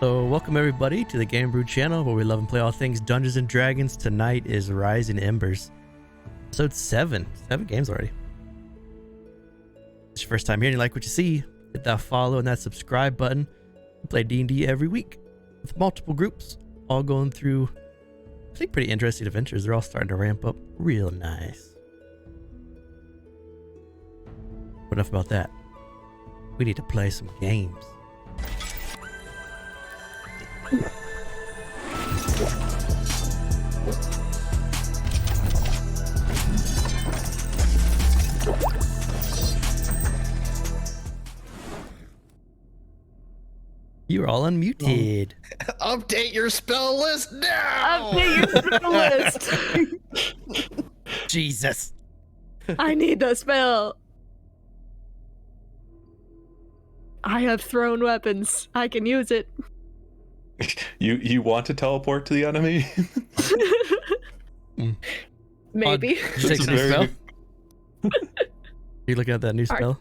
So welcome everybody to the Gamingbrew channel where we love and play all things Dungeons and Dragons. Tonight is Rising Embers. Episode 7. 7 games already. If it's your first time here and you like what you see, hit that follow and that subscribe button. We play D&D every week with multiple groups, all going through, I think, pretty interesting adventures. They're all starting to ramp up real nice. But enough about that. We need to play some games. You're all unmuted. Update your spell list now! Update your spell list! Jesus. I need the spell. I have thrown weapons. I can use it. You want to teleport to the enemy? Maybe. Did you take a new spell? You looking at that new spell?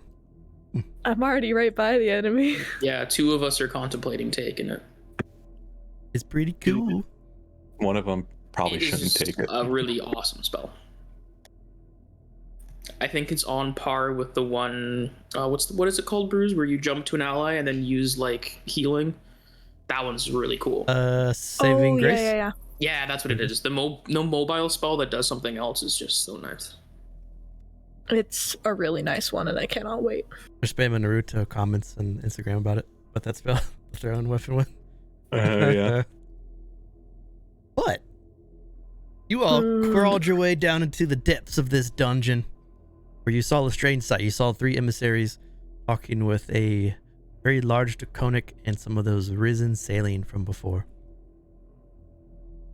I'm already right by the enemy. Yeah, two of us are contemplating taking it. It's pretty cool. One of them probably shouldn't take it. A really awesome spell. I think it's on par with the one. What is it called, Bruce? Where you jump to an ally and then use like healing. That one's really cool. Saving Grace. Yeah. Yeah, that's what it is. The no mobile spell that does something else is just so nice. It's a really nice one, and I cannot wait. We're spamming Naruto comments on Instagram about it. But that spell, the thrown weapon one. Yeah. But you all crawled your way down into the depths of this dungeon, where you saw a strange sight. You saw 3 emissaries talking with a very large draconic and some of those risen sailing from before.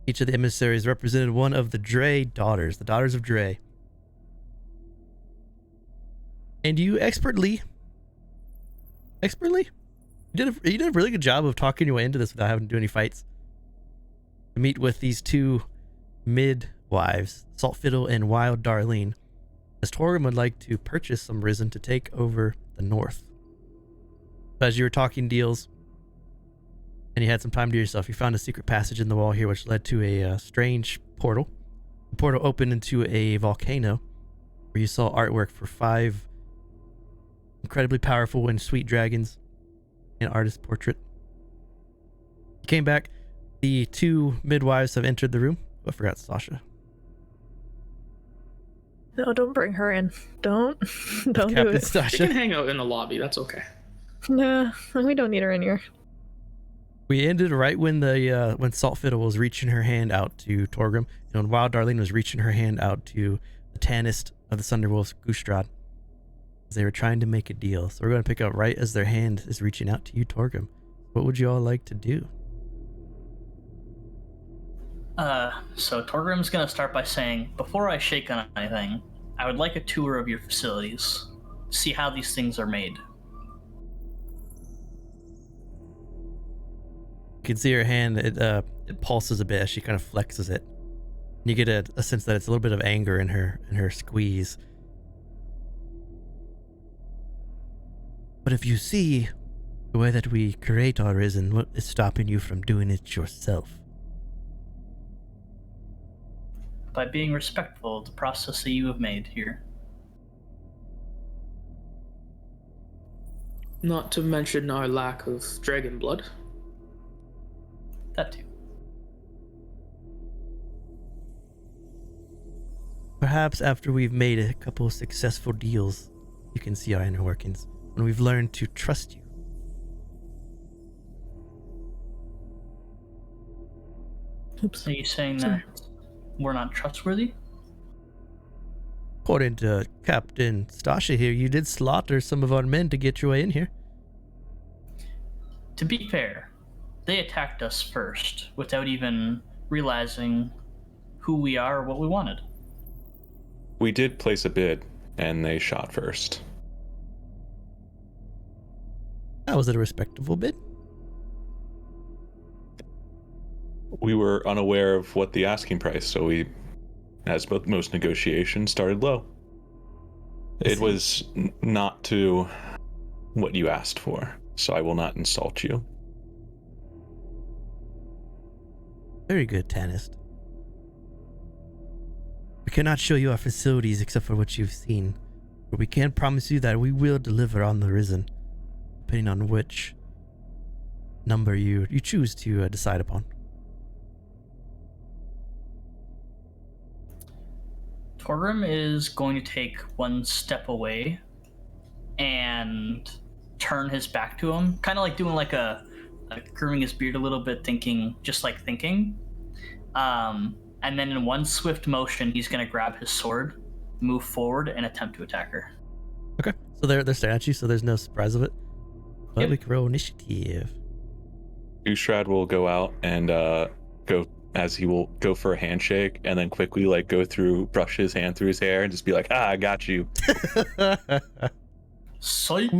Each of the emissaries represented one of the Dre daughters, the daughters of Dre. And you expertly, you did a really good job of talking your way into this without having to do any fights. To meet with these 2 midwives, Saltfiddle and Wild Darlene, as Torgrim would like to purchase some risen to take over the north. As you were talking deals, and you had some time to yourself, you found a secret passage in the wall here which led to a strange portal. The portal opened into a volcano where you saw artwork for 5 incredibly powerful and sweet dragons, an artist's portrait. You came back. The 2 midwives have entered the room. Oh, I forgot Sasha. No, don't bring her in. Don't do Captain it. She Sasha. can hang out in the lobby. That's okay. Nah, we don't need her in here. We ended right when the when Saltfiddle was reaching her hand out to Torgrim, and when Wild Darlene was reaching her hand out to the Tannist of the Thunderwolves, Gustrad. They were trying to make a deal. So we're going to pick up right as their hand is reaching out to you, Torgrim. What would you all like to do? So Torgrim's gonna start by saying, before I shake on anything, I would like a tour of your facilities. See how these things are made. You can see her hand, it pulses a bit as she kind of flexes it. You get a sense that it's a little bit of anger in her squeeze. But if you see the way that we create our risen, what is stopping you from doing it yourself? By being respectful of the process that you have made here. Not to mention our lack of dragon blood. That too. Perhaps after we've made a couple of successful deals, you can see our inner workings. When we've learned to trust you. Oops. Are you saying that we're not trustworthy? According to Captain Stasha here, you did slaughter some of our men to get your way in here. To be fair, they attacked us first without even realizing who we are or what we wanted. We did place a bid, and they shot first. That was a respectable bid. We were unaware of what the asking price, so we, as most negotiations, started low. It was not to what you asked for, so I will not insult you. Very good, Tanist. We cannot show you our facilities except for what you've seen, but we can promise you that we will deliver on the Risen, depending on which number you choose to decide upon. Torgrim is going to take one step away and turn his back to him, kind of like doing like grooming his beard a little bit, thinking. And then in one swift motion, he's going to grab his sword, move forward, and attempt to attack her. Okay, so they're staring at you, so there's no surprise of it. But Yep. we can roll initiative. Goostrad will go out and he will go for a handshake and then quickly like brush his hand through his hair and just be like, I got you. Psych!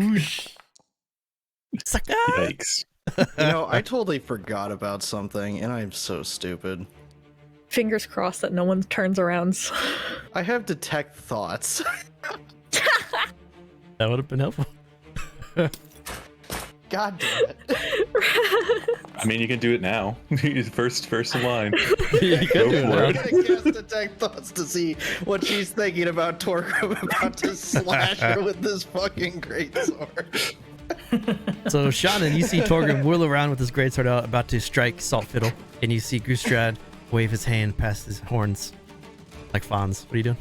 Sucker! Yikes. I totally forgot about something, and I'm so stupid. Fingers crossed that no one turns around. I have detect thoughts. That would have been helpful. God damn it. I mean, you can do it now. first in line. You could do it for now. I'm gonna cast detect thoughts to see what she's thinking about Torgrim about to slash her with this fucking greatsword. So, Shannon, you see Torgrim whirl around with his greatsword out, about to strike Salt Fiddle, and you see Goostrad wave his hand past his horns like fawns. What are you doing?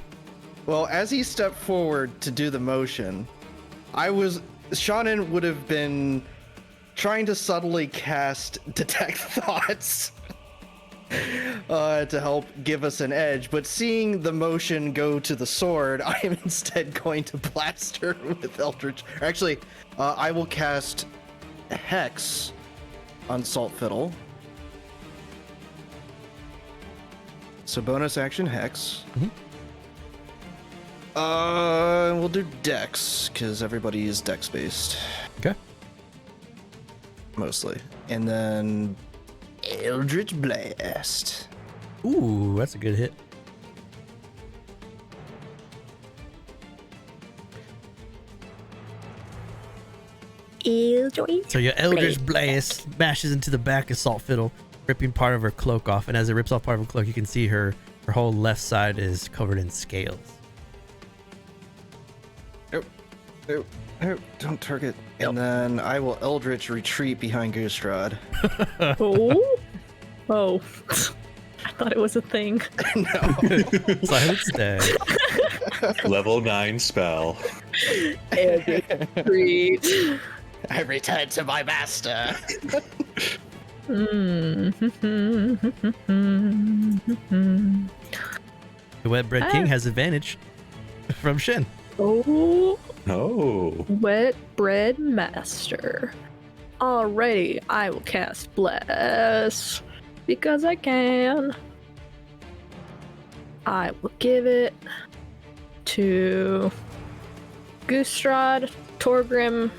Well, as he stepped forward to do the motion, Shannon would have been trying to subtly cast detect thoughts to help give us an edge, but seeing the motion go to the sword, I am instead going to blast her with Eldritch. Actually, I will cast Hex on Salt Fiddle. So bonus action Hex. We'll do Dex, because everybody is Dex based. Okay. Mostly. And then Eldritch Blast. Ooh, that's a good hit. So your Eldritch Blast smashes into the back of Salt Fiddle, ripping part of her cloak off. And as it rips off part of her cloak, you can see her whole left side is covered in scales. Oh, don't target. And then I will Eldritch retreat behind Goostrad. Oh. I thought it was a thing. No. Silent stag. Level 9 spell. Great. I return to my master. The Wet Bread King has advantage from Shin. Oh, Oh. wet bread master. Alrighty, I will cast Bless because I can. I will give it to Goostrad, Torgrim.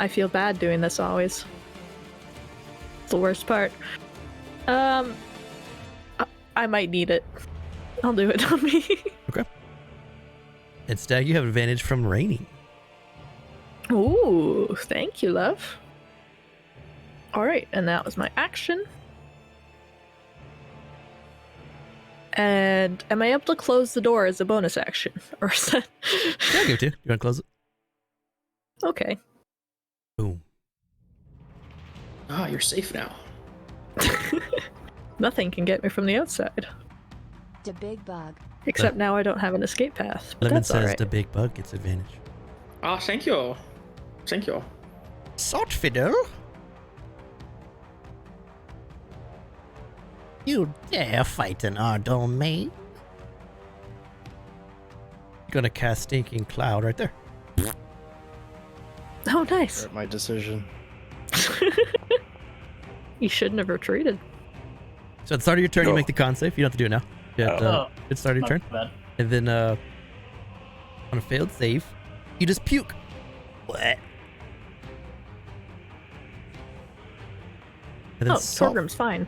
I feel bad doing this always. It's the worst part. I might need it. I'll do it on me. Okay. And Stag, you have advantage from raining. Ooh, thank you, love. Alright, and that was my action. And am I able to close the door as a bonus action? Or is that... Yeah, I'll give it to you. You want to close it? Okay. Boom. Ah, you're safe now. Nothing can get me from the outside. The big bug. Except now I don't have an escape path. But Lemon that's says alright. the big bug gets advantage. Ah, thank you. Thank you. Salt Fiddle? You dare fight in our domain? Gonna cast Stinking Cloud right there. Oh, nice. My decision. You shouldn't have retreated. So at the start of your turn, you Oh. make the con save. You don't have to do it now. You have to, Oh. at the start of your turn. Not bad. And then on a failed save, you just puke. What? And then Oh, Salt Torgrim's fine.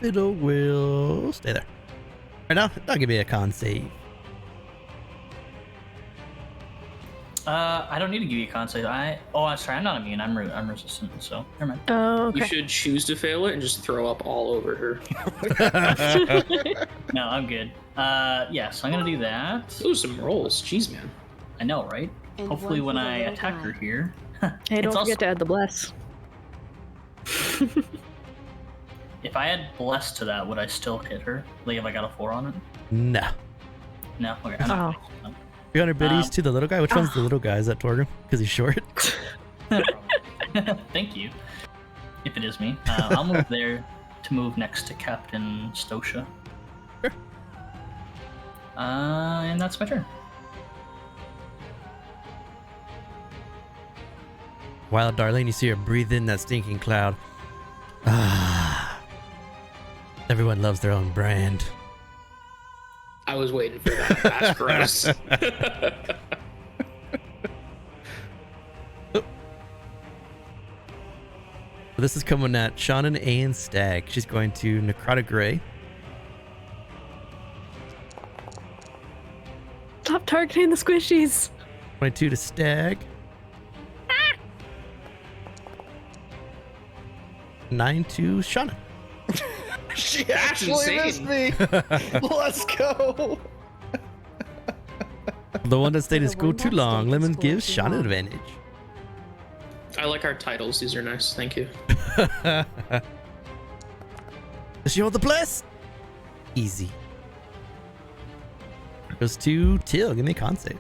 Fiddle will stay there. Right now, don't give me a con save. I don't need to give you a con save. I'm sorry, I'm not immune. I'm resistant, so never mind. Oh, You okay. should choose to fail it and just throw up all over her. No, I'm good. Yeah, so I'm gonna do that. Those are some rolls. Jeez, man. I know, right? And Hopefully one when for the I little attack guy. her here. Hey, don't it's forget to add the bless. If I add bless to that, would I still hit her? Like if I got a 4 on it? No. No. Okay. I'm not. 300 biddies Um, to the little guy. Which one's the little guy? Is that Torgrim? Because he's short. Thank you. If it is me, I'll move there to move next to Captain Stosha. Sure. And that's my turn. Wild Darlene, you see her breathe in that stinking cloud. Ah. Everyone loves their own brand. I was waiting for that. That's gross. This is coming at Shannon and Stag. She's going to Necrotic Gray. Stop targeting the squishies. 22 to Stag. 9 to Shannon. She That's actually missed me. Let's go. The one that stayed in The school one too that long. stayed in Lemon school gives too Shannon long. advantage. I like our titles. These are nice. Thank you. Does she hold the bless? Easy. Goes to Till. Give me a con save.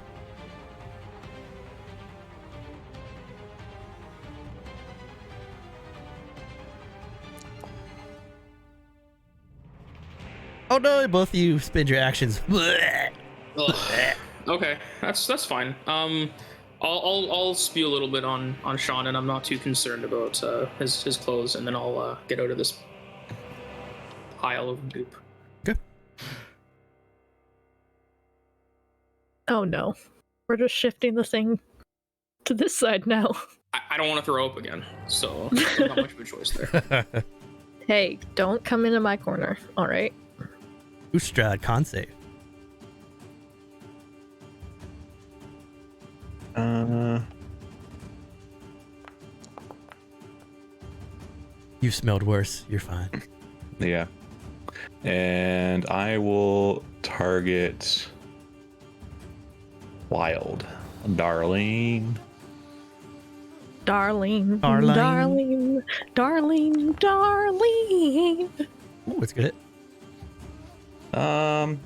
Oh no, both of you spend your actions. Ugh. Okay, that's fine. I'll spew a little bit on Sean, and I'm not too concerned about his clothes, and then I'll get out of this pile of goop. Okay. Oh no. We're just shifting the thing to this side now. I don't want to throw up again, so there's not much of a choice there. Hey, don't come into my corner, alright? Ustrad, con save. You've smelled worse. You're fine. Yeah. And I will target Wild Darlene. Darling. Darling. Darling. Darling. Ooh, it's good. And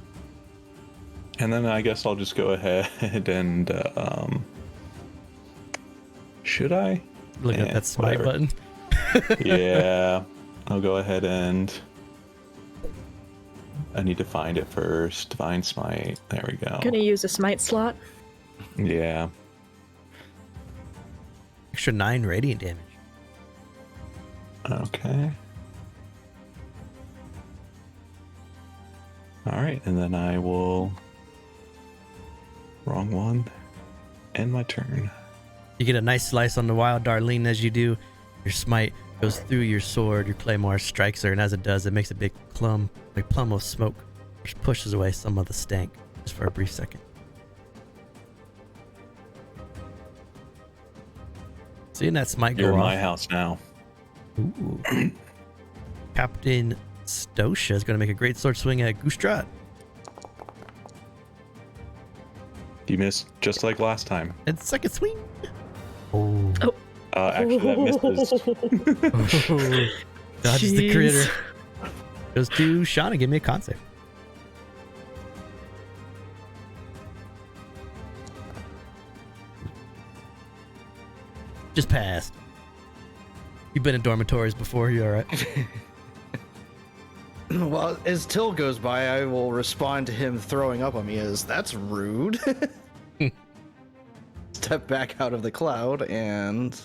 then I guess I'll just go ahead and should I? Look at Yeah, that smite whatever. button. Yeah. I'll go ahead and I need to find it first. Divine Smite. There we go. Gonna use a smite slot. Yeah. Extra 9 radiant damage. Okay. Alright, and then I will wrong one. End my turn. You get a nice slice on the Wild Darlene as you do. Your smite goes through your sword. Your claymore strikes her, and as it does, it makes a big plum of smoke, which pushes away some of the stank just for a brief second. Seeing that smite You're go in off. my house now. Ooh. Captain Stosha is going to make a great sword swing at Gustrat. You missed just like last time. And second swing. Oh. Actually, that misses. Dodges the Jeez. critter. Goes to Shauna. Give me a con save. Just passed. You've been in dormitories before. You all right? Well, as Till goes by, I will respond to him throwing up on me as, that's rude. Step back out of the cloud and...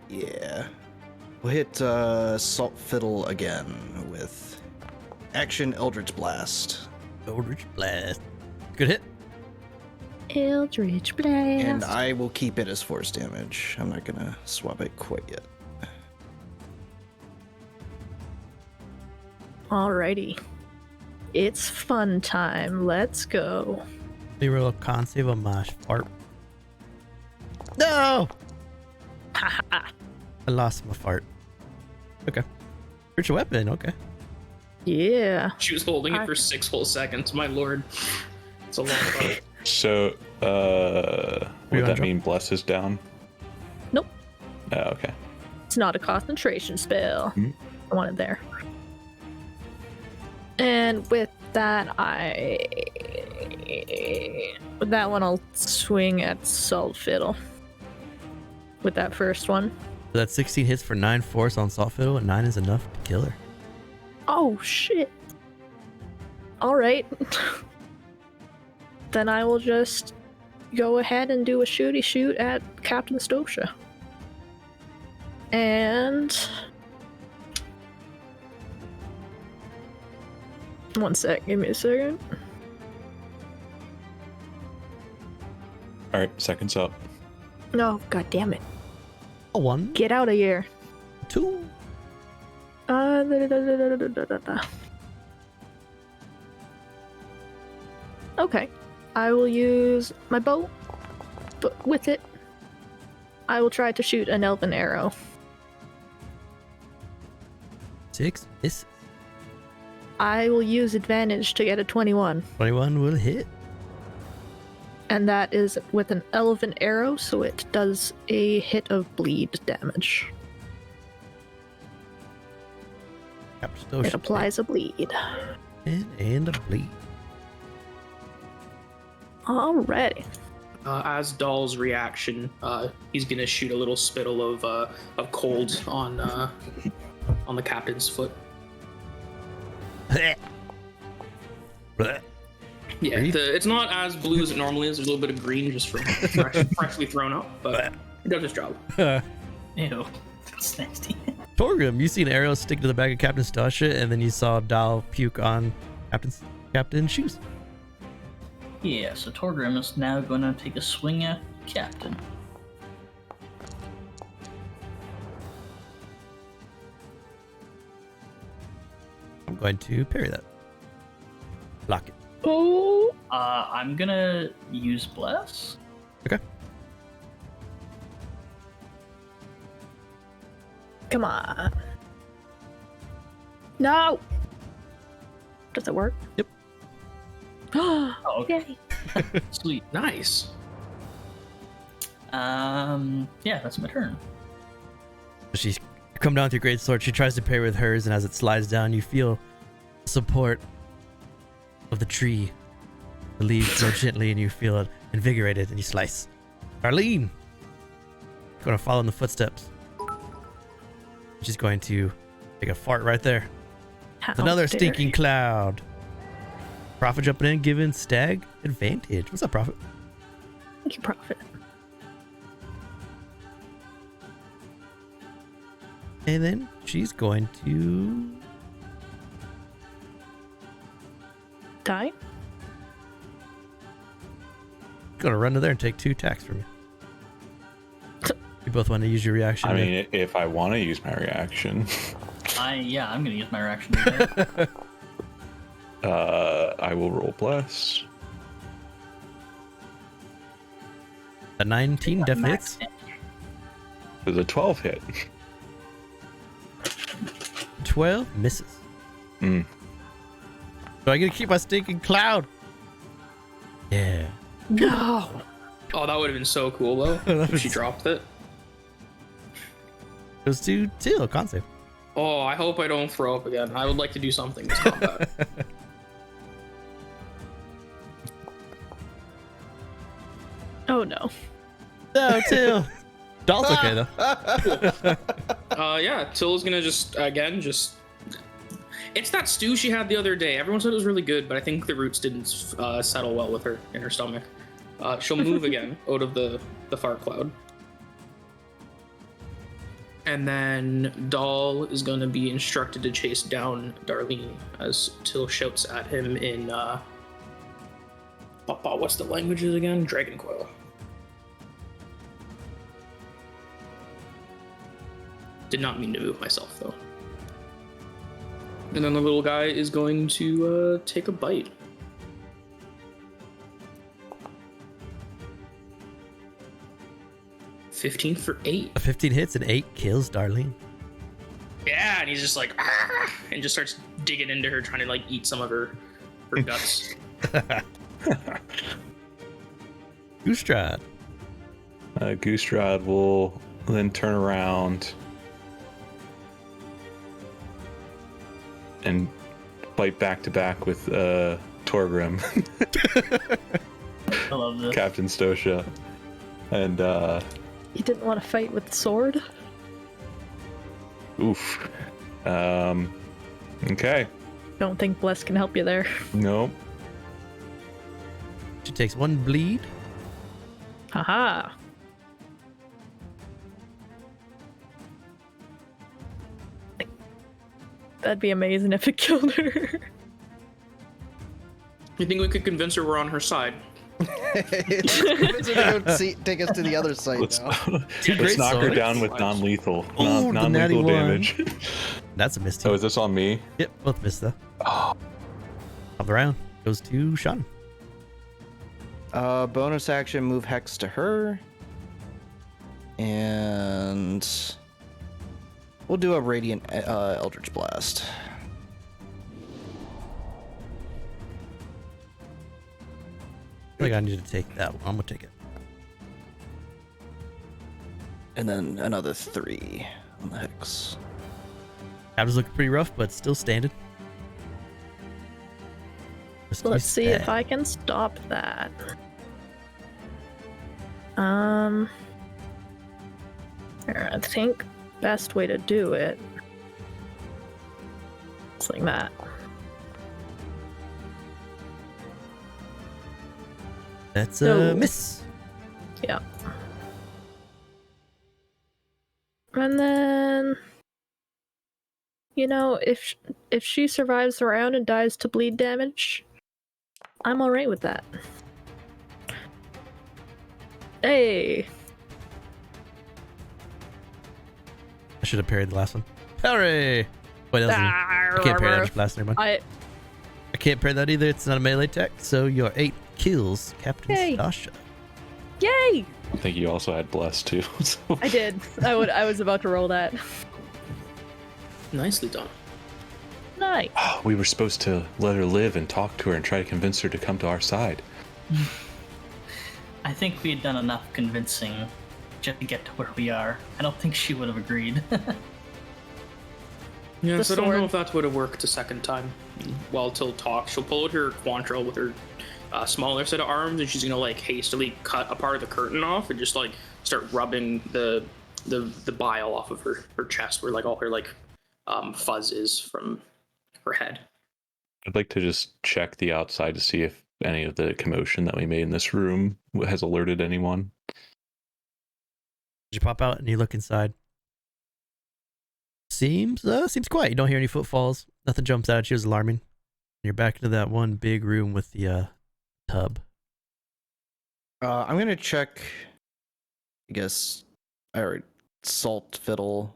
Yeah. We'll hit Salt Fiddle again with Action Eldritch Blast. Eldritch Blast. Good hit. Eldritch Blast. And I will keep it as force damage. I'm not gonna swap it quite yet. Alrighty. It's fun time. Let's go. We roll a con save on my fart. No! I lost my fart. Okay. Spiritual weapon, okay. Yeah. She was holding it for 6 whole seconds. My lord. It's a long part. So, would that mean bless is down? Nope. Oh, okay. It's not a concentration spell. Mhm. I want it there. And with that, with that one, I'll swing at Salt Fiddle. With that first one. So that's 16 hits for 9 force on Salt Fiddle, and 9 is enough to kill her. Oh, shit. Alright. Then I will just go ahead and do a shooty shoot at Captain Stosha. And... One sec, give me a second. All right, seconds up. No, god damn it. A 1, Get out of here. 2. Okay. I will use my bow, but with it, I will try to shoot an elven arrow. 6 misses. I will use advantage to get a 21. 21 will hit. And that is with an elven arrow, so it does a hit of bleed damage. Captain It applies a bleed. And a bleed. Alrighty. As Doll's reaction, he's gonna shoot a little spittle of cold on the captain's foot. Yeah, it's not as blue as it normally is. There's a little bit of green just from freshly thrown up, but it does its job. Ew, that's nasty. Torgrim, you see an arrow stick to the back of Captain Stasha, and then you saw Dal puke on Captain's shoes. Yeah, so Torgrim is now going to take a swing at Captain. I'm going to parry that. Block it. Oh! I'm gonna use Bless. Okay. Come on. No! Does it work? Yep. Oh, okay. Yay. Sweet. Nice. Yeah, that's my turn. She's come down with your great sword. She tries to parry with hers, and as it slides down, you feel support of the tree. The leaves grow gently, and you feel it invigorated, and you slice. Arlene! Gonna follow in the footsteps. She's going to take a fart right there. It's another How dare stinking you. cloud. Prophet jumping in, giving Stag advantage. What's up, Prophet? Thank you, Prophet. And then she's going to Die? gonna run to there and take 2 attacks from you. You both want to use your reaction. I to- mean, if I want to use my reaction, I'm gonna use my reaction. To I will roll bless. a 19 definitely hits. There's a 12 hit. 12 misses. Mm. So I get to keep my stinking cloud. Yeah. No! Oh, that would have been so cool though. That If was- she dropped it. Goes to Teal, con save. Oh, I hope I don't throw up again. I would like to do something this combat. Oh no. No, Teal. Dal's okay though. Yeah, Till's gonna just it's that stew she had the other day. Everyone said it was really good, but I think the roots didn't settle well with her in her stomach. She'll move again out of the fart cloud. And then Dal is going to be instructed to chase down Darlene as Till shouts at him in what's the languages again? Dragon Coil. Did not mean to move myself though. And then the little guy is going to take a bite. $15 for 8. A 15 hits and 8 kills Darlene. Yeah, and he's just like, "Argh," and just starts digging into her, trying to like eat some of her guts. Goostrad. Goostrad will then turn around and fight back to back with Torgrim, I love this. Captain Stosha, and You didn't want to fight with the sword? oof. Okay. Don't think Bless can help you there. Nope. She takes 1 bleed. Haha. That'd be amazing if it killed her. You think we could convince her we're on her side? Convince her to go take us to the other side Let's, now. Great knock her swords. down with non-lethal. Oh, the natty Non-lethal one. damage. That's a miss So too. is this on me? Yep, both missed though. Oh, Top of the round goes to Sean. Bonus action, move Hex to her. And we'll do a Radiant Eldritch Blast. I think I need to take that one. I'm gonna take it. And then another 3 on the Hex. Cabin's looking pretty rough, but still standing. Let's see if I can stop that. I think best way to do it is like that. That's a No. miss. Yeah. And then, you know, if she survives the round and dies to bleed damage, I'm alright with that. Hey! I should have parried the last one. Parry! Wait, that wasn't, I can't parry that blast. Never mind. I can't parry that either. It's not a melee attack. So your 8 kills, Captain Yay. Stasha. Yay! I think you also had bless too. So. I did. I was about to roll that. Nicely done. Nice. We were supposed to let her live and talk to her and try to convince her to come to our side. I think we had done enough convincing just to get to where we are. I don't think she would have agreed. Yes, I don't know sword. if that would have worked a second time. While Till talks, she'll pull out her Quantrill with her smaller set of arms, and she's gonna like hastily cut a part of the curtain off and just like start rubbing the bile off of her chest, where like all her like fuzz is from her head. I'd like to just check the outside to see if any of the commotion that we made in this room has alerted anyone. You pop out and you look inside. Seems quiet. You don't hear any footfalls. Nothing jumps out at you as alarming. You're back into that one big room with the tub. I'm gonna check, I guess, or Salt Fiddle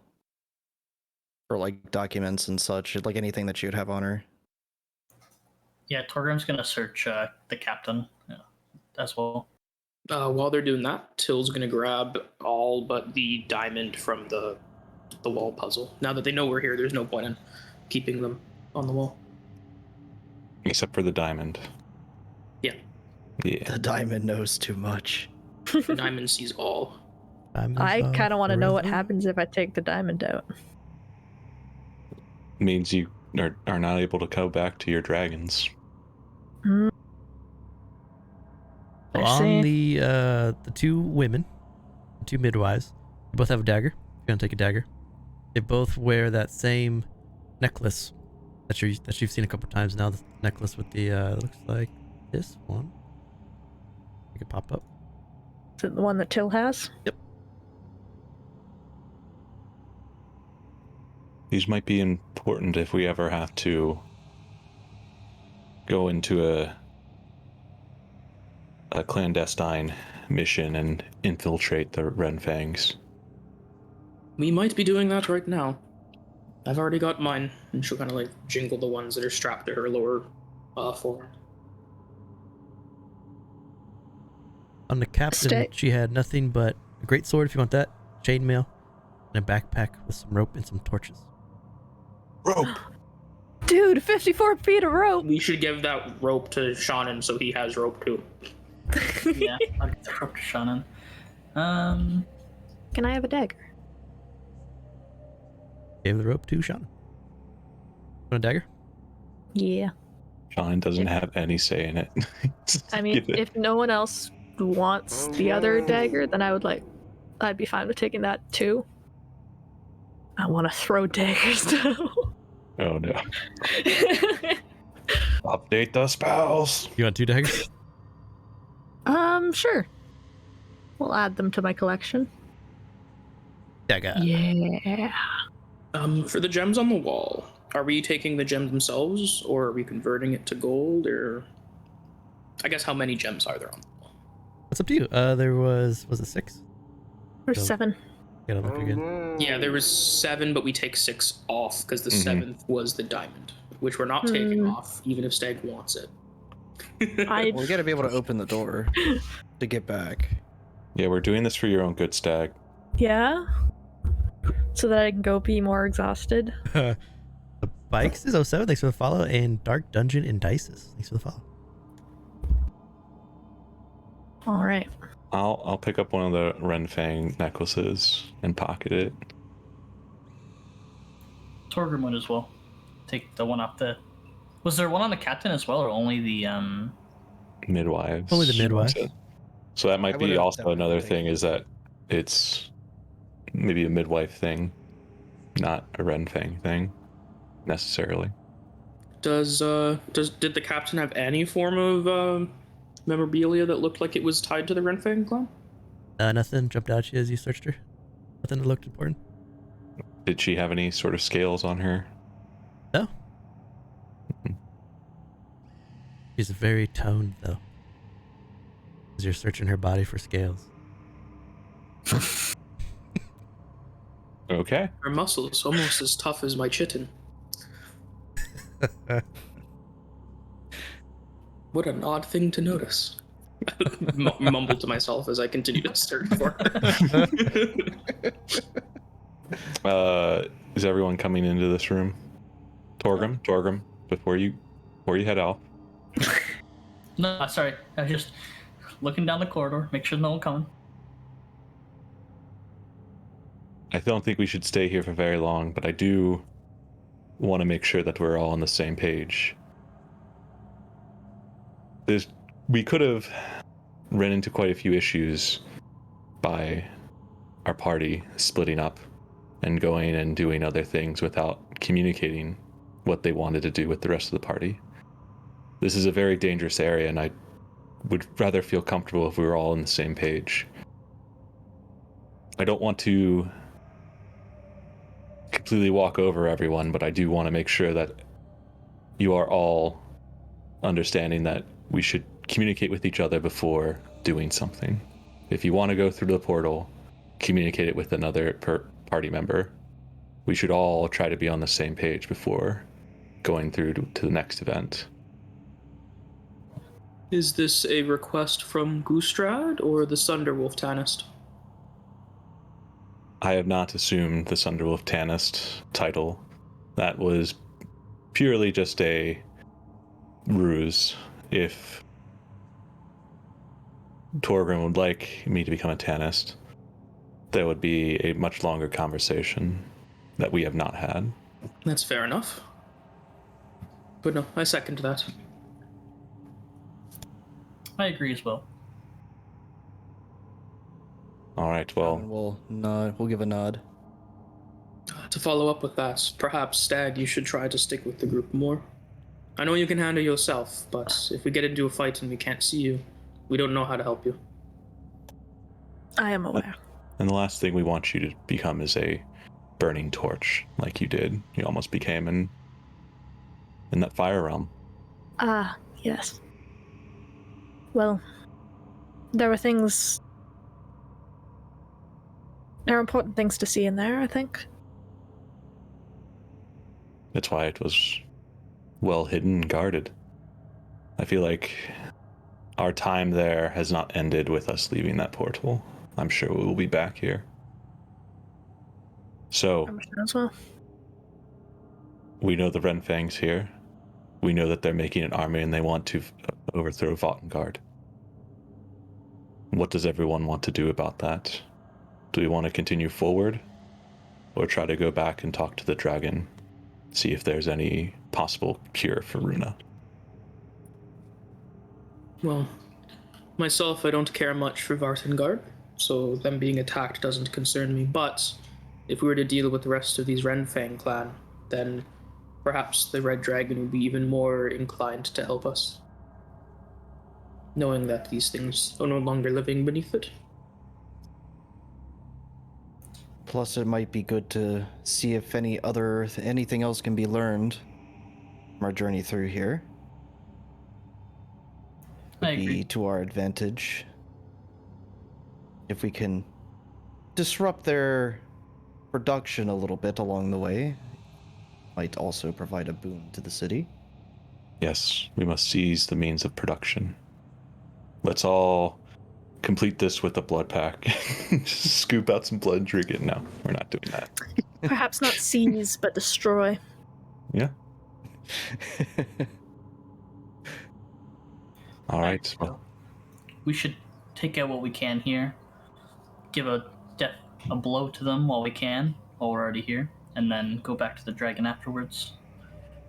for like documents and such, like anything that she would have on her. Yeah, Torgrim's gonna search the captain as well. While they're doing that, Till's gonna grab all but the diamond from the wall puzzle. Now that they know we're here, there's no point in keeping them on the wall. Except for the diamond. Yeah. Yeah. The diamond knows too much. The diamond sees all. I kind of want to know what happens if I take the diamond out. Means you are not able to go back to your dragons. Well, I on see. the 2 women, the 2 midwives, they both have a dagger. You're gonna take a dagger. They both wear that same necklace that you've seen a couple times now. The necklace with the looks like this one. Make it pop up. Is it the one that Till has? Yep. These might be important if we ever have to go into a clandestine mission and infiltrate the Renfangs. We might be doing that right now. I've already got mine. And she'll kind of like jingle the ones that are strapped to her lower forearm. On the captain, Stick. she had nothing but a great sword, if you want that, chainmail, and a backpack with some rope and some torches. Rope. Dude, 54 feet of rope. We should give that rope to Shannon so he has rope too. Yeah, I'll get the rope to Shannon. Can I have a dagger? Gave the rope to Sean. Want a dagger? Yeah. Sean doesn't have any say in it. I mean, if no one else wants the other dagger, then I'd be fine with taking that too. I want to throw daggers now. Oh no. Update the spells. You want 2 daggers? Sure. We'll add them to my collection. Dagger. Yeah. For the gems on the wall, are we taking the gems themselves, or are we converting it to gold, or I guess how many gems are there on the wall? It's up to you. There was it 6? Or So- 7. Yeah, I'll look again. Yeah, there was 7, but we take 6 off because the 7th was the diamond, which we're not taking off, even if Stag wants it. I Well, we gotta be able to open the door to get back. Yeah, we're doing this for your own good, Stag. yeah. So that I can go be more exhausted. The Bikes is 07. Thanks for the follow. And Dark Dungeon and Dices. Thanks for the follow. All right. I'll pick up one of the Renfang necklaces and pocket it. Torgrim would as well. Take the one off the. Was there one on the captain as well, or only the Midwives. Only the midwives. So that might I be would've also definitely another taken thing, is that it's maybe a midwife thing, not a Renfang thing, necessarily. Did the captain have any form of memorabilia that looked like it was tied to the Renfang clan? Nothing jumped out at you as you searched her. Nothing that looked important. Did she have any sort of scales on her? No. She's very toned, though. As you're searching her body for scales. Okay. Her muscles almost as tough as my chitin. What an odd thing to notice. Mumble to myself as I continue to search for her. Is everyone coming into this room? Torgrim, before you head out. No, sorry. I was just looking down the corridor, make sure no one coming. I don't think we should stay here for very long, but I do want to make sure that we're all on the same page. We could have run into quite a few issues by our party splitting up and going and doing other things without communicating what they wanted to do with the rest of the party. This is a very dangerous area, and I would rather feel comfortable if we were all on the same page. I don't want to completely walk over everyone, but I do want to make sure that you are all understanding that we should communicate with each other before doing something. If you want to go through the portal, communicate it with another party member. We should all try to be on the same page before going through to the next event. Is this a request from Goostrad or the Sunderwolf Tanist? I have not assumed the Sunderwolf Tanist title. That was purely just a ruse. If Torgrim would like me to become a Tanist, there would be a much longer conversation that we have not had. That's fair enough. But no, I second that. I agree as well. All right, well, And we'll nod. We'll give a nod. To follow up with that, perhaps, Stag, you should try to stick with the group more. I know you can handle yourself, but if we get into a fight and we can't see you, we don't know how to help you. I am aware. and the last thing we want you to become is a burning torch like you did. You almost became in that fire realm. Ah, yes. Well, there were things. There are important things to see in there, I think. That's why it was well hidden and guarded. I feel like our time there has not ended with us leaving that portal. I'm sure we will be back here. So, I'm sure as well. we know the Renfang's here. We know that they're making an army and they want to overthrow Vaughtengard. What does everyone want to do about that? Do we want to continue forward? Or try to go back and talk to the dragon? See if there's any possible cure for Runa? Well, myself, I don't care much for Vaughtengard, so them being attacked doesn't concern me. But if we were to deal with the rest of these Renfang clan, then perhaps the Red Dragon would be even more inclined to help us, knowing that these things are no longer living beneath it. Plus, it might be good to see if anything else can be learned from our journey through here. I Would be agree. to our advantage if we can disrupt their production a little bit along the way. Might also provide a boon to the city. Yes, we must seize the means of production. Let's all complete this with a blood pack. Just scoop out some blood and drink it. No, we're not doing that. Perhaps not seize, but destroy. Yeah. All right. Well, We should take out what we can here. Give a blow to them while we can, while we're already here, and then go back to the dragon afterwards.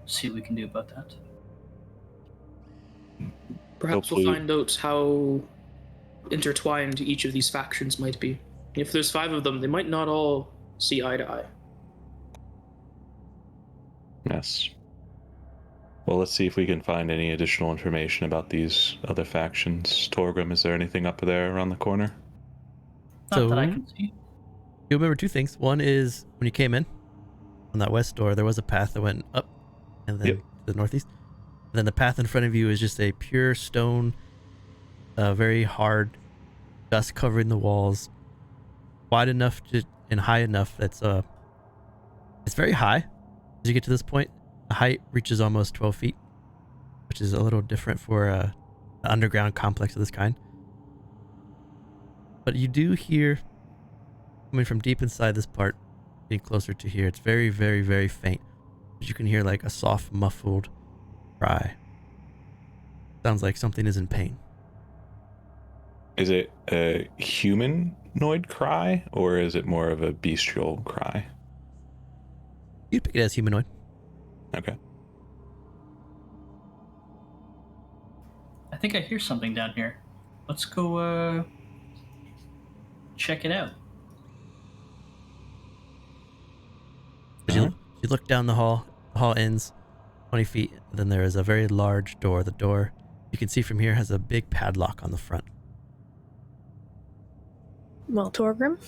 See what we can do about that. Perhaps Hopefully- we'll find out how intertwined each of these factions might be. If there's 5 of them, they might not all see eye to eye. yes. Well, let's see if we can find any additional information about these other factions. Torgrim, is there anything up there around the corner? Not that I So- can see. You remember 2 things. One is when you came in on that west door, there was a path that went up and then Yep. to the northeast. And then the path in front of you is just a pure stone, very hard, dust covering the walls, wide enough and high enough that's it's very high. As you get to this point, the height reaches almost 12 feet, which is a little different for an underground complex of this kind. But you do hear, coming from deep inside this part, getting closer to here, it's very, very, very faint. But you can hear like a soft, muffled cry. Sounds like something is in pain. Is it a humanoid cry, or is it more of a bestial cry? You'd pick it as humanoid. Okay. I think I hear something down here. Let's go check it out. As you look down the hall ends 20 feet, and then there is a very large door. The door, you can see from here, has a big padlock on the front. Well, Torgrim,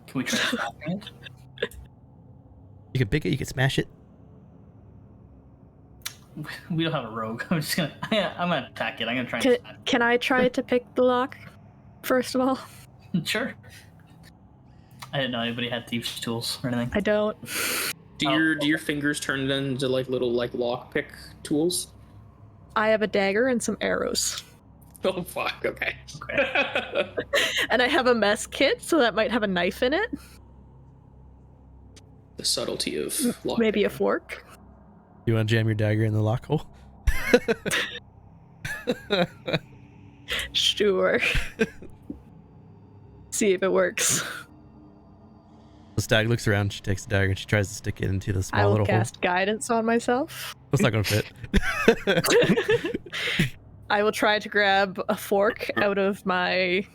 Can we try smashing it? You can pick it, you can smash it. We don't have a rogue. I'm gonna attack it. I'm gonna try can, and smash can I try to pick the lock, first of all? it. Sure. I didn't know anybody had thieves' tools or anything. I don't. Do your fingers turn into like little like lockpick tools? I have a dagger and some arrows. Oh fuck! Okay. Okay. And I have a mess kit, so that might have a knife in it. The subtlety of lock Maybe a fork. You want to jam your dagger in the lock hole? Sure. See if it works. The stag looks around, she takes the dagger and she tries to stick it into the I small will little cast guidance on myself. hole. That's not going to fit. I will try to grab a fork out of my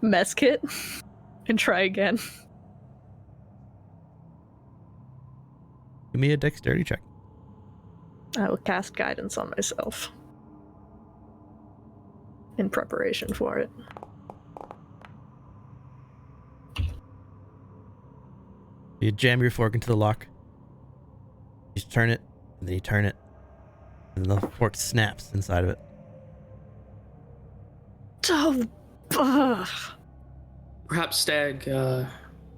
mess kit and try again. Give me a dexterity check. I will cast guidance on myself in preparation for it. You jam your fork into the lock. You turn it, and then you turn it, and the fork snaps inside of it. Oh, ugh. Perhaps Stag,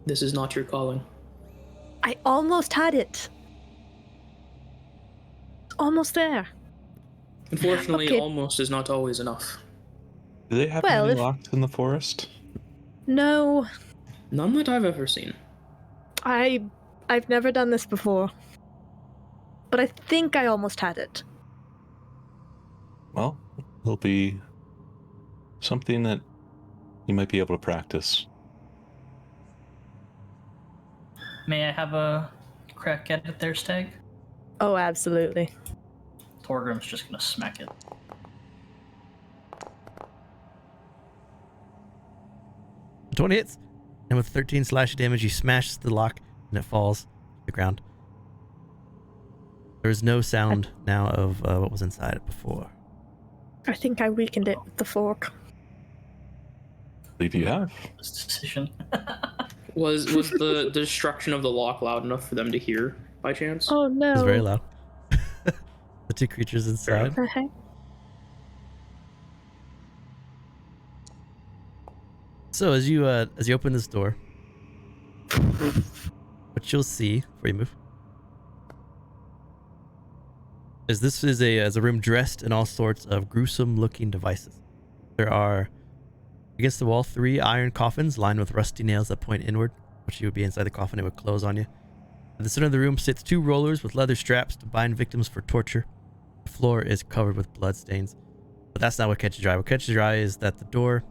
this is not your calling. I almost had it. Almost there. Unfortunately, Okay. almost is not always enough. Do they have Well, any if- locks in the forest? No, None that I've ever seen. I've never done this before. But I think I almost had it. Well, it'll be something that you might be able to practice. May I have a crack at it there, Stag? Oh, absolutely. Torgrim's just gonna smack it. The 20 hits, and with 13 slash damage, you smash the lock, and it falls to the ground. There is no sound now of what was inside it before. I think I weakened it with the fork. I believe you have. This decision. Was the destruction of the lock loud enough for them to hear, by chance? Oh no. It was very loud. The two creatures inside. Okay. So as you open this door, what you'll see before you move is this is a room dressed in all sorts of gruesome-looking devices. There are against the wall 3 iron coffins lined with rusty nails that point inward, which you would be inside the coffin, it would close on you. At the center of the room sits 2 rollers with leather straps to bind victims for torture. The floor is covered with bloodstains. But that's not what catches your eye. What catches your eye is that the door,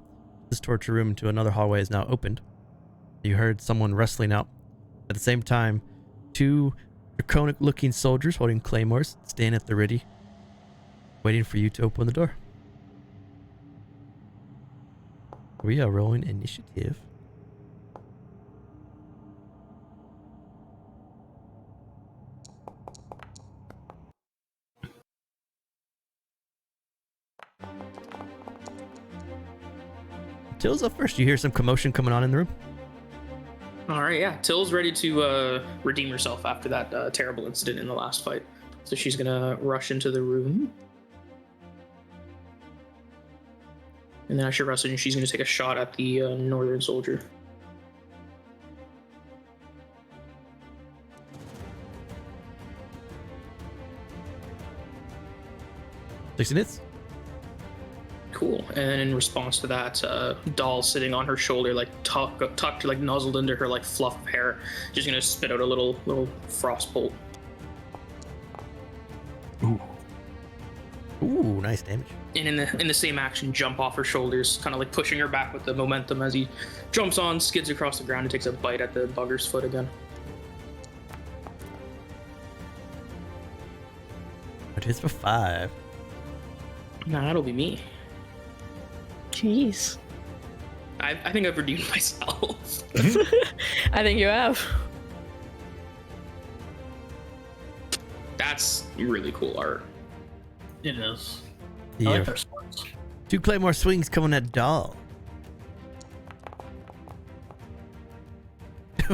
this torture room into another hallway, is now opened. You heard someone wrestling out. At the same time, 2 draconic-looking soldiers holding claymores stand at the ready, waiting for you to open the door. We are rolling initiative. Till's up first. You hear some commotion coming on in the room. All right, yeah. Till's ready to redeem herself after that terrible incident in the last fight. So she's gonna rush into the room. And then as she rushes in, she's gonna take a shot at the northern soldier. Six hits. Cool. And then in response to that, doll sitting on her shoulder, like tucked, like nuzzled into her like fluff of hair, just gonna spit out a little frost bolt. Ooh, nice damage. And in the same action, jump off her shoulders, kind of like pushing her back with the momentum as he jumps on, skids across the ground, and takes a bite at the bugger's foot again. It hits for 5. Nah, that'll be me. Jeez. I think I've redeemed myself. I think you have. That's really cool art. It is. I Yeah. like their swords. 2 claymore swings coming at doll.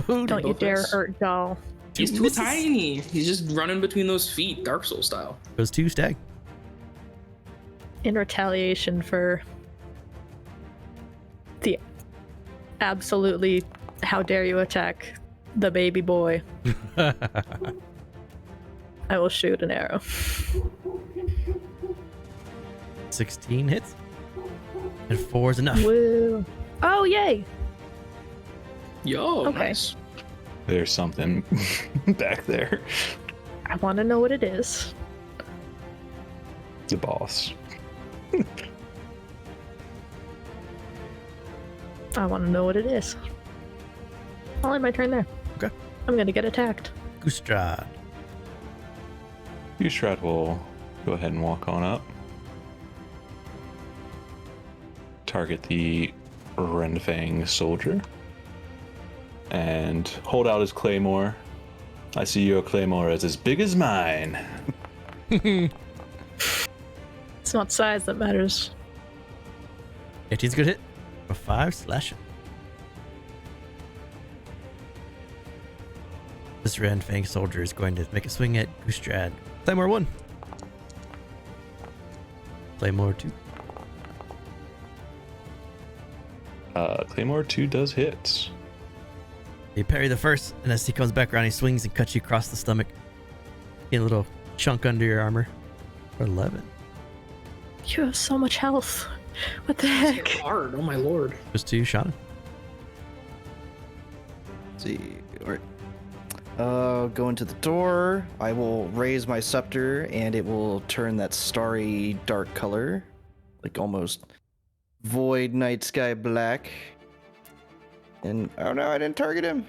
Don't you both dare ways. hurt doll. He's too tiny. He's just running between those feet, Dark Souls style. Goes 2 stag. In retaliation for the absolutely how dare you attack the baby boy, I will shoot an arrow. 16 hits. And 4 is enough. Woo. Oh, yay. Yo, Okay. nice. There's something back there. I want to know what it is. The boss. I want to know what it is. I'll end my turn there. Okay. I'm going to get attacked. Gustrad. Ustrad will go ahead and walk on up. Target the Renfang soldier. And hold out his claymore. I see your claymore as big as mine. It's not size that matters. 18's good hit. For 5 slashing. This Renfang soldier is going to make a swing at Gustrad. Claymore 1. Claymore 2. Claymore 2 does hit. You parry the first, and as he comes back around, he swings and cuts you across the stomach. Get a little chunk under your armor. For 11. You have so much health. What the It's heck? hard. Oh my lord. Just to you, Shauna. Let's see. All right. Go into the door. I will raise my scepter, and it will turn that starry dark color, like almost void night sky black. And oh no, I didn't target him.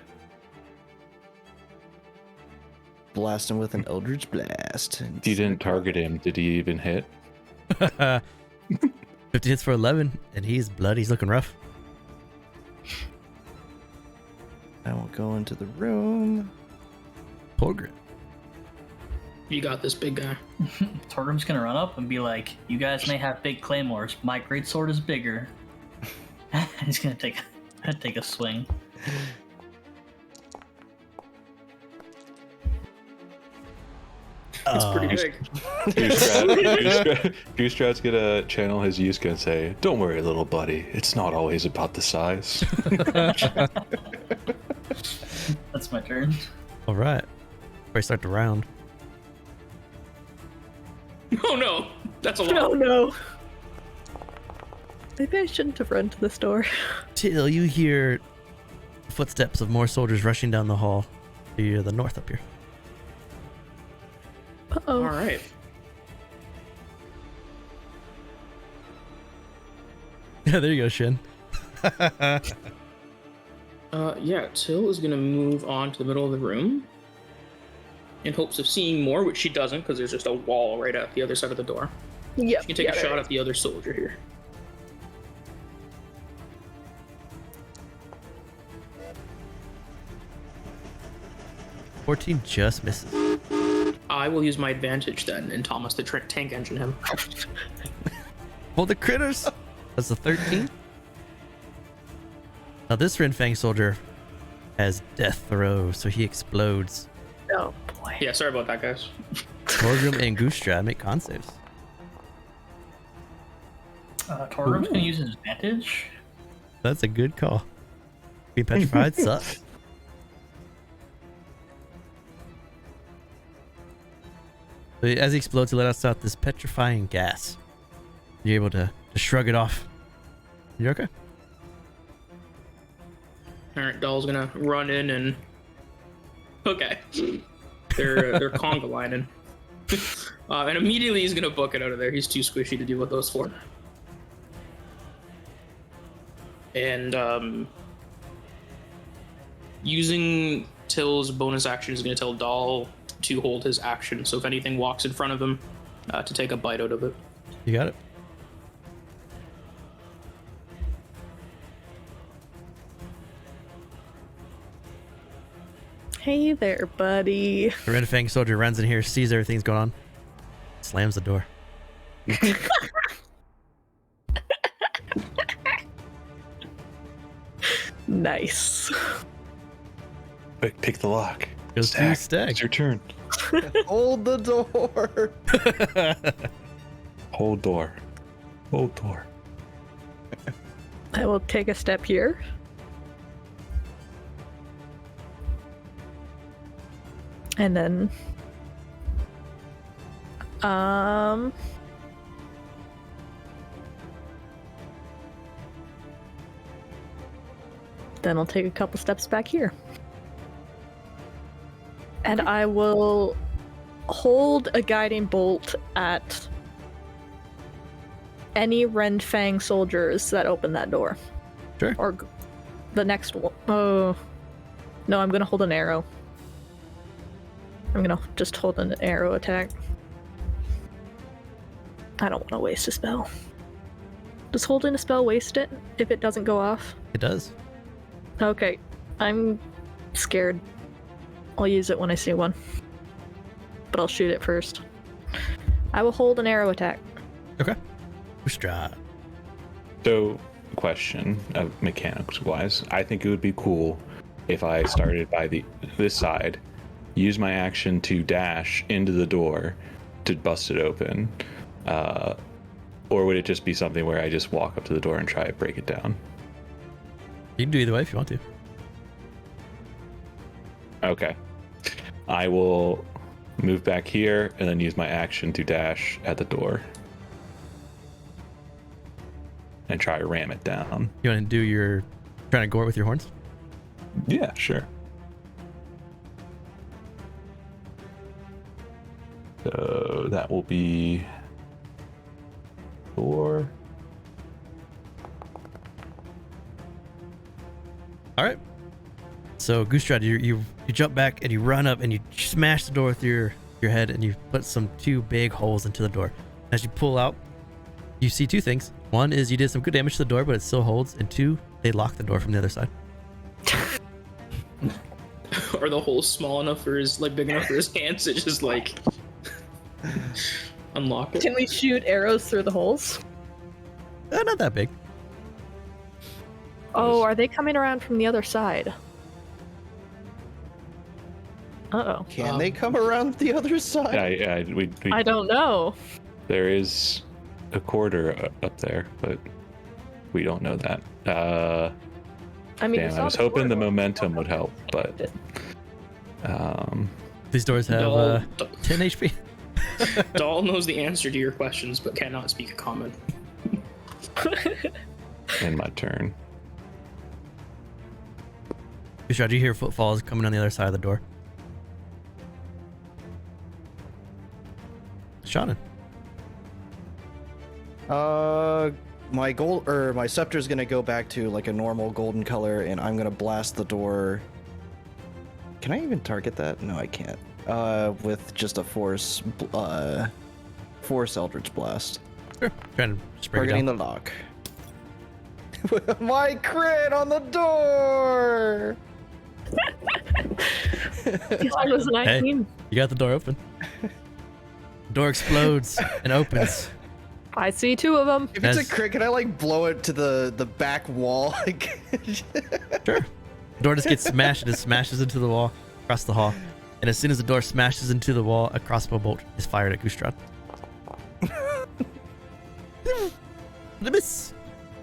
Blast him with an Eldritch Blast. If you didn't target him, did he even hit? 50 hits for 11, and he's bloody. He's looking rough. I will go into the room. Torgrim. You got this, big guy. Torgrim's gonna run up and be like, "You guys may have big claymores. My greatsword is bigger." He's gonna take a swing. It's pretty big. Goostrad's gonna channel his use and say, "Don't worry, little buddy. It's not always about the size." That's my turn. All right. Before I start the round. Oh no, that's a lot. Oh no. Maybe I shouldn't have run to the store. Till you hear footsteps of more soldiers rushing down the hall to the north up here. Uh-oh. All right. Yeah, there you go, Shin. Yeah, Till is gonna move on to the middle of the room in hopes of seeing more, which she doesn't because there's just a wall right at the other side of the door. Yep. She can take a shot at the other soldier here. $14 just misses. I will use my advantage then, and Thomas to tank engine him. Well, the critters. That's a 13. Now this Rinfang soldier has death throw, so he explodes. Oh boy. Yeah, sorry about that, guys. Torgrim and Goostrad make con saves. Torgrim's gonna use his advantage. That's a good call. Being petrified sucks. So as he explodes, he lets out this petrifying gas. You're able to shrug it off. You're okay. All right, Doll's gonna run in and okay, they're conga lining, and immediately he's gonna book it out of there. He's too squishy to deal with those four. And using Till's bonus action is gonna tell Doll to hold his action. So if anything walks in front of him, to take a bite out of it. You got it. Hey there, buddy. The Rinfang soldier runs in here, sees everything's going on, slams the door. Nice. Quick, pick the lock. Goes to Stag. It's your turn. Hold the door. Hold door. Hold door. I will take a step here. And then then I'll take a couple steps back here. And I will hold a guiding bolt at any Renfang soldiers that open that door. Sure. Or the next one. Oh. No, I'm going to hold an arrow. I'm going to just hold an arrow attack. I don't want to waste a spell. Does holding a spell waste it if it doesn't go off? It does. Okay. I'm scared. I'll use it when I see one. But I'll shoot it first. I will hold an arrow attack. Okay. Goostrad. So, question of mechanics wise, I think it would be cool if I started by this side, use my action to dash into the door to bust it open, or would it just be something where I just walk up to the door and try to break it down? You can do either way if you want to. Okay. I will move back here and then use my action to dash at the door. And try to ram it down. You want to do your trying to gore it with your horns? Yeah, sure. So that will be 4. All right. So Goostrad, you jump back and you run up and you smash the door with your head and you put some 2 big holes into the door. As you pull out, you see 2 things. One is you did some good damage to the door, but it still holds, and 2, they lock the door from the other side. Are the holes small enough for his, like, big enough for his hands to just, like, unlock it? Can we shoot arrows through the holes? Not that big. Oh, are they coming around from the other side? Uh-oh. Can they come around the other side? Yeah, we I don't know. there is a corridor up there, but we don't know that. I mean, Damn, I was hoping the momentum would help, but These doors have Doll, 10 HP. Doll knows the answer to your questions, but cannot speak a comment. in my turn. Goostrad, you hear footfalls coming on the other side of the door. Shannon. My gold or my scepter is gonna go back to like a normal golden color, and I'm gonna blast the door. Can I even target that? No, I can't. With just a force Eldritch Blast. Sure. Trying to just break it Targeting down. the lock. My crit on the door. It was 19. You got the door open. The door explodes and opens. I see 2 of them. If it's That's- a crit, can I like blow it to the back wall? Sure. The door just gets smashed and it smashes into the wall across the hall. And as soon as the door smashes into the wall, a crossbow bolt is fired at Goostrad. The miss.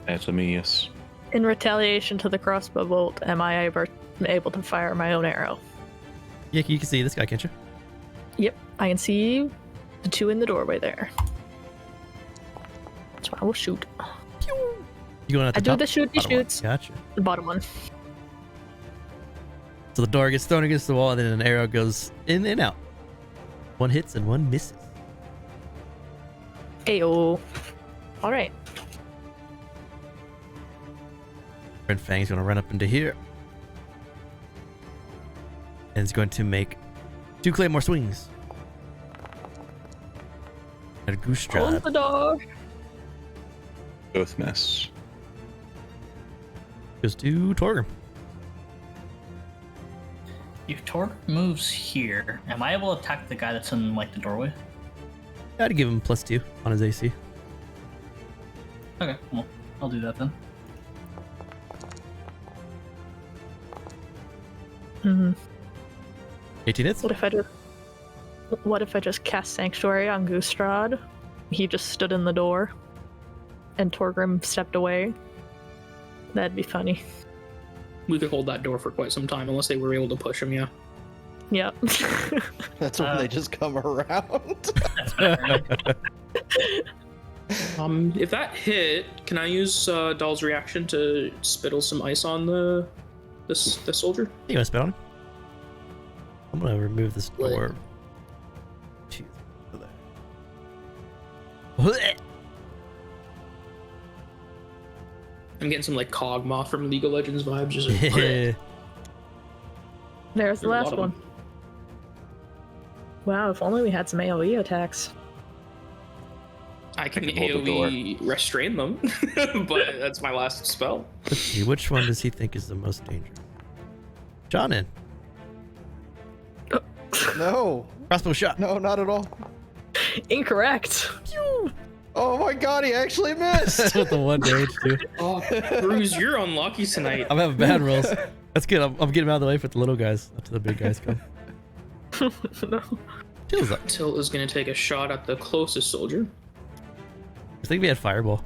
That's a miss. In retaliation to the crossbow bolt, am I able to fire my own arrow? Yeah, you can see this guy, can't you? Yep, I can see the 2 in the doorway there. So I will shoot. You going at the I do top? the shooty Bottom one. shoots. Gotcha. The bottom one. So the door gets thrown against the wall, and then an arrow goes in and out. 1 hits and 1 misses. Ayo. Alright. Red Fang's going to run up into here. And it's going to make 2 claymore swings. At Close Goostrad. the door. Both miss. Goes to Torgrim. If Torg moves here, am I able to attack the guy that's in like the doorway? Gotta give him +2 on his AC. Okay, well, I'll do that then. Hmm. 18 hits. What if I just cast Sanctuary on Goostrad? He just stood in the door, and Torgrim stepped away. That'd be funny. We could hold that door for quite some time, unless they were able to push him, yeah. Yep. That's when they just come around. If that hit, can I use Doll's reaction to spittle some ice on the soldier? You want to spit on him? I'm gonna remove this door. I'm getting some like Cogmoth from League of Legends vibes. Just Yeah. There's the There's a last lot of one. them. Wow, if only we had some AoE attacks. I can can hold the AoE restrain them, but that's my last spell. Let's see, which one does he think is the most dangerous? Shannon. No, Crossbow shot. no, not at all. Incorrect. Oh my god, he actually missed. With the 1 damage too. Oh, Bruce, you're unlucky tonight. I'm having bad rolls. That's good. I'm getting him out of the way for the little guys up to the big guys come. No. Feels like. Tilt is gonna take a shot at the closest soldier. I think we had fireball.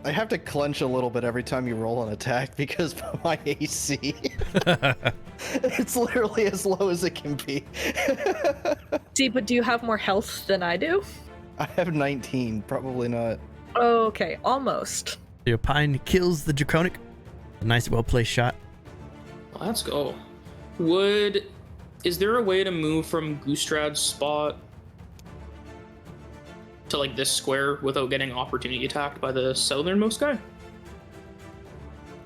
I have to clench a little bit every time you roll an attack because of my AC. It's literally as low as it can be. See, but do you have more health than I do? I have 19, probably not. Okay, almost. Your pine kills the draconic. A nice, well-placed shot. Let's go. Is there a way to move from Goostrad's spot to like this square without getting opportunity attacked by the southernmost guy?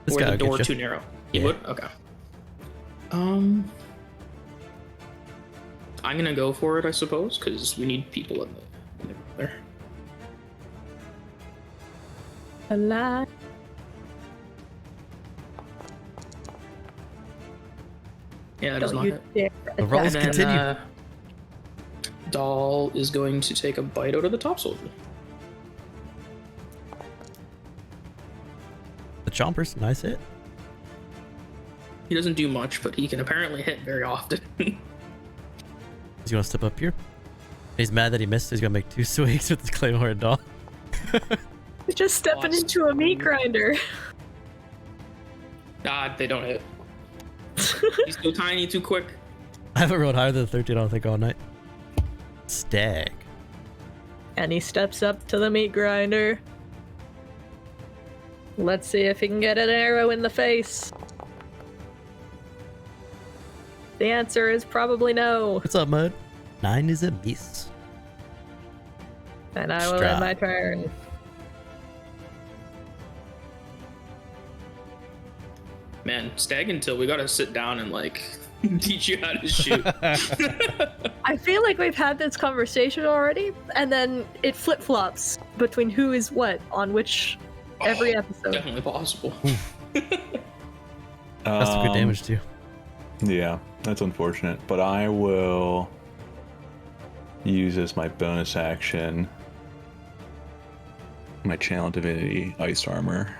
This or guy the will get door you. too narrow? Yeah. You would? Okay. I'm gonna go for it, I suppose, because we need people in there. Alive. Yeah, that does not hit. The rolls And then, continue. Doll is going to take a bite out of the top soldier. The chompers, nice hit. He doesn't do much, but he can apparently hit very often. He's gonna step up here. He's mad that he missed. He's gonna make 2 swings with his claymore and doll. You're just stepping into a meat grinder. God, they don't hit. He's so tiny, too quick. I haven't rolled higher than 13, I don't think, all night. Stag. And he steps up to the meat grinder. Let's see if he can get an arrow in the face. The answer is probably no. What's up, Mud? 9 is a miss. And I will Strap. end my turn. Man, Stag until we gotta sit down and like teach you how to shoot. I feel like we've had this conversation already, and then it flip-flops between who is what on which every episode. Definitely possible. That's some good damage, too. Yeah, that's unfortunate. But I will use as my bonus action my Channel Divinity Ice Armor.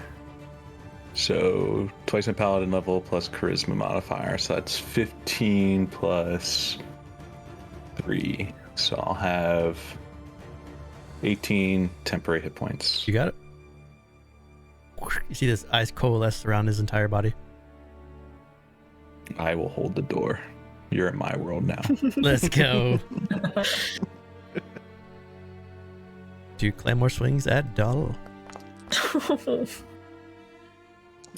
So twice my Paladin level plus Charisma modifier. So that's 15 plus 3. So I'll have 18 temporary hit points. You got it? You see this ice coalesce around his entire body. I will hold the door. You're in my world now. Let's go. 2 claymore swings at Doll.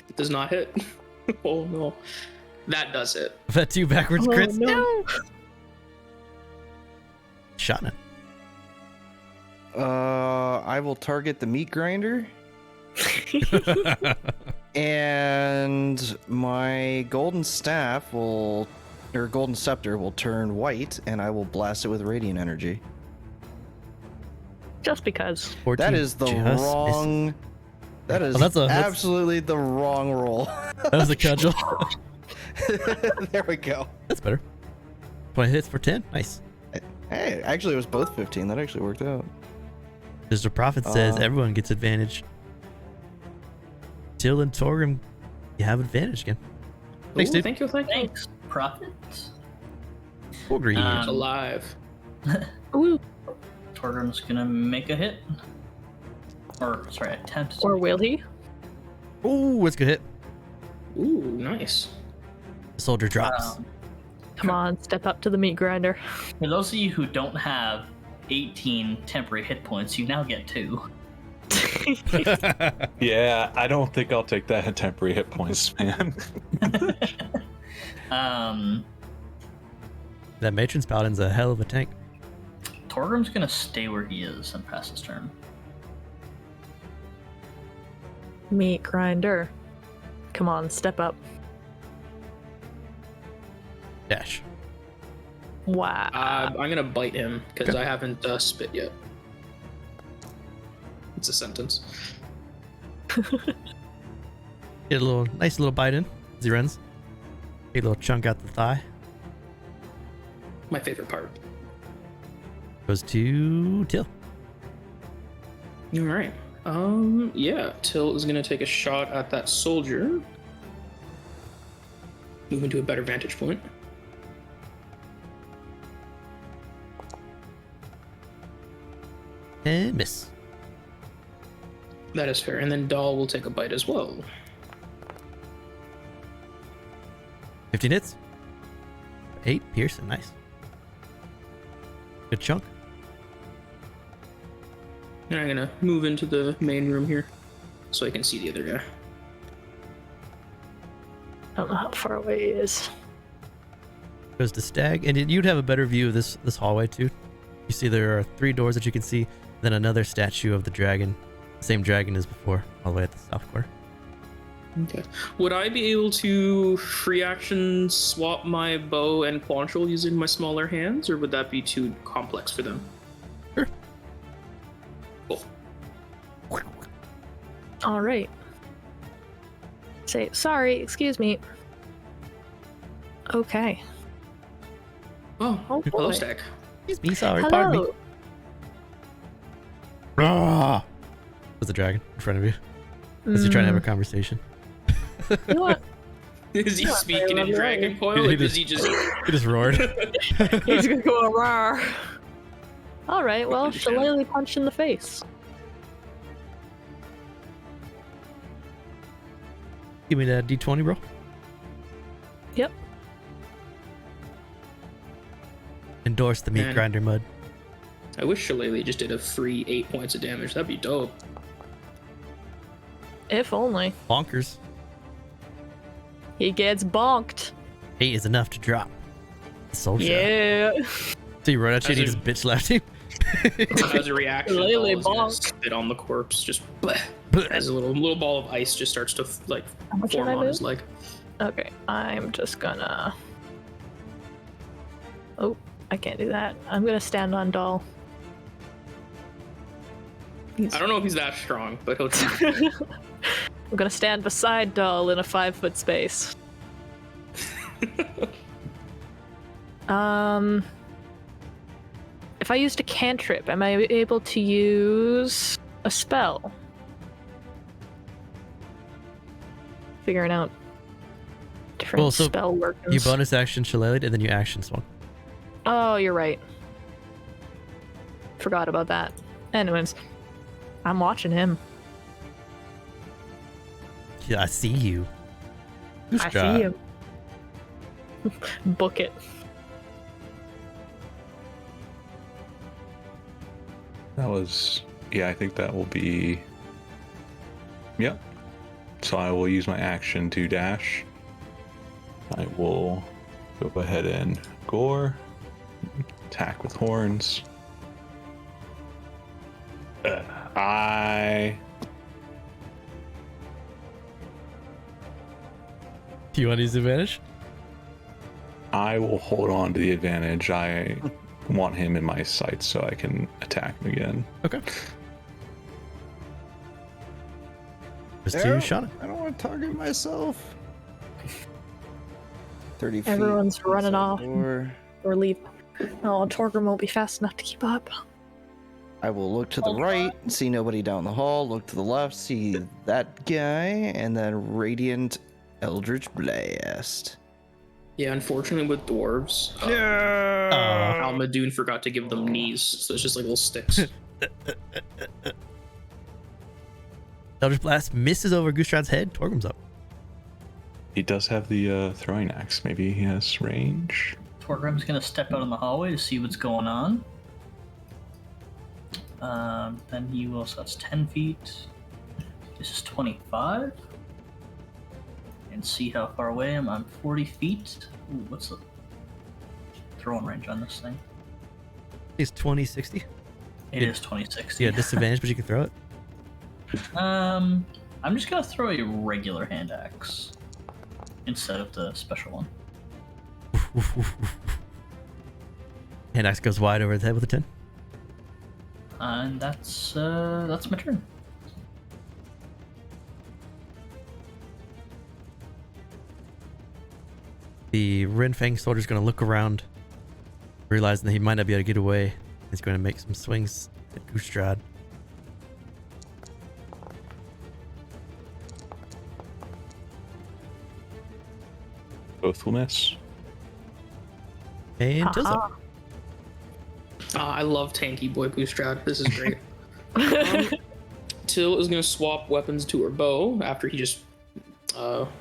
It does not hit. Oh no. That does it. I've had 2 backwards Oh, crits. no. Shot it. I will target the meat grinder. And my golden staff golden scepter will turn white, and I will blast it with radiant energy. Just because. 14 That is the just misses. wrong. That is that's absolutely the wrong roll. That was a cudgel. There we go. That's better. 20 hits for 10. Nice. Hey, actually, it was both 15. That actually worked out. Mr. Prophet says everyone gets advantage. Till and Torgrim, you have advantage again. Thanks, Ooh, dude. Thank you. Thanks, Prophet. Ogre. He's alive. Ooh. Torgrim's gonna make a hit. Or, sorry, attempt to. Or will he? Ooh, it's a good hit. Ooh, nice. The soldier drops. Come on, step up to the meat grinder. For those of you who don't have 18 temporary hit points, you now get 2. Yeah, I don't think I'll take that in temporary hit points, man. That Matron's Paladin's a hell of a tank. Torgrim's gonna stay where he is and pass his turn. Meat grinder. Come on, step up. Dash. Wow. I'm gonna bite him because I haven't spit yet. It's a sentence. Get a nice little bite in as he runs. Take a little chunk out the thigh. My favorite part. Goes to Till. All right. Yeah. Till is gonna take a shot at that soldier. Move into a better vantage point. And miss. That is fair. And then Dahl will take a bite as well. 15 hits. 8 piercing, nice. Good chunk. And I'm gonna move into the main room here so I can see the other guy. I don't know how far away he is. Goes to Stag, and you'd have a better view of this hallway too. You see there are 3 doors that you can see, then another statue of the dragon, same dragon as before, all the way at the south corner. Okay. Would I be able to free action swap my bow and Quantrill using my smaller hands, or would that be too complex for them? Sure. Cool. All right. Say, sorry, excuse me. Okay. Oh, Oh, hello, boy. Stag. Excuse me, sorry, pardon me. Hello. Ah! Was the dragon in front of you? Is he trying to have a conversation? You know what? Is he Yeah, speaking I in love dragon that. coil, or does he just... He just roared. He's gonna go rawr. All right, well, Shillelagh punch in the face. Give me that D20, bro. Yep. Endorse the meat Man. grinder mud. I wish Shillelagh just did a free 8 points of damage. That'd be dope. If only. Bonkers. He gets bonked. 8 is enough to drop. Soldier. Yeah. So you run at you and he As just bitch slapped him. As a reaction, Shillelagh Dahl is gonna bonk. spit on the corpse, just bleh, as a little ball of ice just starts to like How much form did I on his move? leg. Okay, I'm just gonna... Oh, I can't do that. I'm gonna stand on Dahl. I don't know if he's that strong, but he'll try. I'm gonna stand beside Dahl in a 5-foot space. If I used a cantrip, am I able to use a spell? Figuring out different Well, so spell workings. You bonus action Shillelagh and then you action swung. Oh, you're right. Forgot about that. Anyways, I'm watching him. Yeah, I see you. Who's I see you. Book it. That was, yeah, I think that will be, yep. So I will use my action to dash. I will go ahead and gore, attack with horns. Do you want to use advantage? I will hold on to the advantage. I want him in my sights so I can attack him again. Okay. Just to Shauna. I don't want to target myself. 30 feet. Everyone's running off. Or Or leave. Oh, Torgrim won't be fast enough to keep up. I will look to the right, see nobody down the hall, look to the left, see that guy, and then Radiant Eldritch Blast. Yeah, unfortunately with dwarves, Almadoon forgot to give them knees, so it's just like little sticks. Eldritch Blast misses over Goostrad's head. Torgrim's up. He does have the throwing axe. Maybe he has range. Torgrim's gonna step out in the hallway to see what's going on. Then he will, so that's 10 feet. This is 25. And see how far away I am. I'm 40 feet. Ooh, what's the throwing range on this thing? He's 20-60. It is 2060. Yeah, disadvantage, but you can throw it. I'm just gonna throw a regular hand axe instead of the special one. Hand axe goes wide over his head with a 10. And that's my turn. The Renfang soldier's going to look around, realizing that he might not be able to get away. He's going to make some swings at Goostrad. Both will miss. And Till's up. I love tanky boy Goostrad. This is great. Till is gonna swap weapons to her bow after he just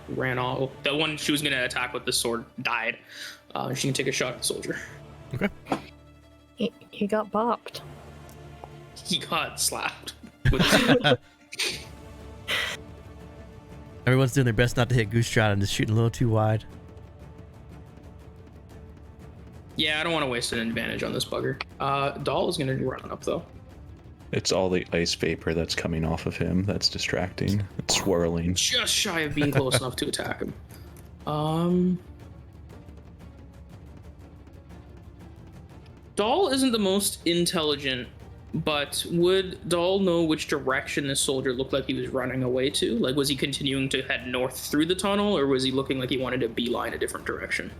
ran off. The one she was gonna attack with the sword died. She can take a shot at the soldier. Okay. He got bopped. He got slapped. With his Everyone's doing their best not to hit goose shot and just shooting a little too wide. Yeah, I don't want to waste an advantage on this bugger. Doll is gonna run up though. It's all the ice vapor that's coming off of him that's distracting. It's swirling. Just shy of being close enough to attack him. Doll isn't the most intelligent, but would Doll know which direction this soldier looked like he was running away to? Like, was he continuing to head north through the tunnel, or was he looking like he wanted to beeline a different direction?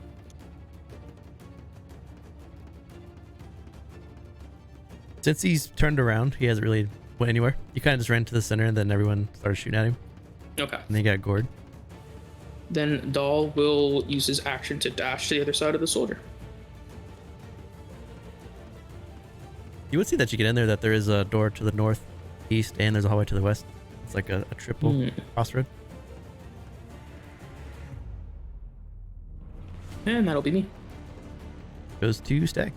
Since he's turned around, he hasn't really went anywhere. He kind of just ran to the center, and then everyone started shooting at him. Okay. And he got gored. Then Doll will use his action to dash to the other side of the soldier. You would see that you get in there that there is a door to the north, east, and there's a hallway to the west. It's like a triple crossroad. And that'll be me. Goes to Stag.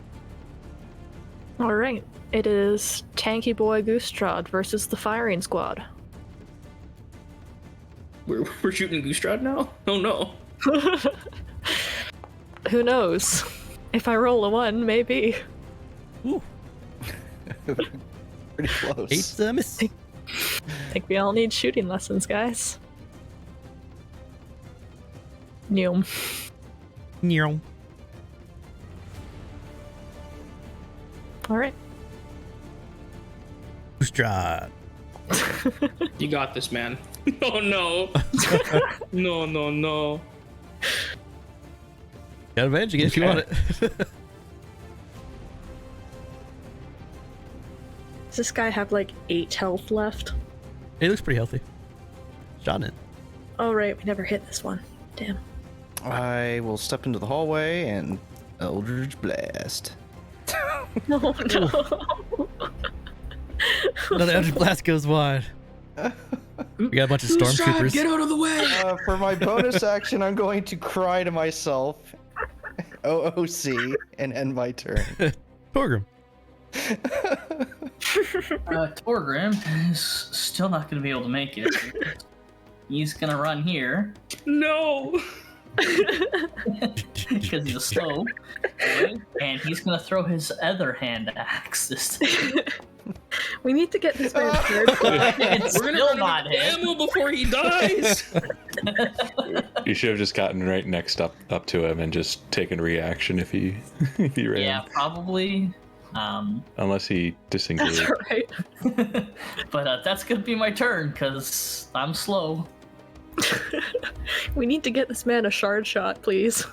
All right. It is Tanky Boy Goostrod versus the firing squad. We're shooting Goostrad now? Oh no. Who knows? If I roll a 1, maybe. Ooh. Pretty close. 8 miss. I think we all need shooting lessons, guys. Neum. Neum. All right. Goostrad. You got this, man. Oh no. No. Got advantage again if you want it. Does this guy have like 8 health left? He looks pretty healthy. Shot it. Oh right, we never hit this one. Damn. I will step into the hallway and Eldritch Blast. Oh no. Another Eldritch Blast goes wide. We got a bunch of stormtroopers. Get out of the way! For my bonus action, I'm going to cry to myself, OOC, and end my turn. Torgrim. Torgrim is still not going to be able to make it. He's going to run here. No! Because he's a slow boy, and he's going to throw his other hand axe this time. We need to get this man third. It's We're gonna still run not out of hit. ammo before he dies! You should have just gotten right next up to him and just taken reaction if he ran. Yeah, probably. Unless he disengaged. That's right. But that's going to be my turn, because I'm slow. We need to get this man a shard shot, please.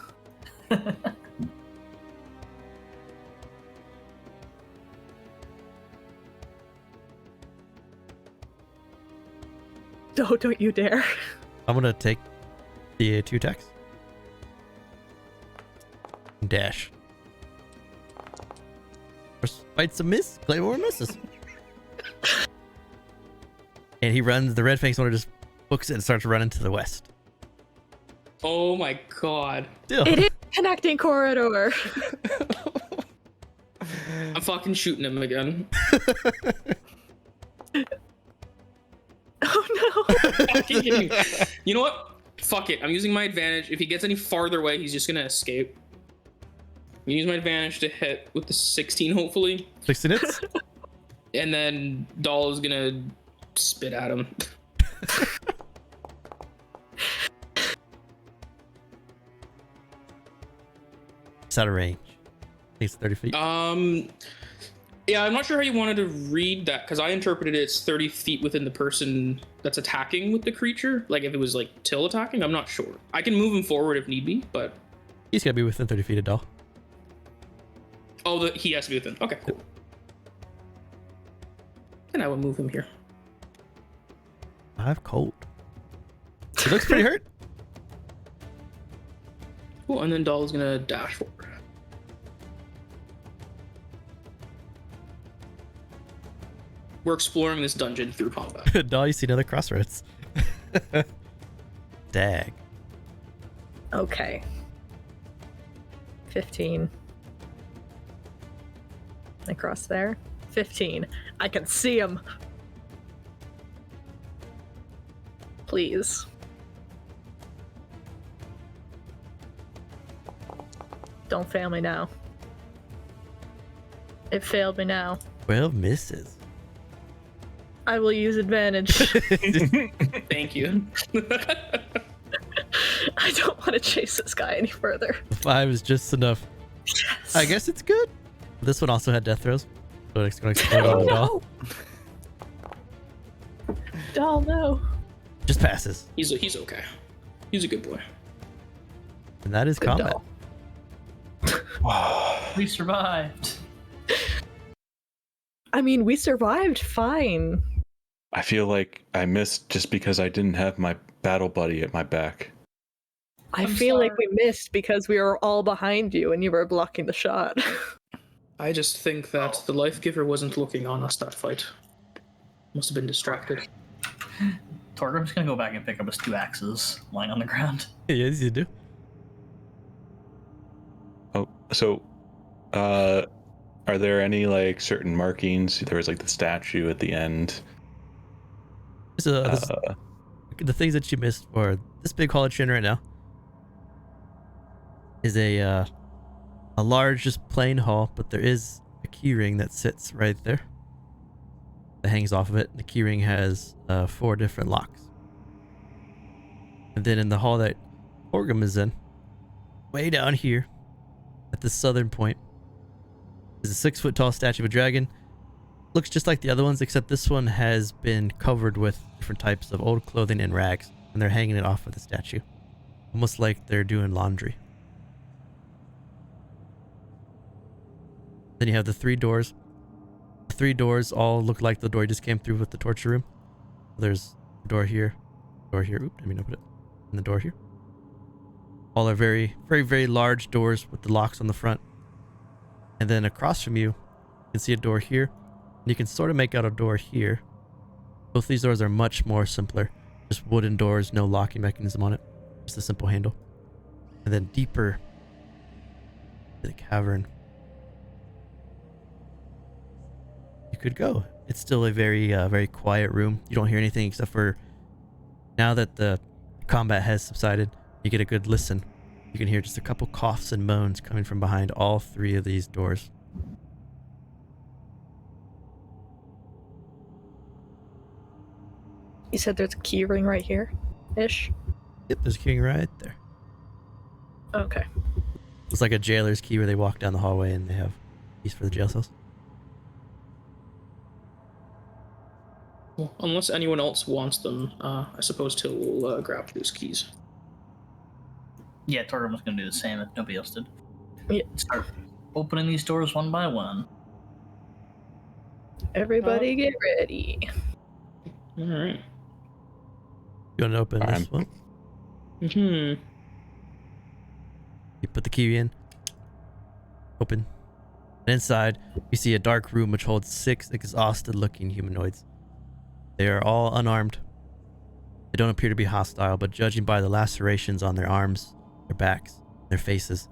Oh, don't you dare. I'm gonna take the 2 attacks. Dash. First fights a miss. Claymore misses. And he runs. The red fang soldier just books it and starts running to the west. Oh my god. Still. It is connecting corridor. I'm fucking shooting him again. Oh no. You know what? Fuck it. I'm using my advantage. If he gets any farther away, he's just gonna escape. I'm use my advantage to hit with the 16, hopefully. 16 hits. And then Doll is gonna spit at him. It's out of range. I think it's 30 feet. Yeah, I'm not sure how you wanted to read that, because I interpreted it's 30 feet within the person that's attacking with the creature. Like, if it was, like, Till attacking, I'm not sure. I can move him forward if need be, but... He's gotta be within 30 feet of Doll. Oh, he has to be within. Okay, cool. And I will move him here. 5 cold. He looks pretty hurt. Cool, and then Doll is gonna dash forward. we're exploring this dungeon through combat. No, you see another crossroads. Dag. Okay. 15. Across there. 15. I can see him. Please. Don't fail me now. It failed me now. 12 misses. I will use advantage. Thank you. I don't want to chase this guy any further. 5 is just enough. Yes. I guess it's good. This one also had death throws, so it's going to explode on the doll. Doll, no. Just passes. He's okay. He's a good boy. And that is Good combat. doll. We survived. I mean, we survived fine. I feel like I missed just because I didn't have my battle buddy at my back. I I'm feel like sorry. we missed because we were all behind you and you were blocking the shot. I just think that the life giver wasn't looking on us that fight. Must have been distracted. Torgrim's gonna go back and pick up his 2 axes lying on the ground. Yes, you do. Oh, so, are there any like certain markings? There was like the statue at the end. So, the things that you missed for this big hall you're in right now is a large, just plain hall, but there is a key ring that sits right there that hangs off of it. The key ring has 4 different locks. And then in the hall that Orgrim is in, way down here at the southern point, is a 6-foot tall statue of a dragon. Looks just like the other ones, except this one has been covered with different types of old clothing and rags, and they're hanging it off of the statue, almost like they're doing laundry. Then you have the 3 doors. The 3 doors all look like the door you just came through with the torture room. There's a door here, door here. Oop, didn't mean to open it. And the door here. All are very, very, very large doors with the locks on the front. And then across from you, you can see a door here. And you can sort of make out a door here. Both these doors are much more simpler. Just wooden doors, no locking mechanism on it. Just a simple handle. And then deeper to the cavern you could go. It's still a very, very quiet room. You don't hear anything except for now that the combat has subsided. You get a good listen. You can hear just a couple coughs and moans coming from behind all 3 of these doors. You said there's a key ring right here, ish. Yep, there's a key right there. Okay. It's like a jailer's key where they walk down the hallway and they have keys for the jail cells. Well, unless anyone else wants them, I suppose Till will grab those keys. Yeah, Torgrim was gonna do the same if nobody else did. Yeah. Start opening these doors one by one. Everybody get ready. All right. You want to open this one? You put the key in. Open. And inside, you see a dark room which holds 6 exhausted-looking humanoids. They are all unarmed. They don't appear to be hostile, but judging by the lacerations on their arms, their backs, their faces,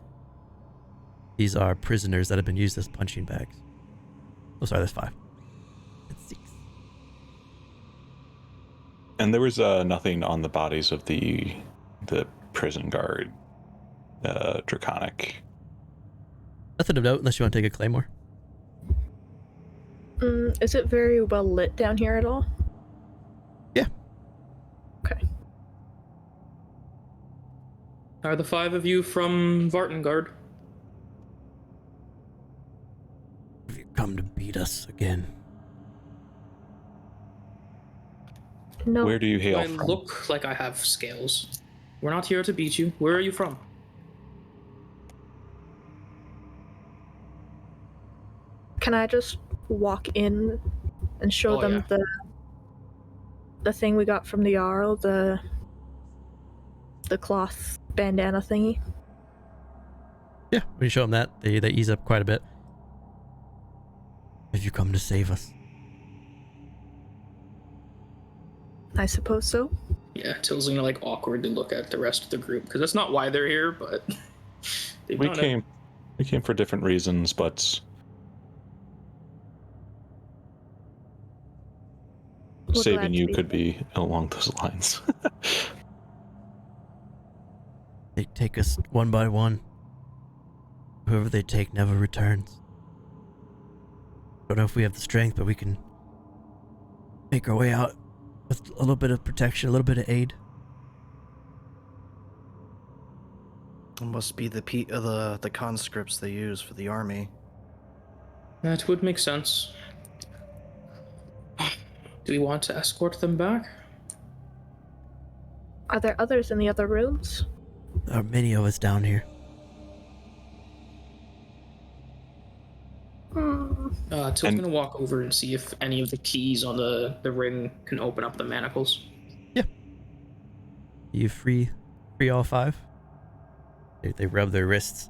these are prisoners that have been used as punching bags. Oh, sorry, there's 5. It's 6. And there was nothing on the bodies of the prison guard, Draconic. Nothing of note unless you want to take a claymore. Is it very well lit down here at all? Yeah. Okay. Are the 5 of you from Vartengard? Have you come to beat us again? No. Where do you hail I from? look like I have scales. We're not here to beat you. Where are you from? Can I just walk in and show Oh, them the thing we got from the Jarl, the cloth bandana thingy? Yeah, when you show them that, they ease up quite a bit. Have you come to save us? I suppose so. Yeah, Till's gonna like awkwardly look at the rest of the group because that's not why they're here, but they've We done came for different reasons, but We're saving glad to you be could here. be along those lines. They take us one by one. Whoever they take never returns. Don't know if we have the strength, but we can make our way out with a little bit of protection, a little bit of aid. It must be the conscripts they use for the army. That would make sense. Do we want to escort them back? Are there others in the other rooms? There are many of us down here. Till's And- gonna walk over and see if any of the keys on the ring can open up the manacles. You free all 5? They rub their wrists,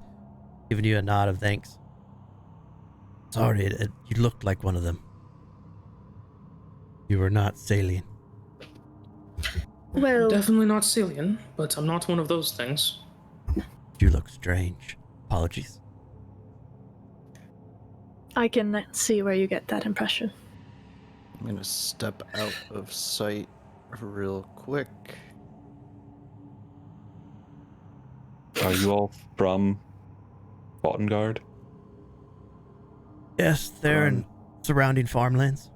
giving you a nod of thanks. Sorry, you looked like one of them. You were not Salian. Well, Definitely not Cillian, but I'm not one of those things. You look strange. Apologies. I can see where you get that impression. I'm gonna step out of sight real quick. Are you all from Vaughtengard? Yes, they're in surrounding farmlands.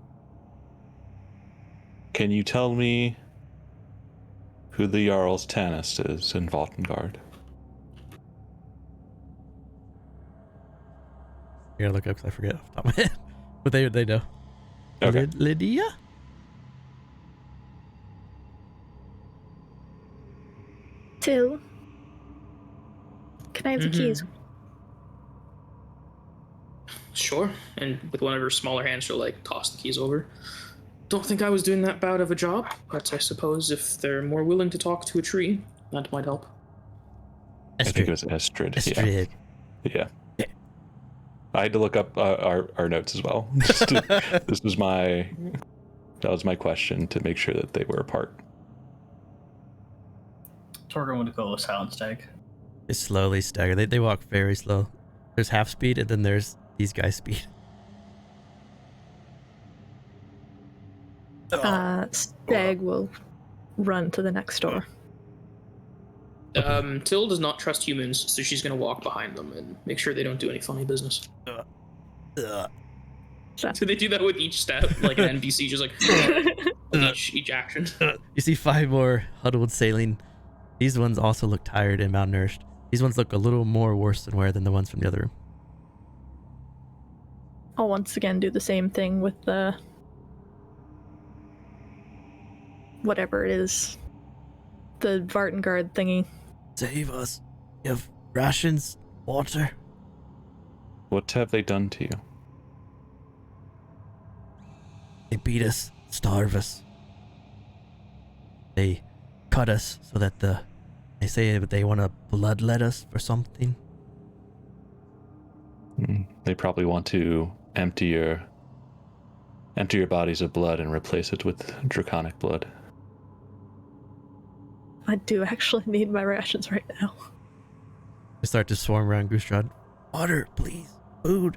Can you tell me who the Jarl's Tanist is in Vaughtengard? I gotta look up because I forget off the top of my head. But they know. Okay. Lydia? Till, can I have the keys? Sure. And with one of her smaller hands, she'll like toss the keys over. Don't think I was doing that bad of a job, but I suppose if they're more willing to talk to a tree, that might help. I think it was Estrid. Estrid. Yeah. I had to look up our notes as well. That was my question to make sure that they were apart. Torgrim would go with Silent Stag. They slowly stagger. They walk very slow. There's half speed, and then there's these guys' speed. Stag will run to the next door. Till does not trust humans, so she's gonna walk behind them and make sure they don't do any funny business. So they do that with each step, like an NPC, just like each action. You see 5 more huddled sailing. These ones also look tired and malnourished. These ones look a little more worse than wear than the ones from the other room. I'll once again do the same thing with the whatever it is, the Vartengard thingy. Save us. You have rations, water. What have they done to you? They beat us, starve us. They cut us so that they say that they want to bloodlet us for something. They probably want to empty your bodies of blood and replace it with draconic blood. I do actually need my rations right now. They start to swarm around Goostrad. Water, please. Food.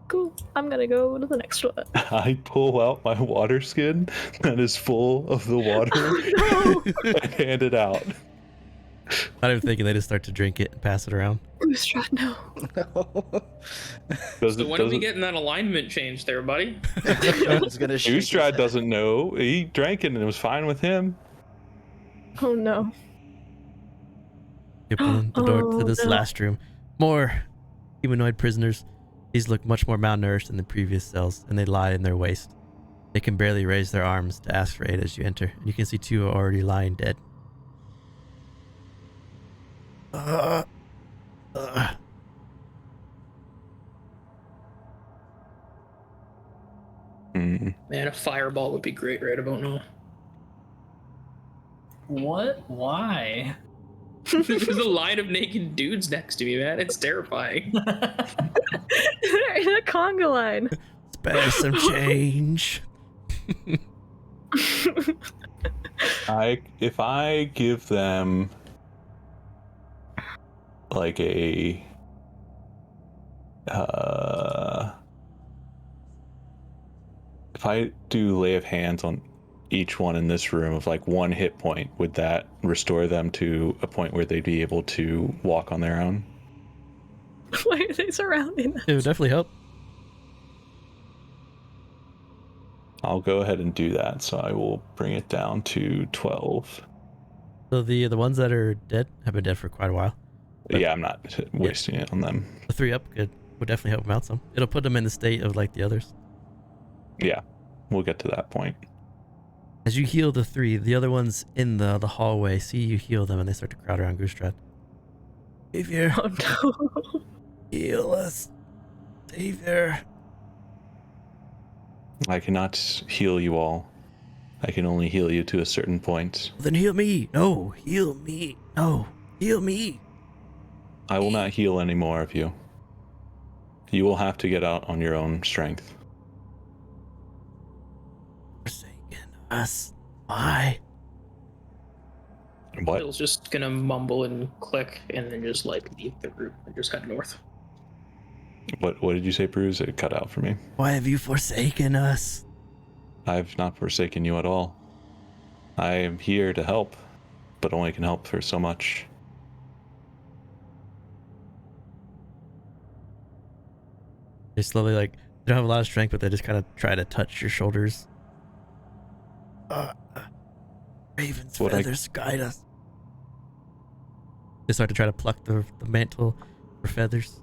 Cool. I'm gonna go to the next one. I pull out my water skin that is full of the water and hand it out. Not even thinking, they just start to drink it and pass it around. Goostrad, no. So when are we getting that alignment changed there, buddy? It's gonna shake his Ustrad head. doesn't know. He drank it and it was fine with him. Oh no. You open the door to this no. last room. More humanoid prisoners. These look much more malnourished than the previous cells, and they lie in their waste. They can barely raise their arms to ask for aid as you enter, and you can see 2 are already lying dead. Man, a fireball would be great right about now. What? Why? There's a line of naked dudes next to me, man. It's terrifying. They're in a conga line. Spare some change. If I give them like a if I do lay of hands on each one in this room of like 1 hit point, would that restore them to a point where they'd be able to walk on their own? Why are they surrounding us? It would definitely help. I'll go ahead and do that, so I will bring it down to 12. So the ones that are dead have been dead for quite a while. But yeah, I'm not wasting it on them. the 3 up would definitely help them out some. It'll put them in the state of like the others. Yeah, we'll get to that point. As you heal the 3, the other ones in the hallway see you heal them and they start to crowd around Goostrad. Savior, Oh no. heal us. Savior. I cannot heal you all. I can only heal you to a certain point. Then heal me. No, heal me. No, heal me. I will not heal any more of you. You will have to get out on your own strength. Forsaken us. Why? What? Bill's just gonna mumble and click and then just like leave the group and just head north. What did you say, Bruce? It cut out for me. Why have you forsaken us? I've not forsaken you at all. I am here to help, but only can help for so much. They slowly, like, they don't have a lot of strength, but they just kind of try to touch your shoulders. Raven's feathers guide us. They start to try to pluck the mantle for feathers.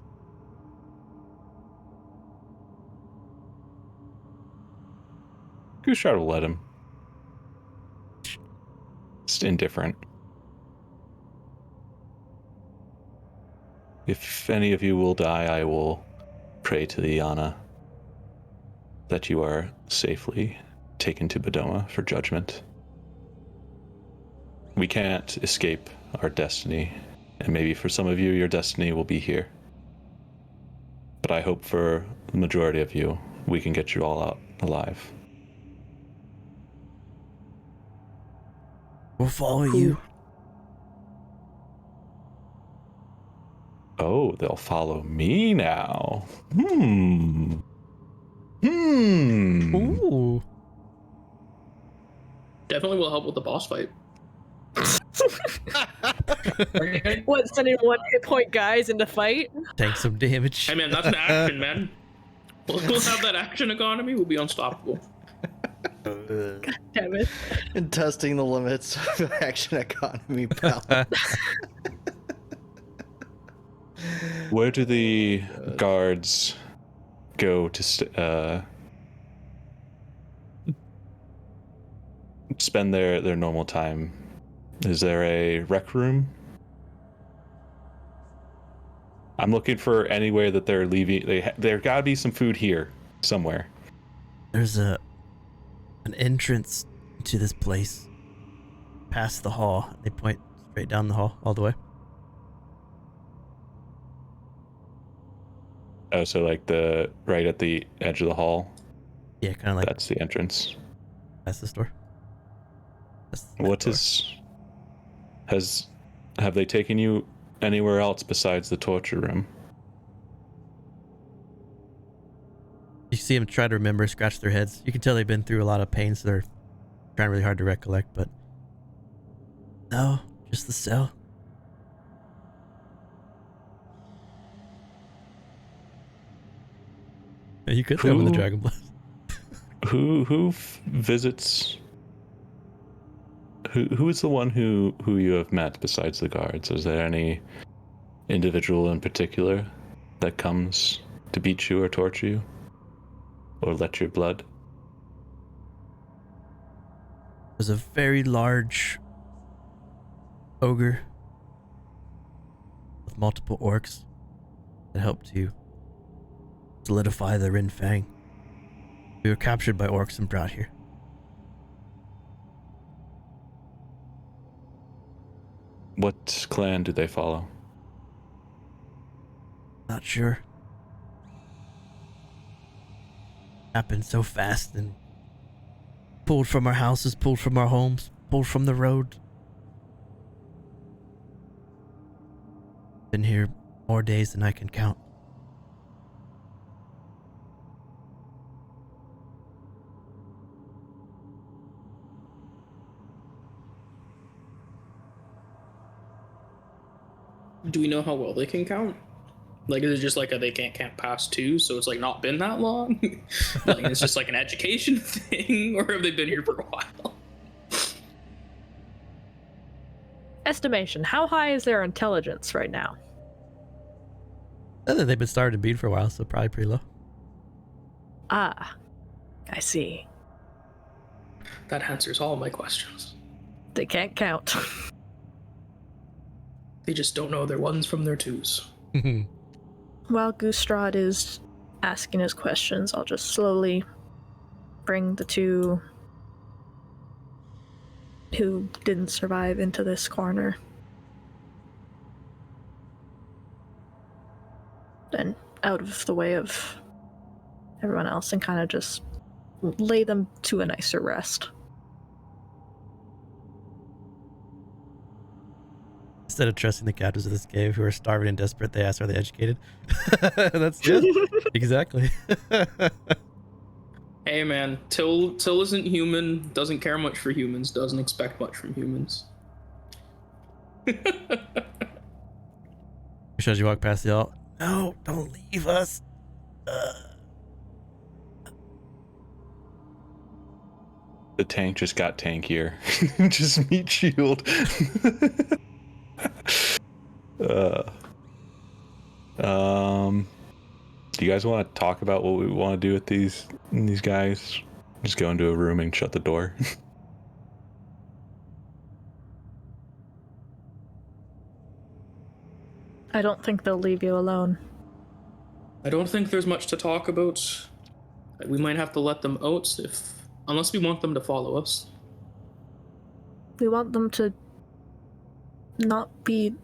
Goostrad will let him. Just indifferent. If any of you will die, I will pray to the Yana that you are safely taken to Bodoma for judgment. We can't escape our destiny, and maybe for some of you, your destiny will be here. But I hope for the majority of you, we can get you all out alive. We'll follow you. Oh, they'll follow me now. Ooh. Definitely will help with the boss fight. What, sending 1 hit point guys into fight? Take some damage. Hey man, that's an action, man. We'll have that action economy. We'll be unstoppable. God damn it. And testing the limits of action economy balance. Where do the guards go to spend their normal time? Is there a rec room? I'm looking for anywhere that they're leaving. There gotta be some food here somewhere. There's an entrance to this place past the hall. They point straight down the hall all the way. Oh, so like right at the edge of the hall. Yeah, kind of like That's the entrance. that's the store. That's the What door. have they taken you anywhere else besides the torture room? You see them try to remember, scratch their heads. You can tell they've been through a lot of pain, so they're trying really hard to recollect, but no, just the cell. Yeah, you could throw them in the Dragon Blast. Who visits? Who is the one who you have met besides the guards? Is there any individual in particular that comes to beat you or torture you, or let your blood? There's a very large ogre with multiple orcs that helped to solidify the Rin Fang. We were captured by orcs and brought here. What clan do they follow? Not sure. Happened so fast and pulled from our houses, pulled from our homes, pulled from the road. Been here more days than I can count. Do we know how well they can count? Like, is it just like they can't count past 2, so it's like not been that long? Like, it's just like an education thing, or have they been here for a while? Estimation. How high is their intelligence right now? They've been starting to beat for a while, so probably pretty low. Ah, I see. That answers all my questions. They can't count. They just don't know their 1s from their 2s. While Goostrad is asking his questions, I'll just slowly bring the 2 who didn't survive into this corner. And out of the way of everyone else and kind of just lay them to a nicer rest. Instead of trusting the captives of this cave who are starving and desperate, they ask, are they educated? That's good. Exactly. Hey man, Till isn't human, doesn't care much for humans, doesn't expect much from humans. As you walk past the alt, no, don't leave us. The tank just got tankier. Just meat shield. Do you guys want to talk about what we want to do with these guys? Just go into a room and shut the door. I don't think they'll leave you alone. I don't think there's much to talk about. We might have to let them out unless we want them to follow us. We want them to not be...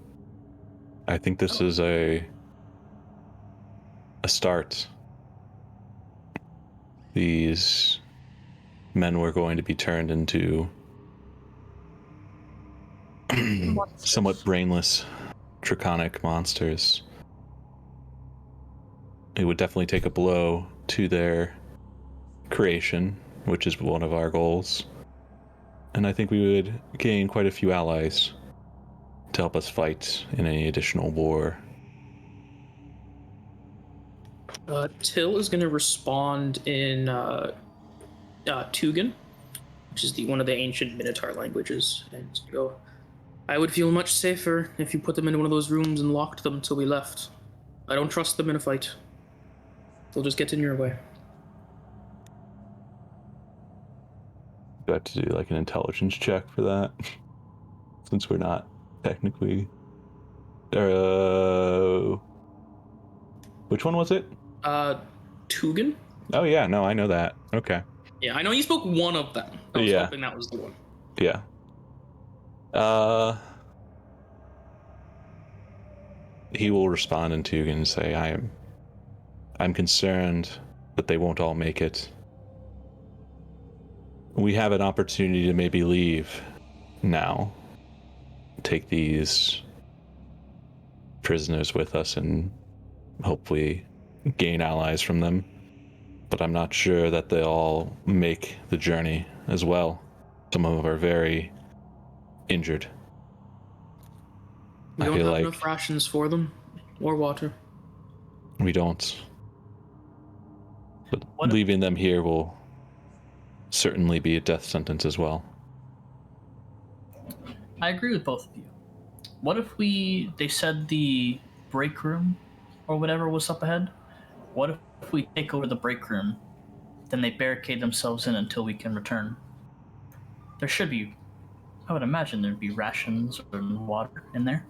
I think this is a start. These men were going to be turned into somewhat brainless, draconic monsters. It would definitely take a blow to their creation, which is one of our goals. And I think we would gain quite a few allies to help us fight in any additional war. Till is going to respond in Tugan, which is one of the ancient Minotaur languages, and go, I would feel much safer if you put them in one of those rooms and locked them till we left. I don't trust them in a fight. They'll just get in your way. Do I have to do like an intelligence check for that? Since we're not technically... Which one was it? Tugan? Oh yeah, no, I know that. Okay. Yeah, I know you spoke one of them. I was hoping that was the one. Yeah. He will respond in Tugan and say, I'm concerned that they won't all make it. We have an opportunity to maybe leave now. Take these prisoners with us and hopefully gain allies from them. But I'm not sure that they'll all make the journey as well. Some of them are very injured. We don't have enough rations for them, or water. We don't. But leaving them here will certainly be a death sentence as well. I agree with both of you. What if they said the break room or whatever was up ahead? What if we take over the break room, then they barricade themselves in until we can return? There should be, I would imagine there'd be rations or water in there.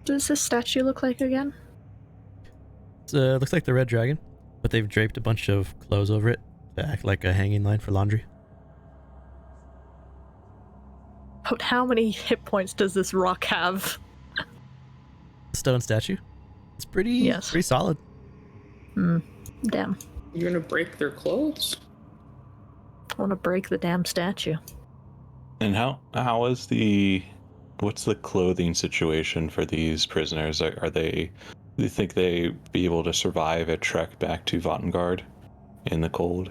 Does this statue look like again? It looks like the red dragon, but they've draped a bunch of clothes over it to act like a hanging line for laundry. But how many hit points does this rock have? Stone statue. It's pretty solid. Damn. You're gonna break their clothes? I want to break the damn statue. And what's the clothing situation for these prisoners? Are they, do you think they be able to survive a trek back to Vattengard in the cold?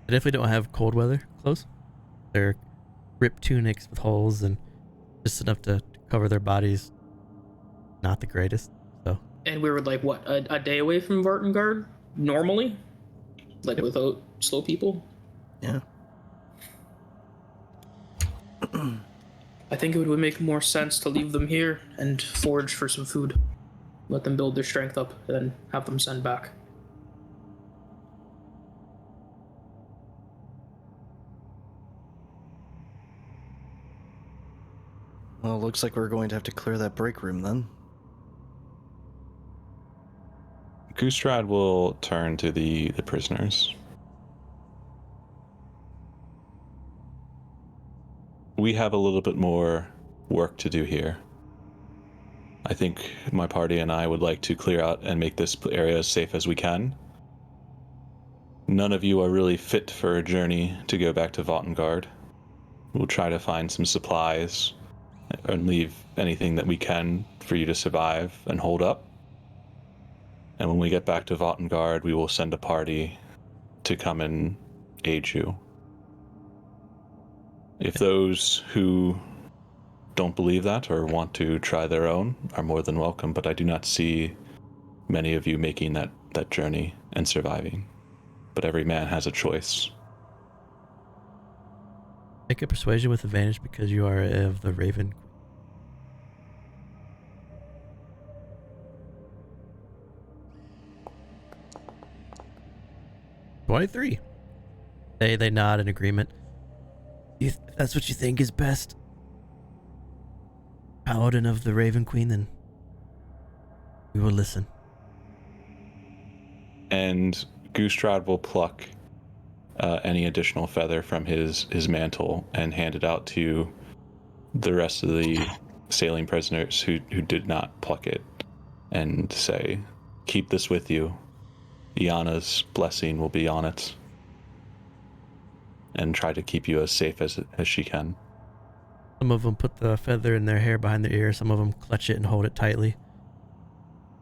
They definitely don't have cold weather clothes. They're ripped tunics with holes and just enough to cover their bodies. Not the greatest, so. And we were like, what, a day away from Vattengard? Normally? Like, without slow people? Yeah. I think it would make more sense to leave them here and forage for some food. Let them build their strength up, and then have them send back. Well, looks like we're going to have to clear that break room then. Goostrad will turn to the prisoners. We have a little bit more work to do here. I think my party and I would like to clear out and make this area as safe as we can. None of you are really fit for a journey to go back to Vattengard. We'll try to find some supplies and leave anything that we can for you to survive and hold up. And when we get back to Vattengard, we will send a party to come and aid you. If those who don't believe that or want to try their own are more than welcome, but I do not see many of you making that journey and surviving. But every man has a choice. Make a persuasion with advantage because you are of the Raven. 23. They nod in agreement. If that's what you think is best, Paladin of the Raven Queen, then we will listen. And Goostrad will pluck any additional feather from his mantle and hand it out to the rest of the sailing prisoners who did not pluck it, and say, keep this with you. Iana's blessing will be on it, and try to keep you as safe as she can. Some of them put the feather in their hair behind their ear. Some of them clutch it and hold it tightly.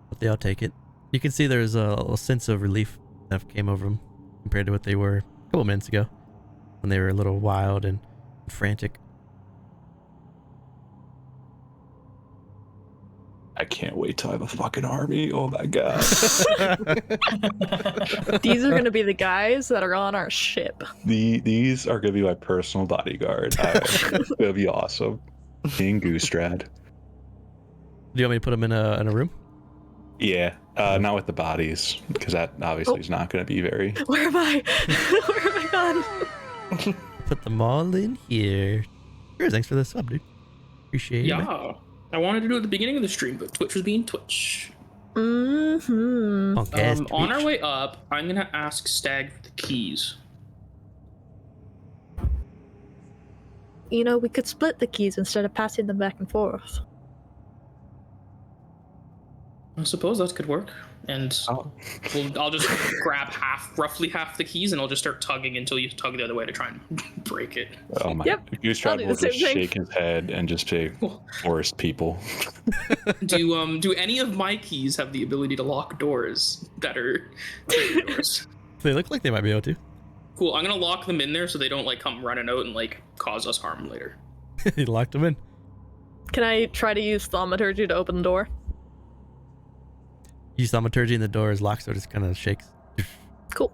But they all take it. You can see there's a sense of relief that came over them compared to what they were a couple minutes ago when they were a little wild and frantic. I can't wait till I have a fucking army. Oh my god. These are going to be the guys that are on our ship. These are going to be my personal bodyguard. It'll be awesome. Being Goostrad. Do you want me to put them in a room? Yeah, not with the bodies, because that obviously is not going to be very... Where am I? Where have I gone? Put them all in here. Sure, thanks for the sub, dude. Appreciate it. Yeah. I wanted to do it at the beginning of the stream, but Twitch was being Twitch. Mm-hmm. On our way up, I'm going to ask Stag for the keys. You know, we could split the keys instead of passing them back and forth. I suppose that could work. And I'll just grab roughly half the keys, and I'll just start tugging until you tug the other way to try and break it. Oh my! Yep, Goostrad will just shake his head and just say, "Worst people." Do any of my keys have the ability to lock doors that are doors? They look like they might be able to. Cool. I'm gonna lock them in there so they don't like come running out and like cause us harm later. You locked them in. Can I try to use thaumaturgy to open the door? Use thaumaturgy and the door is locked, so it just kind of shakes. Cool.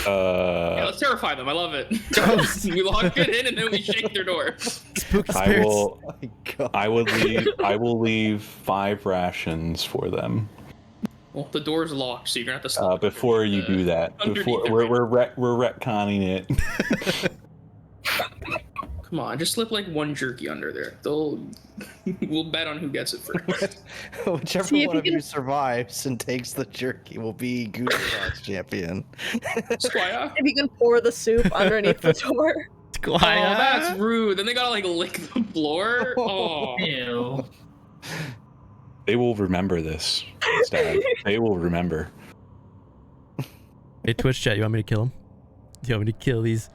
Yeah, let's terrify them. I love it. We lock it in and then we shake their door. Spooky spirits. I will leave 5 rations for them. Well, the door's locked, so you're gonna have to stop before you do that. We're retconning it. Come on, just slip like one jerky under there. We'll bet on who gets it first. Whichever one of you survives and takes the jerky will be Goostrad's champion. Squire. If you can pour the soup underneath the door. Oh, that's rude. Then they gotta like lick the floor. Oh, Ew. They will remember this, Stag. They will remember. Hey, Twitch chat, you want me to kill him? Do you want me to kill these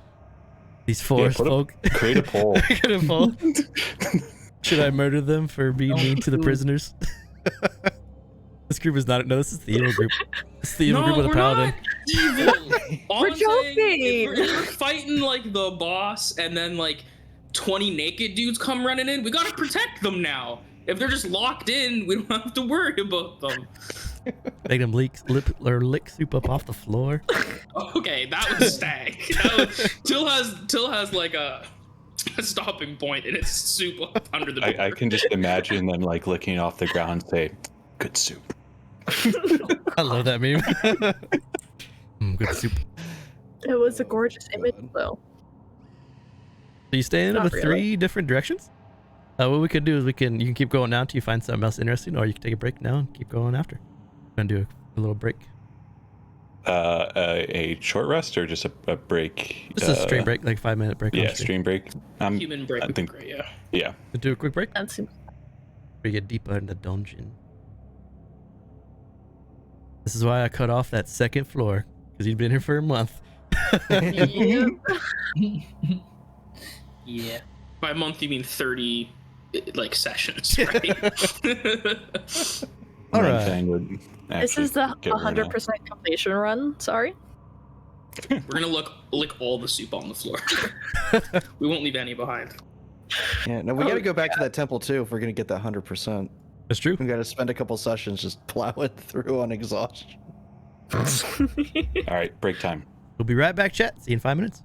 forest folk? Create a poll. Create a poll. Should I murder them for being mean to the prisoners? This group is not. No, this is the evil group. This is the evil group with a paladin. Evil. All We're I'm saying, joking. if we're fighting like the boss, and then like 20 naked dudes come running in, we gotta protect them now. If they're just locked in, we don't have to worry about them. Make them lick soup up off the floor. Okay, that was Stag. Till has like a stopping point, and it's soup up under the door. I can just imagine them like licking off the ground and say, "Good soup." I love that meme. Good soup. It was a gorgeous image, though. So you stay in Not with really. 3 different directions? What we could do is you can keep going now until you find something else interesting, or you can take a break now and keep going after. I'm gonna do a little break. A short rest or just a break? Just a straight break, like 5-minute break. Yeah, stream break. Human break I would be think. great, yeah. Yeah. Do a quick break. That seems We get deeper in the dungeon. This is why I cut off that second floor, because you'd been here for a month. Yeah. By a month, you mean 30 like sessions, right? All One right. thing would This actually is the get rid of. 100% completion run. Sorry. We're gonna lick all the soup on the floor. We won't leave any behind. Yeah, no, we got to go back to that temple too if we're gonna get that 100%. That's true. We got to spend a couple sessions just plowing through on exhaustion. All right, break time. We'll be right back, chat. See you in 5 minutes.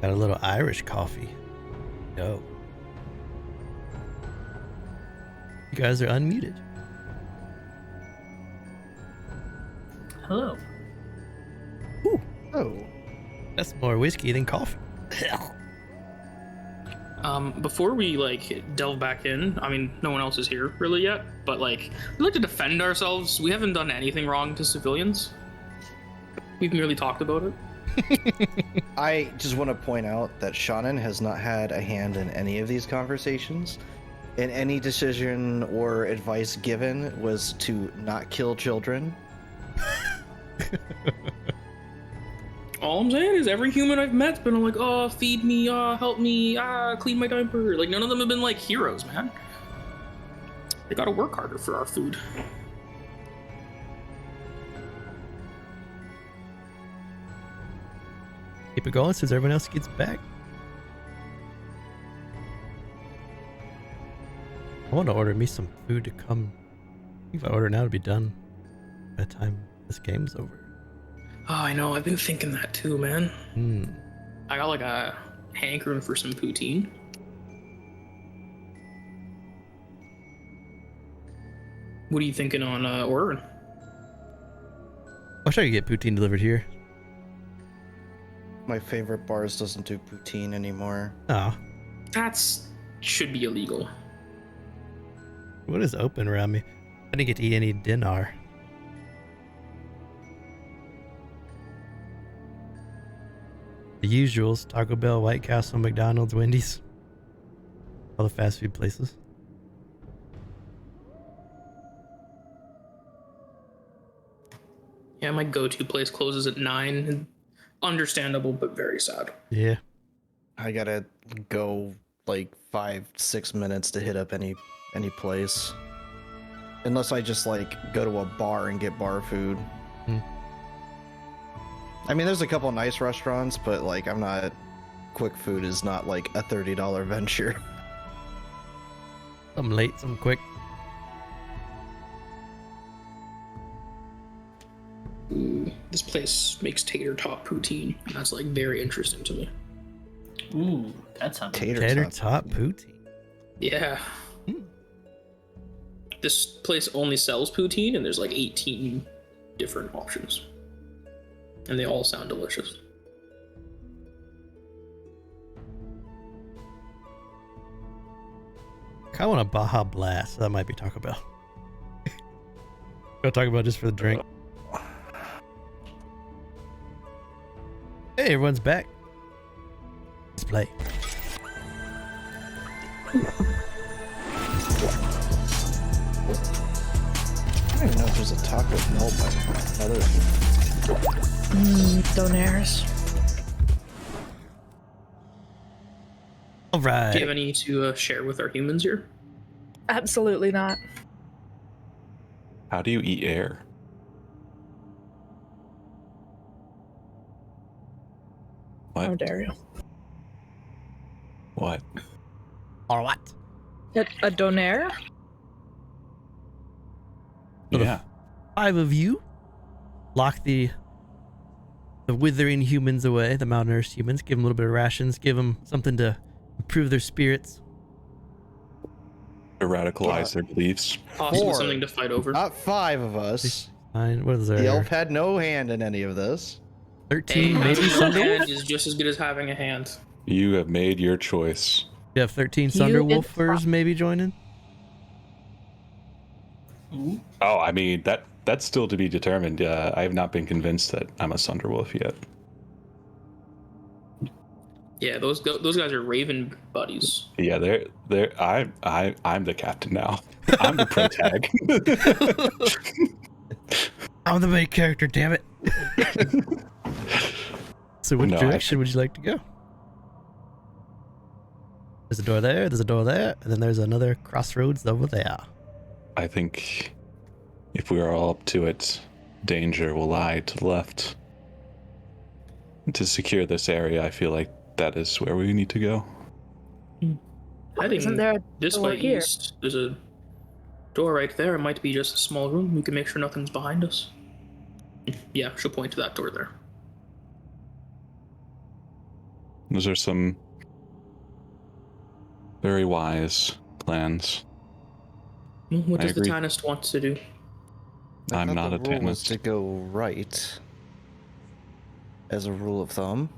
Got a little Irish coffee. Yo. You guys are unmuted. Hello. Oh. That's more whiskey than coffee. Before we like delve back in, I mean, no one else is here really yet, but like, we like to defend ourselves. We haven't done anything wrong to civilians. We've merely talked about it. I just want to point out that Shannon has not had a hand in any of these conversations, and any decision or advice given was to not kill children. All I'm saying is every human I've met's been like, oh, feed me, help me, clean my diaper. Like, none of them have been like heroes, man. They gotta work harder for our food. Keep it going since everyone else gets back. I want to order me some food to come. I think if I order now, it'll be done by the time this game's over. Oh, I know. I've been thinking that too, man. Hmm. I got like a hankering for some poutine. What are you thinking on ordering? I wish I could get poutine delivered here. My favorite bars doesn't do poutine anymore. Oh, That's should be illegal. what is open around me? I didn't get to eat any dinner. The usuals: Taco Bell, White Castle, McDonald's, Wendy's. All the fast food places. Yeah, my go-to place closes at 9. Understandable, but very sad. Yeah. I gotta go like 5-6 minutes to hit up any place. Unless I just like go to a bar and get bar food. Hmm. I mean, there's a couple nice restaurants, but like I'm not. Quick food is not like a $30 venture. Some late, some quick. Ooh, this place makes tater tot poutine. That's like very interesting to me. Ooh, that sounds Tater tot poutine. Yeah. This place only sells poutine, and there's like 18 different options. And they all sound delicious. I want a Baja Blast. That might be Taco Bell. Go Taco Bell just for the drink. Hey, everyone's back. Let's play. I don't even know if there's a Taco Bell by other. Donaires. All right. Do you have any to share with our humans here? Absolutely not. How do you eat air? What? How dare you? What? Or what? A donaire? Yeah. 5 of you lock the withering humans away, the malnourished humans. Give them a little bit of rations. Give them something to improve their spirits. To radicalize their beliefs. Possibly 4. something to fight over. Not 5 of us. Fine. What is there? The elf had no hand in any of this. 13, Hey, maybe having no Sunderwolf? hand is just as good as having a hand. You have made your choice. You have 13 You Sunderwolfers maybe joining? Ooh. Oh, I mean that's still to be determined. I have not been convinced that I'm a Thunderwolf yet. Yeah, those guys are Raven buddies. Yeah, I'm the captain now. I'm the pro tag. I'm the main character, damn it. So which No, direction would you like to go? There's a door there, there's a door there, and then there's another crossroads over there. I think if we are all up to it, danger will lie to the left. To secure this area, I feel like that is where we need to go. Heading Isn't there a this door way here? east, there's a door right there. It might be just a small room. We can make sure nothing's behind us. Yeah, she'll point to that door there. Those are some very wise plans. Well, what I does the agree. Tanist want to do? I I'm thought not a the rule was Tanist. to go right. As a rule of thumb.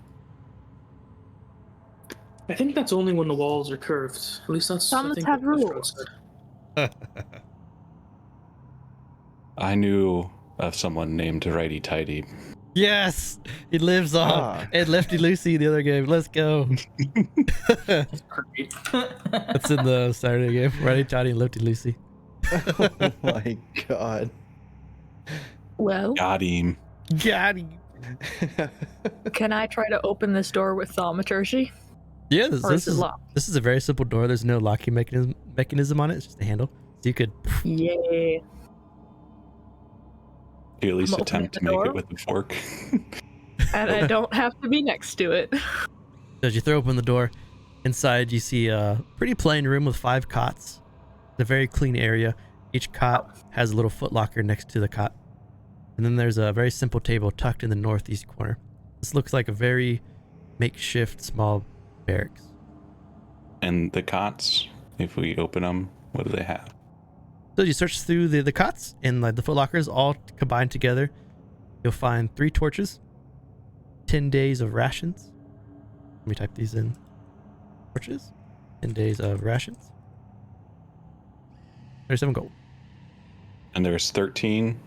I think that's only when the walls are curved. At least that's. I Thumbs think have what Lestrade rules. said. I knew of someone named Righty Tighty Yes, he lives on. Ah. And Lefty Lucy the other game. Let's go. That's great. That's in the Saturday game. Righty Tighty and Lefty Lucy. Oh my god. Well, Got him. Got him. can I try to open this door with thaumaturgy? Yeah, Or is it locked? this is a very simple door. There's no locking mechanism on it. It's just a handle. So you could. Yay. You at least I'm opening attempt to the make door. it with a fork. And I don't have to be next to it. As you throw open the door, inside you see a pretty plain room with 5 cots. It's a very clean area. Each cot has a little footlocker next to the cot. And then there's a very simple table tucked in the northeast corner. This looks like a very makeshift small barracks. And the cots, if we open them, what do they have? So you search through the cots and like the footlockers all combined together. You'll find 3 torches, 10 days of rations. Let me type these in. Torches, 10 days of rations. 37 gold. And there's 13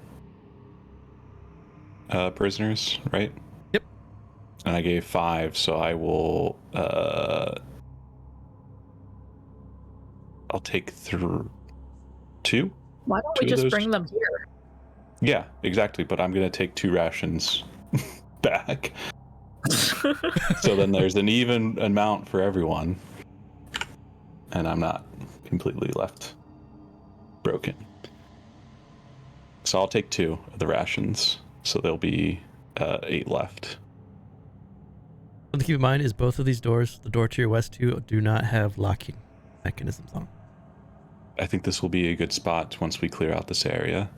prisoners, right? Yep. And I gave 5, so I will I'll take 2. Why don't 2 we of just those? bring them here? Yeah, exactly, but I'm gonna take 2 rations back. So then there's an even amount for everyone. And I'm not completely left broken. So I'll take 2 of the rations. So there'll be 8 left. Something to keep in mind is both of these doors, the door to your west 2, do not have locking mechanisms on them. I think this will be a good spot once we clear out this area.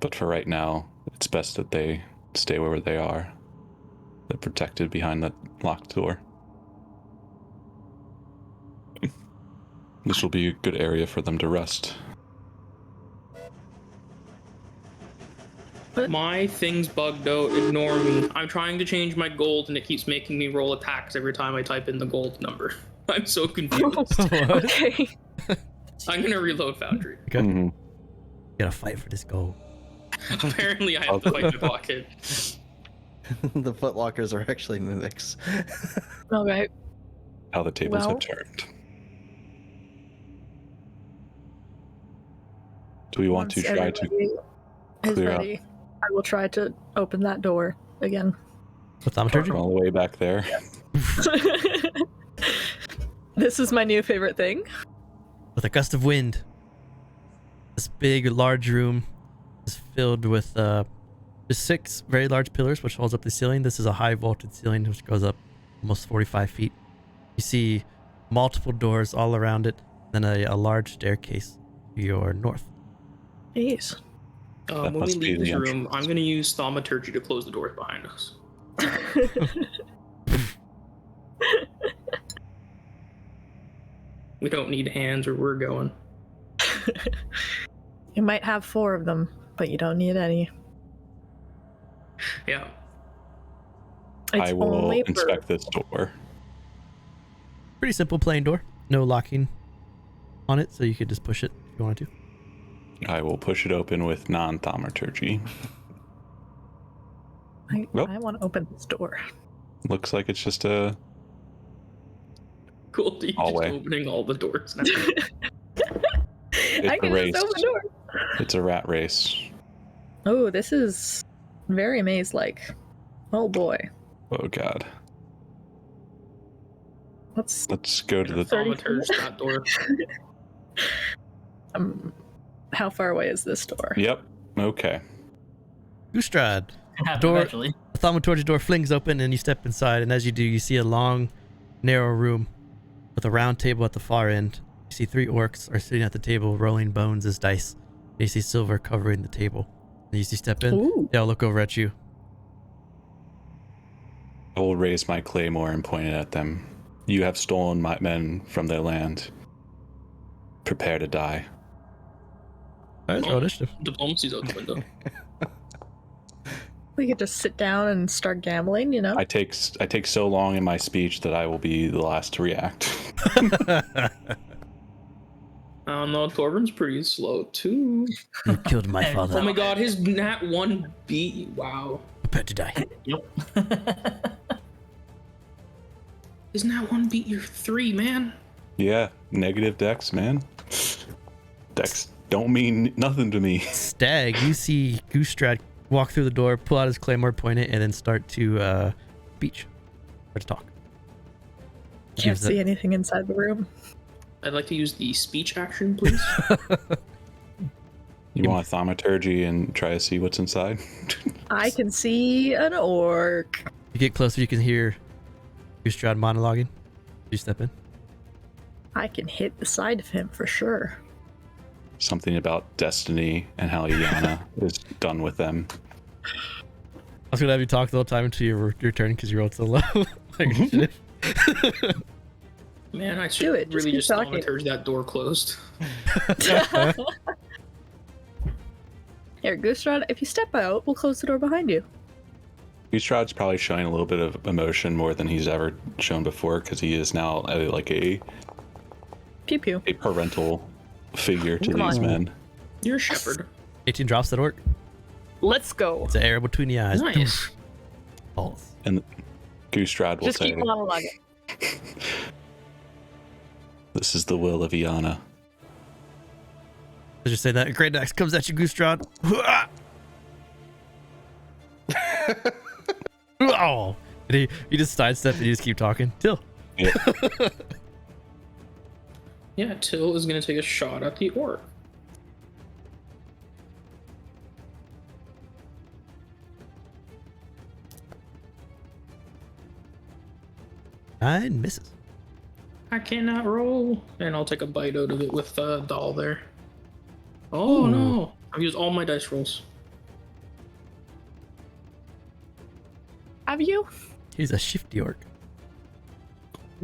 But for right now, it's best that they stay where they are. They're protected behind that locked door. This will be a good area for them to rest. My thing's bugged out. Ignore me. I'm trying to change my gold and it keeps making me roll attacks every time I type in the gold number. I'm so confused. What? Okay. I'm gonna reload Foundry. Okay. Mm-hmm. Gotta fight for this gold. Apparently I have to fight my pocket. The footlockers are actually mimics. Okay. How the tables Well- have turned. Do we want to Once try to everybody is clear out ready, I will try to open that door again. With thaumaturgy? all the way back there? This is my new favorite thing. With a gust of wind, this big, large room is filled with just 6 very large pillars, which holds up the ceiling. This is a high vaulted ceiling, which goes up almost 45 feet. You see multiple doors all around it, then a large staircase to your north. Jeez. That When we must be leave this the room, I'm gonna use thaumaturgy to close the doors behind us. We don't need hands or we're going. You might have 4 of them, but you don't need any. Yeah. It's I will only for- inspect this door. Pretty simple, plain door. No locking on it, so you could just push it if you wanted to. I will push it open with non-thaumaturgy. Nope. I want to open this door. Looks like it's just a Cool. You're just hallway. opening all the doors now. I a can race. just open the door. It's a rat race. Oh, this is very maze-like. Oh boy. Oh god. Let's Let's go to the 30 Thaumaturge that door. how far away is this door? Yep. Okay. Goostrad. Can happen Door- eventually. The thaumaturgy door flings open and you step inside, and as you do, you see a long, narrow room with a round table at the far end. You see 3 orcs are sitting at the table rolling bones as dice. You see silver covering the table. And you see step in, Ooh. they all look over at you. I will raise my claymore and point it at them. You have stolen my men from their land. Prepare to die. Alright, roll initiative. Diplomacy's out the window. We could just sit down and start gambling, you know? I take so long in my speech that I will be the last to react. I don't know, Torben's pretty slow too. You killed my Hey, father. Oh my god, his nat 1 beat you. Wow. Prepare to die. Yep. Isn't that one beat your 3, man? Yeah, negative dex, man. Dex don't mean nothing to me. Stag, you see Goostrad walk through the door, pull out his claymore, point it, and then start to speech. Or to talk. Can't Gives see it- anything inside the room. I'd like to use the speech action, please. You want thaumaturgy and try to see what's inside? I can see an orc. You get closer, you can hear Goostrad monologuing. You step in. I can hit the side of him for sure. Something about destiny and how Iana is done with them. I was gonna have you talk the whole time until your turn because you rolled so low. Like, shit. Man, I Do should it, just really keep just talking. thaumaturge that door closed. Here, Goostrad, if you step out, we'll close the door behind you. Gustrad's probably showing a little bit of emotion more than he's ever shown before because he is now like a Pew pew. parental figure to Come these on. men. You're a shepherd. 18 drops that orc. Let's go. It's an arrow between the eyes. Nice. Balls. And Goostrad will Just say, keep monologuing. "This is the will of Iana." Let's just say that. Great axe comes at you, Goostrad. Oh. And you just sidestep and you just keep talking. Till. Yeah. Yeah, Till is gonna take a shot at the orc. Nine misses. I cannot roll, and I'll take a bite out of it with Doll there. Oh Ooh. no! I've used all my dice rolls. Have you? He's a shifty orc.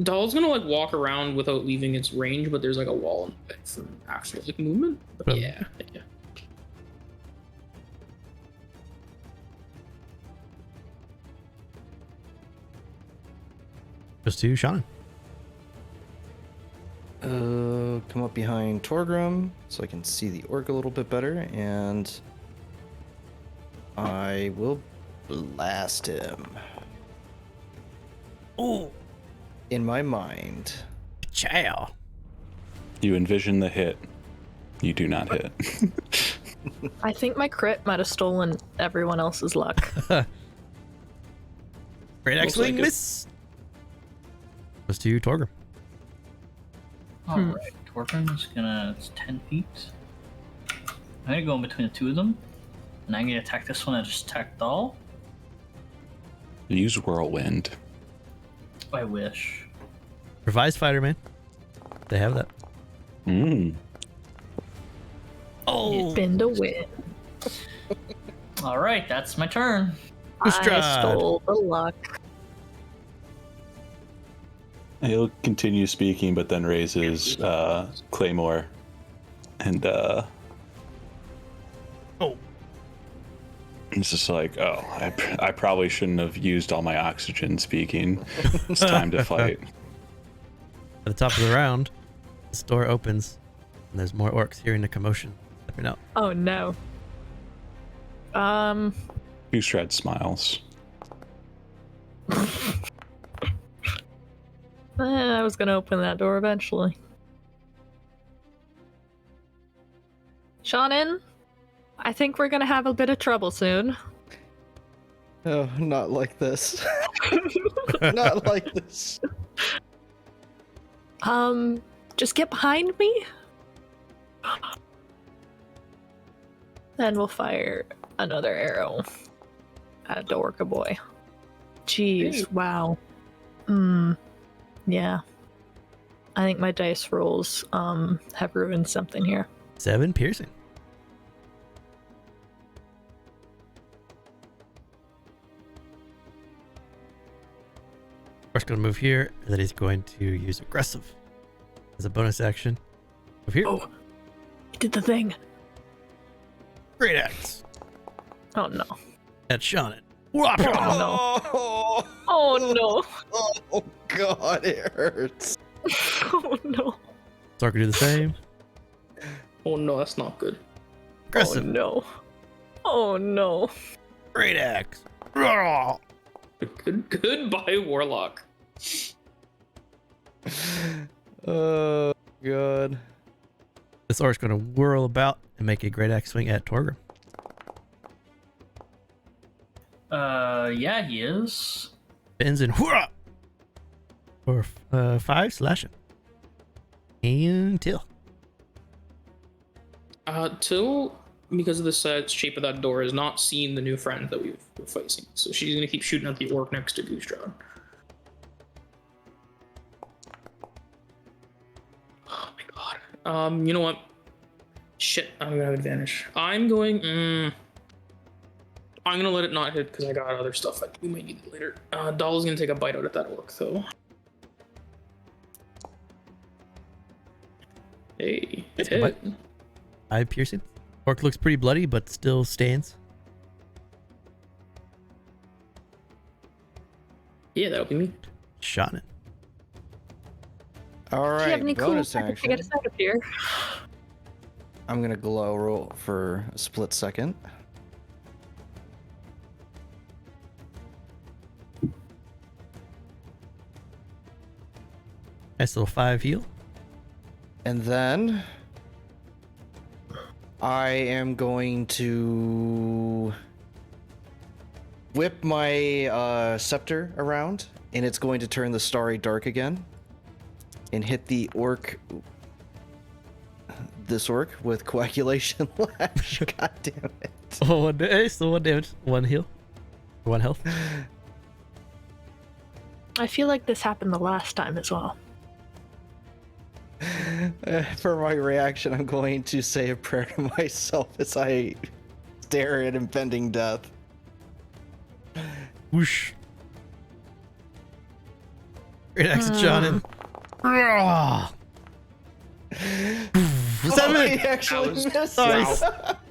Doll's gonna like walk around without leaving its range, but there's like a wall in the way for actual like movement. But yeah. Goes to Shannon. Come up behind Torgrim so I can see the orc a little bit better, and I will blast him. Oh, In my mind. chow. You envision the hit. You do not hit. I think my crit might have stolen everyone else's luck. Great axe Looks swing like it. miss. Goes to Torgrim. Alright, Torgrim's gonna. It's 10 feet. I'm gonna go in between the two of them. And I'm gonna attack this one and just attack Doll. Use whirlwind. I wish. Revised fighter, man. They have that. Mm. Oh, Been to win. Alright, that's my turn. I Goostrad. stole the luck. He'll continue speaking, but then raises Claymore, and Oh. it's just like, oh, I probably shouldn't have used all my oxygen speaking. It's time to fight. At the top of the round, this door opens, and there's more orcs hearing the commotion. Stepping out. Oh no. Goostrad smiles. I was gonna open that door eventually. Shannon, I think we're gonna have a bit of trouble soon. Oh, not like this. Not like this. Just get behind me. Then we'll fire another arrow at Dorka boy. Jeez, Hey. wow. Yeah. I think my dice rolls have ruined something here. 7 piercing. Orc's gonna move here, and then he's going to use aggressive as a bonus action. Move here. Oh, he did the thing. Great axe Oh no. at Shannon. Oh no. Oh no. Oh god, it hurts. Oh no. Orc can do the same. Oh no, that's not good. Oh Aggressive. no. Oh no. Great axe. Goodbye, Warlock. Oh, God. This orc's going to whirl about and make a great axe swing at Torgrim. Yeah, he is. Bends and whoa! For 5 slashing. And Till. Till, because of the shape of that door, has not seen the new friend that we're facing. So she's gonna keep shooting at the orc next to Goostrad. Oh my god. You know what? Shit, I'm gonna have advantage. I'm gonna let it not hit because I got other stuff we might need it later. Doll's gonna take a bite out at that orc though. Hey, it hit. Eye piercing. Orc looks pretty bloody, but still stands. Yeah, that'll be me. Shot it. All Do you have right, any cool bonus seconds to get action. us out of here? I'm gonna glow roll for a split second. Nice little 5 heal. And then I am going to whip my scepter around, and it's going to turn the starry dark again and hit the orc. This orc with coagulation lash. God damn it. Oh, still 1 damage. 1 heal. 1 health. I feel like this happened the last time as well. For my reaction, I'm going to say a prayer to myself as I stare at impending death. Whoosh. Great axe at Shannon. Oh, I actually was- missed. Nice.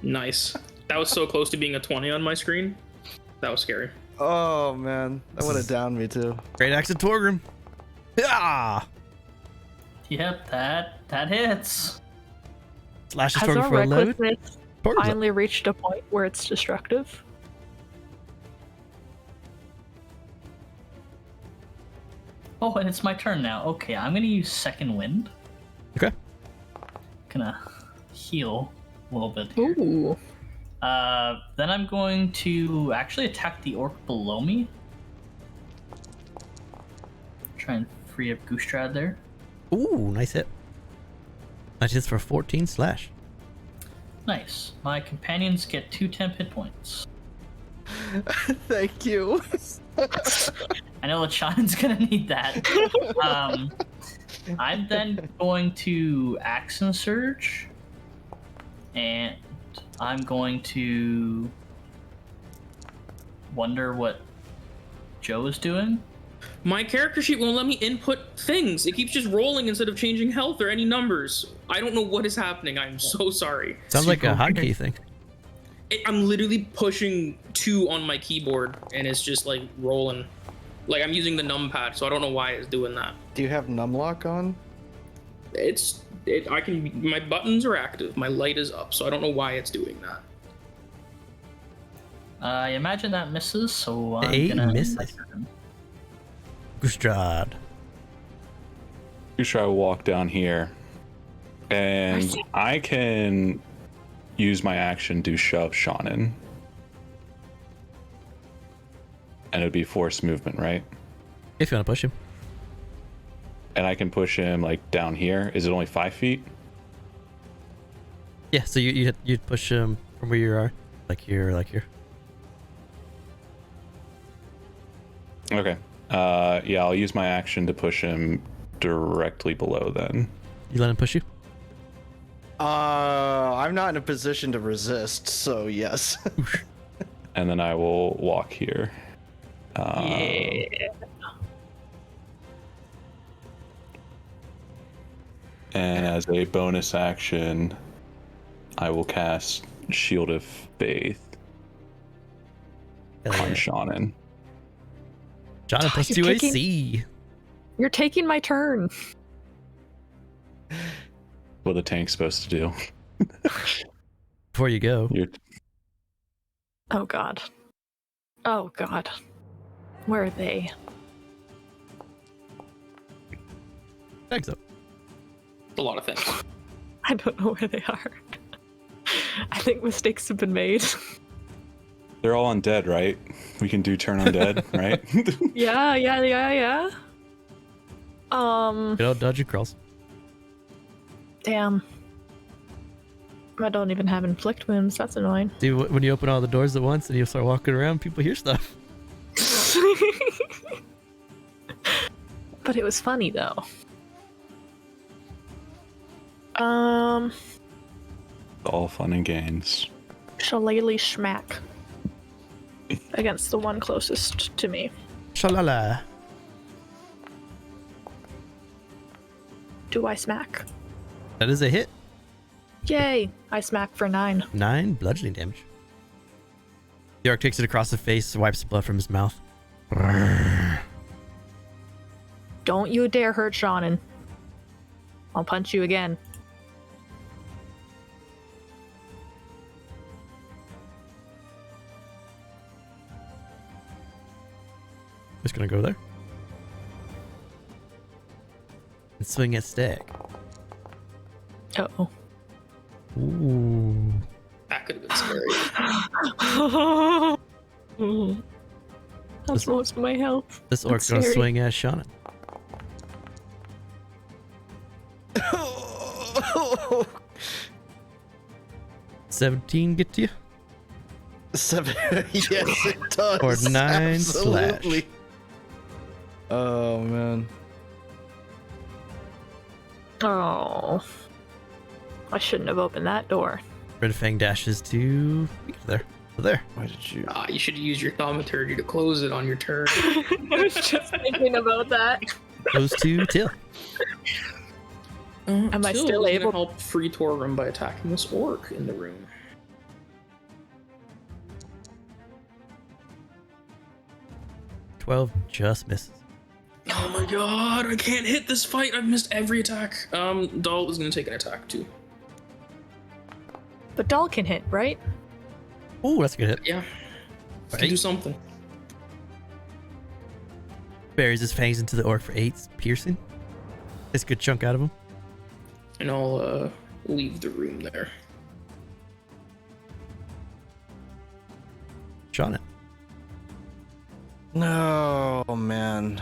Nice. That was so close to being a 20 on my screen. That was scary. Oh man, that would have downed me too. Great axe at Torgrim. Yeah. Yep, that hits. Slashes Has Torgrim our for 11. recklessness Torgrim's up. finally reached a point where it's destructive? Oh, and it's my turn now. Okay, I'm gonna use Second Wind. Okay. Gonna heal a little bit here. Ooh. Then I'm going to actually attack the orc below me. Try and free up Goostrad there. Ooh, nice hit. Nice hits for 14 slash. Nice. My companions get 2 temp hit points. Thank you. I know that Shannon's gonna need that. I'm then going to Action Surge, and I'm going to wonder what Joe is doing. My character sheet won't let me input things. It keeps just rolling instead of changing health or any numbers. I don't know what is happening. I'm so sorry. Sounds like a hotkey thing. I'm literally pushing 2 on my keyboard and it's just like rolling. Like I'm using the numpad, so I don't know why it's doing that. Do you have numlock on? My buttons are active. My light is up, so I don't know why it's doing that. I imagine that misses, so I'm Hey, gonna misses. Goostrad. You try to walk down here, and I can use my action to shove Shannon. And it'd be forced movement, right? If you want to push him. And I can push him like down here. Is it only 5 feet? Yeah, so you'd push him from where you are. Like here, like here. Okay. Yeah, I'll use my action to push him directly below then. You let him push you? I'm not in a position to resist, so yes. And then I will walk here. Yeah. And as a bonus action, I will cast Shield of Faith Hell on yeah. Shannon. Jonathan plus You're 2 taking- AC. You're taking my turn. What the tank's supposed to do. Before you go. You're Oh god. Oh god. Where are they? Thanks up. A lot of things. I don't know where they are. I think mistakes have been made. They're all undead, right? We can do turn undead, right? Yeah. Good old dungeon crawls. Damn. I don't even have inflict wounds. That's annoying. See, when you open all the doors at once and you start walking around, people hear stuff. But it was funny though. All fun and games. Shillelagh smack against the one closest to me. Shalala. Do I smack? That is a hit. Yay! I smack for 9. 9 bludgeoning damage. The orc takes it across the face, wipes the blood from his mouth. Don't you dare hurt Shannon. I'll punch you again. Just gonna go there. And swing at Stag. Uh-oh. Ooh. That could have been scary. That's most of my health. This orc's That's gonna scary. swing at Shannon. 17 get to you? 7. Yes, it does. Or 9 Absolutely. slash. Oh man. Oh. I shouldn't have opened that door. Red Fang dashes to there. There. Why did you? You should use your thaumaturgy to close it on your turn. I was just thinking about that. Goes to Till. Am I Till still is able- gonna help free Torgrim by attacking this orc in the room? $12 just misses. Oh my god, I can't hit this fight. I've missed every attack. Dahl is gonna take an attack too. But Doll can hit, right? Oh, that's a good hit. Yeah. For Can do 8. something. Buries his fangs into the orc for 8, piercing. It's a good chunk out of him. And I'll leave the room there. Shannon. No, man.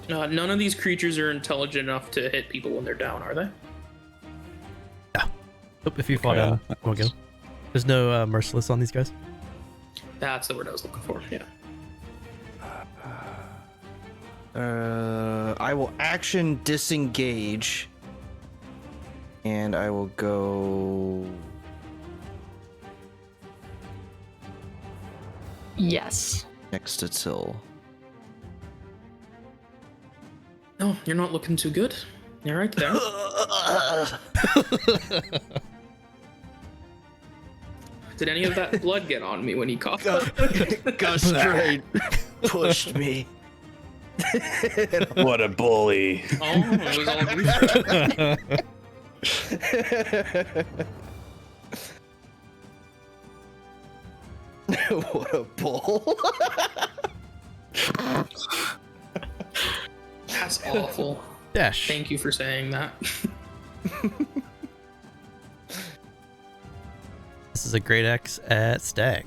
None of these creatures are intelligent enough to hit people when they're down, are they? Oh, if you fall Okay, down, yeah. won't get him. There's no merciless on these guys. That's the word I was looking for, yeah. I will action disengage. And I will go. Yes. Next to Till. No, you're not looking too good. You're right there. Did any of that blood get on me when he coughed? Gus straight pushed me. What a bully. Oh, it was all grief. What a bull. That's awful. Dash. Thank you for saying that. This is a great X at Stag.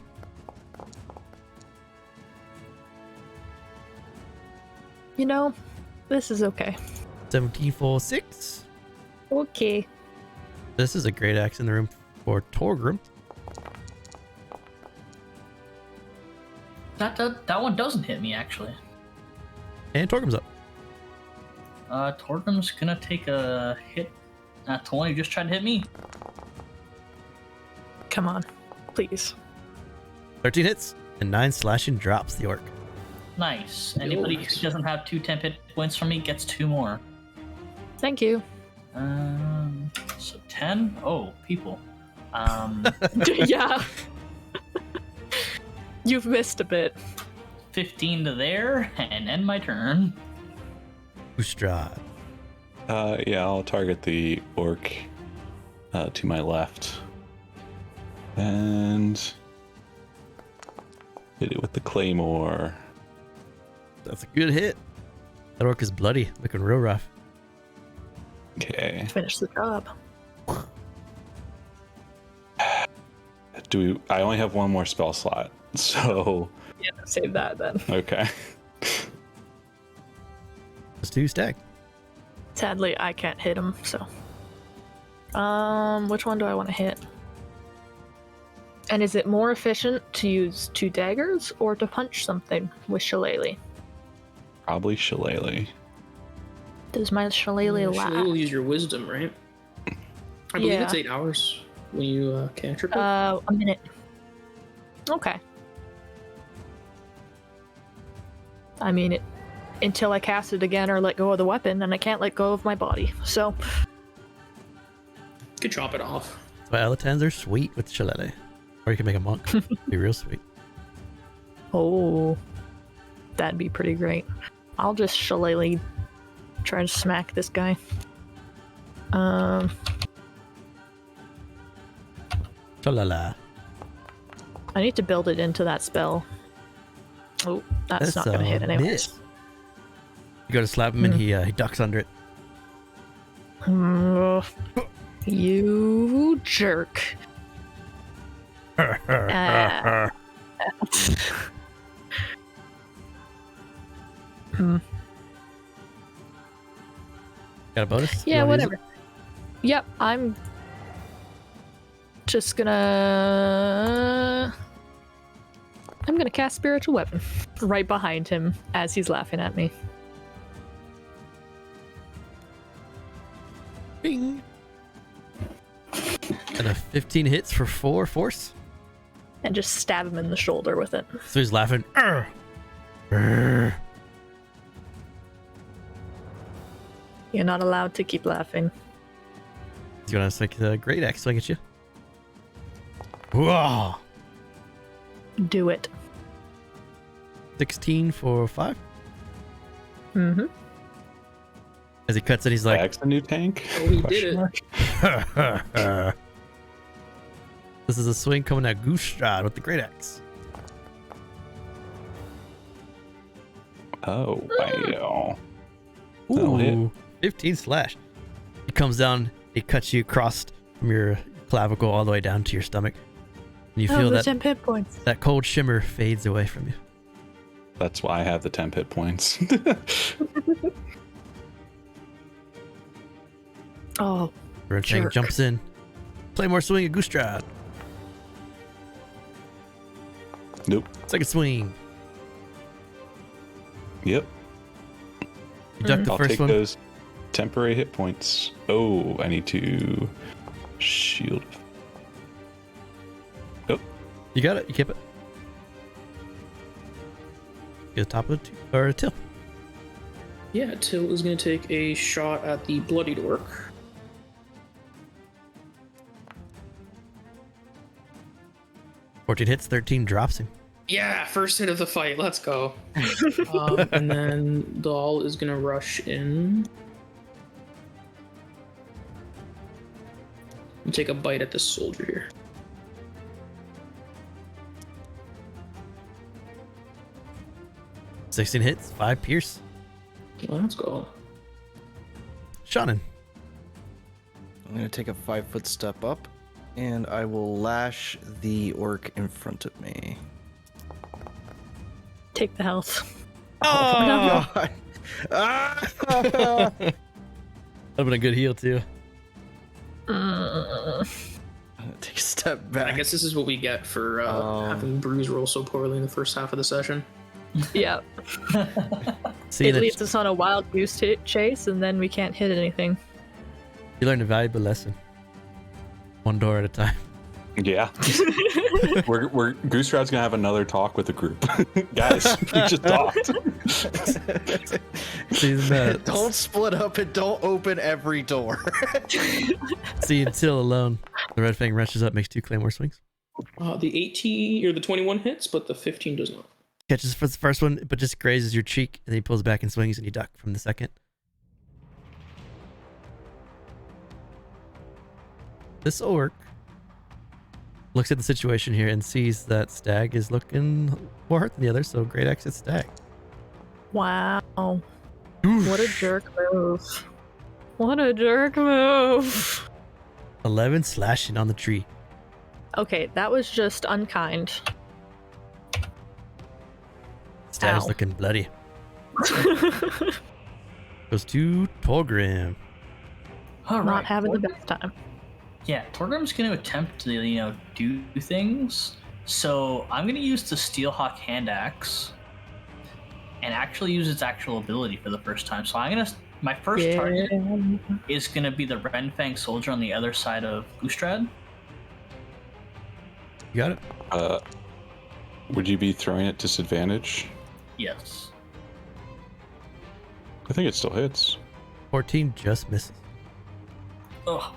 You know, this is okay. 17 for 6. Okay. This is a great axe in the room for Torgrim. That one doesn't hit me, actually. And Torgrim's up. Torgrim's gonna take a hit. 20 just tried to hit me. Come on. Please. 13 hits and 9 slashing drops the orc. Nice. Anybody nice. who doesn't have 2 temp hit points from me gets 2 more. Thank you. So 10? Oh, people. Yeah. You've missed a bit. 15 to there and end my turn. Ustrad. Yeah, I'll target the orc to my left. And hit it with the claymore. That's a good hit. That orc is bloody, looking real rough. Okay. Finish the job. I only have one more spell slot, so Yeah, save that then. okay. Let's do stack. Sadly, I can't hit him, so. Which one do I want to hit? And is it more efficient to use 2 daggers or to punch something with shillelagh? Probably shillelagh. Does my shillelagh Actually, last? will use your wisdom, right? I believe Yeah. it's 8 hours when you cantrip it. A minute. Okay. I mean, until I cast it again or let go of the weapon, then I can't let go of my body. So, Could chop it off. That's why Elatans are sweet with shillelagh. Or you can make a monk. Be real sweet. oh, that'd be pretty great. I'll just shillelagh try to smack this guy. Shalala. I need to build it into that spell. Oh, that's not gonna hit a anyways. miss. You go to slap him and he ducks under it. You jerk. Got a bonus? You Yeah, wanna use whatever. Yep, I'm just gonna. I'm gonna cast Spiritual Weapon right behind him as he's laughing at me. it? Bing. And a 15 hits for 4 force. And just stab him in the shoulder with it. So he's laughing. Arr! Arr! You're not allowed to keep laughing. He's gonna take the great axe swing at you. Whoa! Do it. 16 for 5. Mm-hmm. As he cuts it, he's like, Axe a new tank? Oh, he did Question it. mark. this is a swing coming at Goostrad with the great axe. Oh, wow. That'll hit. Ooh, 15 slash. He comes down, he cuts you across from your clavicle all the way down to your stomach. And you feel the that 10 hit points. that cold shimmer fades away from you. That's why I have the 10 hit points. Oh, Red Fang Jerk. jumps in. Claymore swing at Goostrad. Nope. Second swing. Yep. You duck the I'll first take one. those temporary hit points. Oh, I need to shield. Oh, You got it. You keep it. Get the top of the or a till. Yeah, Till is going to take a shot at the bloodied orc. Fourteen hits, 13 drops him. Yeah, first hit of the fight. Let's go. And then Dahl is going to rush in and take a bite at this soldier here. Sixteen hits, 5 pierce. Let's go. Shannon. I'm gonna take a 5-foot step up, and I will lash the orc in front of me. take the health. Oh, God. Ah! that'd been a good heal too. Take a step I back. guess this is what we get for having Brews roll so poorly in the first half of the session. Yeah. See, It that leads us on a wild goose chase, and then we can't hit anything. you learned a valuable lesson. One door at a time. yeah. we're Gooserad's gonna have another talk with the group. Guys, we just talked. See, Don't split up and don't open every door. see until alone. The Red Fang rushes up, makes 2 claymore swings. The 18 or the 21 hits, but the 15 does not. Catches for the first one, but just grazes your cheek, and then he pulls back and swings, and you duck from the second. This orc looks at the situation here and sees that Stag is looking more hurt than the other, so great axe at Stag. Wow. What a jerk move. What a jerk move. 11 slashing on the tree. Okay, that was just unkind. Stag's Ow. looking bloody. Goes to Torgrim. All Not right. having the best time. Yeah, Torgrim's going to attempt to, do things. So I'm going to use the Steelhawk hand axe and actually use its actual ability for the first time. So my first target is going to be the Renfang soldier on the other side of Goostrad. You got it? Would you be throwing at disadvantage? Yes. I think it still hits. 14 just misses. Oh.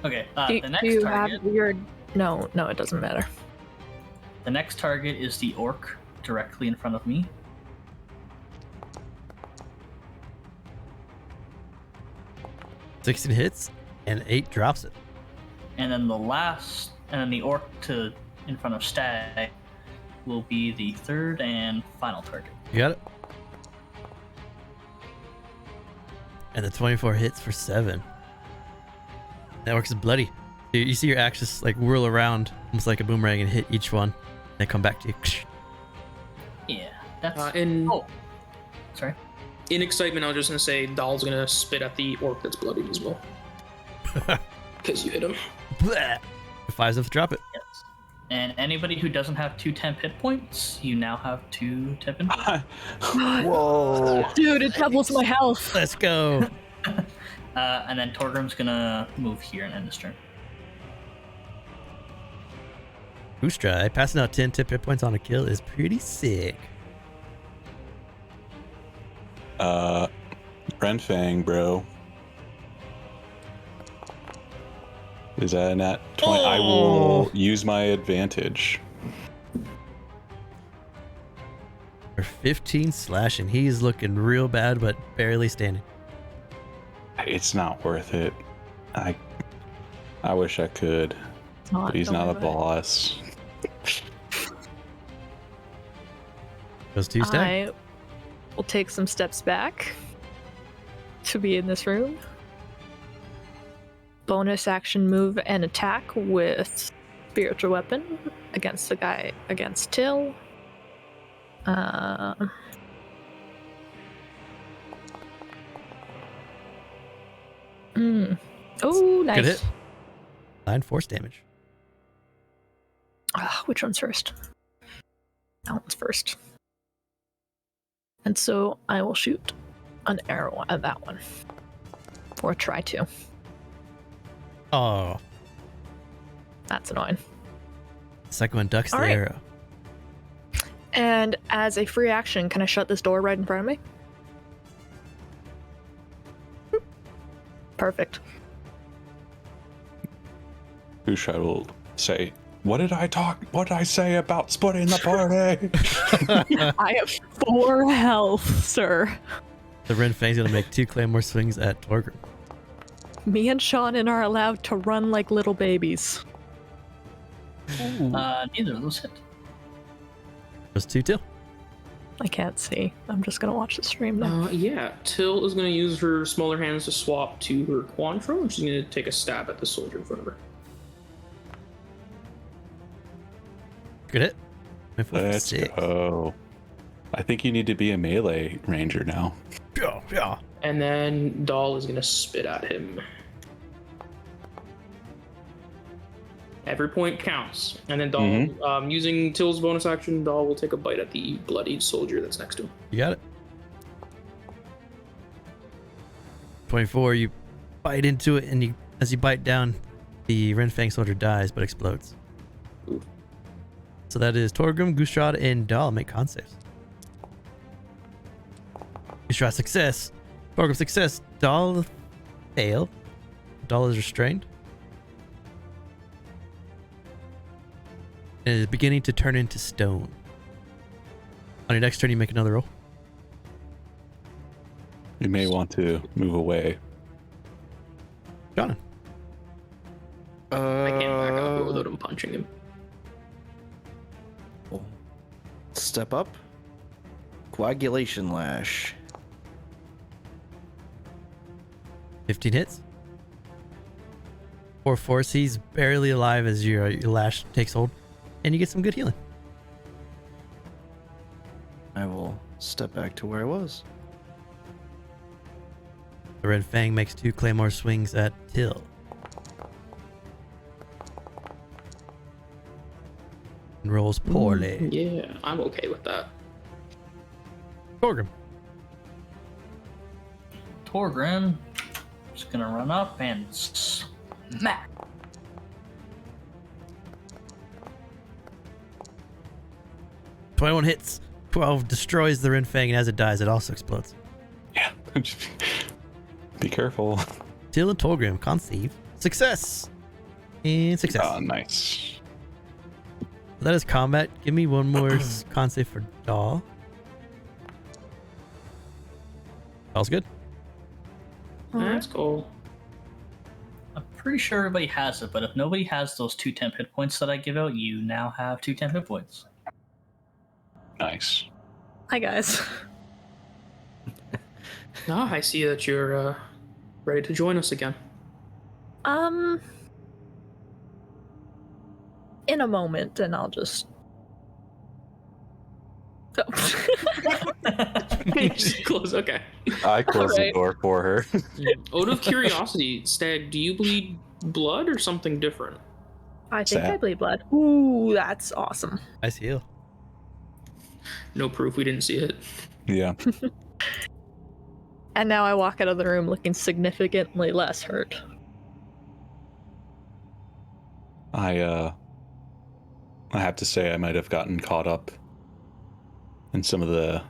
Okay, Do the next you target... have your... No, it doesn't matter. The next target is the orc directly in front of me. $16 hits, and 8 drops it. And then the orc in front of Stag will be the third and final target. You got it? And the 24 hits for 7. That orc is bloody. You see your axe just like whirl around, almost like a boomerang, and hit each one. They come back to you. Yeah, that's... Sorry? In excitement, I was just gonna say Dahl's gonna spit at the orc that's bloodied as well. Because you hit him. Blah. It fires up to drop it. Yes. And anybody who doesn't have 2 temp hit points, you now have 2 temp hit points. Whoa. Dude, it doubles my health. Let's go. And then Torgrim's gonna move here and end his turn. Boostra, passing out 10 tip hit points on a kill is pretty sick. Renfang, bro. Is that a nat 20? I will use my advantage. For 15 slashing. He's looking real bad, but barely standing. It's not worth it. I wish I could, but he's not a boss. Goes to Stag. I will take some steps back to be in this room. Bonus action move and attack with spiritual weapon against the guy against Till. Oh, nice. Good hit. 9 force damage. Which one's first? That one's first. And so I will shoot an arrow at that one. Or try to. Oh. That's annoying. Second one ducks All the right. arrow. And as a free action, can I shut this door right in front of me? Perfect. Busha will say, What did I say about splitting the party? I have 4 health, sir. The Renfang's gonna make 2 claymore swings at Torgrim. Me and Shannon are allowed to run like little babies. Neither of those hit. Goes to Till. I can't see. I'm just gonna watch the stream now. Yeah, Till is gonna use her smaller hands to swap to her Quantro, and she's gonna take a stab at the soldier in front of her. Good hit. Let's 6. go. I think you need to be a melee ranger now. Yeah, yeah. And then Dahl is gonna spit at him. Every point counts. And then Dahl, using Till's bonus action, Dahl will take a bite at the bloodied soldier that's next to him. You got it. 24, you bite into it, and as you bite down, the Renfang soldier dies but explodes. Ooh. So that is Torgrim, Goostrad, and Dahl make con saves. Goostrad success. Torgrim success. Dahl fail. Dahl is restrained. And is beginning to turn into stone. On your next turn, you make another roll. You may want to move away. John. I can't back up without him punching him. Step up. Coagulation lash. 15 hits. 4 force. He's barely alive as your lash takes hold, and you get some good healing. I will step back to where I was. The Red Fang makes 2 claymore swings at Till. And rolls poorly. Yeah, I'm okay with that. Torgrim. Torgrim just gonna run up and smack. "21 hits. 12 destroys the Red Fang, and as it dies, it also explodes. Yeah. Be careful. Till and Torgrim, con save. Success! And success. Ah, nice. That is combat. Give me one more con save for Dahl. All's good. That's cool. I'm pretty sure everybody has it, but if nobody has those 2 temp hit points that I give out, you now have 2 temp hit points. Nice. Hi, guys. Ah, I see that you're ready to join us again. In a moment, and I'll just. Just close. Okay. I closed the Alright. door for her. Out of curiosity, Stag, do you bleed blood or something different? I think Sad. I bleed blood. Ooh, that's awesome. Nice heal. No proof. We didn't see it. Yeah. And now I walk out of the room looking significantly less hurt. I have to say I might have gotten caught up in some of the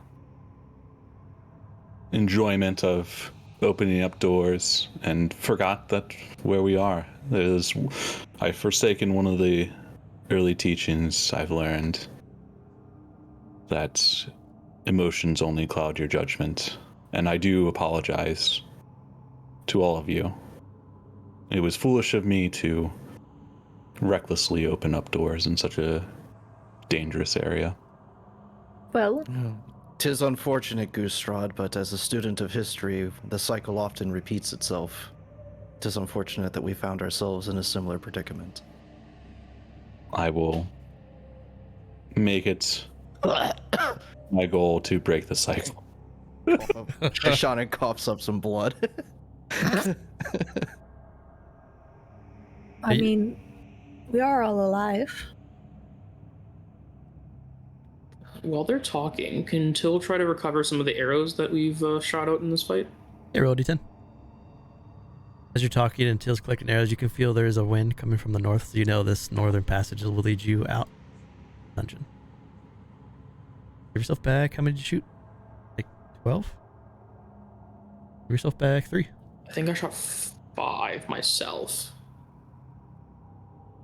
enjoyment of opening up doors and forgot that where we are. I've forsaken one of the early teachings I've learned, that emotions only cloud your judgment. And I do apologize to all of you. It was foolish of me to recklessly open up doors in such a dangerous area. Well, Tis unfortunate, Goostrod, but as a student of history, the cycle often repeats itself. Tis unfortunate that we found ourselves in a similar predicament. I will make it my goal to break the cycle. Shauna coughs up some blood. I mean, we are all alive. While they're talking, can Till try to recover some of the arrows that we've shot out in this fight? Hey, roll a d10. As you're talking and Till's collecting arrows, you can feel there is a wind coming from the north, so you know this northern passage will lead you out dungeon. Give yourself back. How many did you shoot? Like 12? Give yourself back 3. I think I shot 5 myself.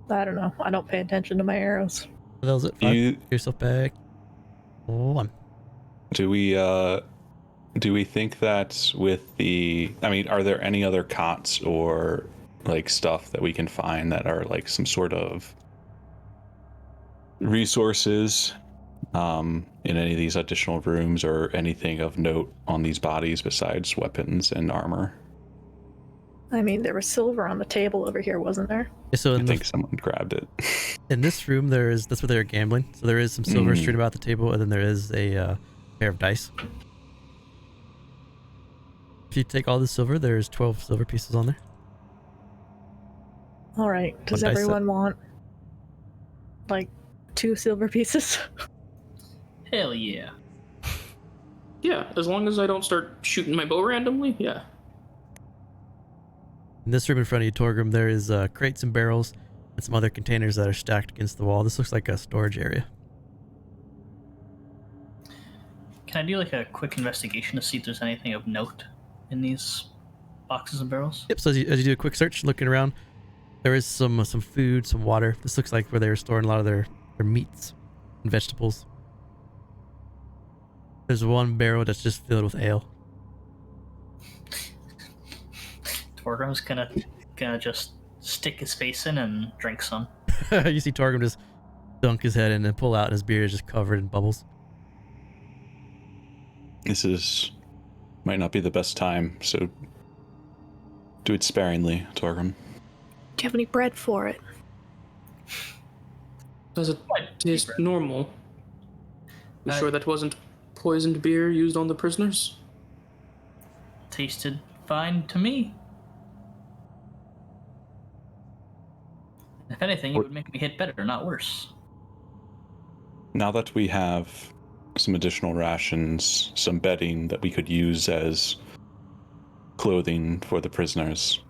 I don't know. I don't pay attention to my arrows. What else is it? 5. You- Give yourself back 1. Do we think that with are there any other cots or like stuff that we can find that are like some sort of resources in any of these additional rooms, or anything of note on these bodies besides weapons and armor? I mean, there was silver on the table over here, wasn't there? Yeah, so I in, think someone grabbed it. in this room, that's where they're gambling. So there is some silver strewn about the table, and then there is a pair of dice. If you take all the silver, there's 12 silver pieces on there. All right. Does One dice set. everyone want like 2 silver pieces? Hell yeah. Yeah, as long as I don't start shooting my bow randomly, yeah. In this room in front of you, Torgrim, there is crates and barrels and some other containers that are stacked against the wall. This looks like a storage area. Can I do like a quick investigation to see if there's anything of note in these boxes and barrels? Yep, so as you do a quick search, looking around, there is some food, some water. This looks like where they were storing a lot of their meats and vegetables. There's one barrel that's just filled with ale. Torgrim's gonna just stick his face in and drink some. You see Torgrim just dunk his head in and pull out, and his beard is just covered in bubbles. Might not be the best time, so do it sparingly, Torgrim. Do you have any bread for it? Does it taste normal? You sure that wasn't poisoned beer used on the prisoners? Tasted fine to me. If anything, it would make me hit better, not worse. Now that we have some additional rations, some bedding that we could use as clothing for the prisoners,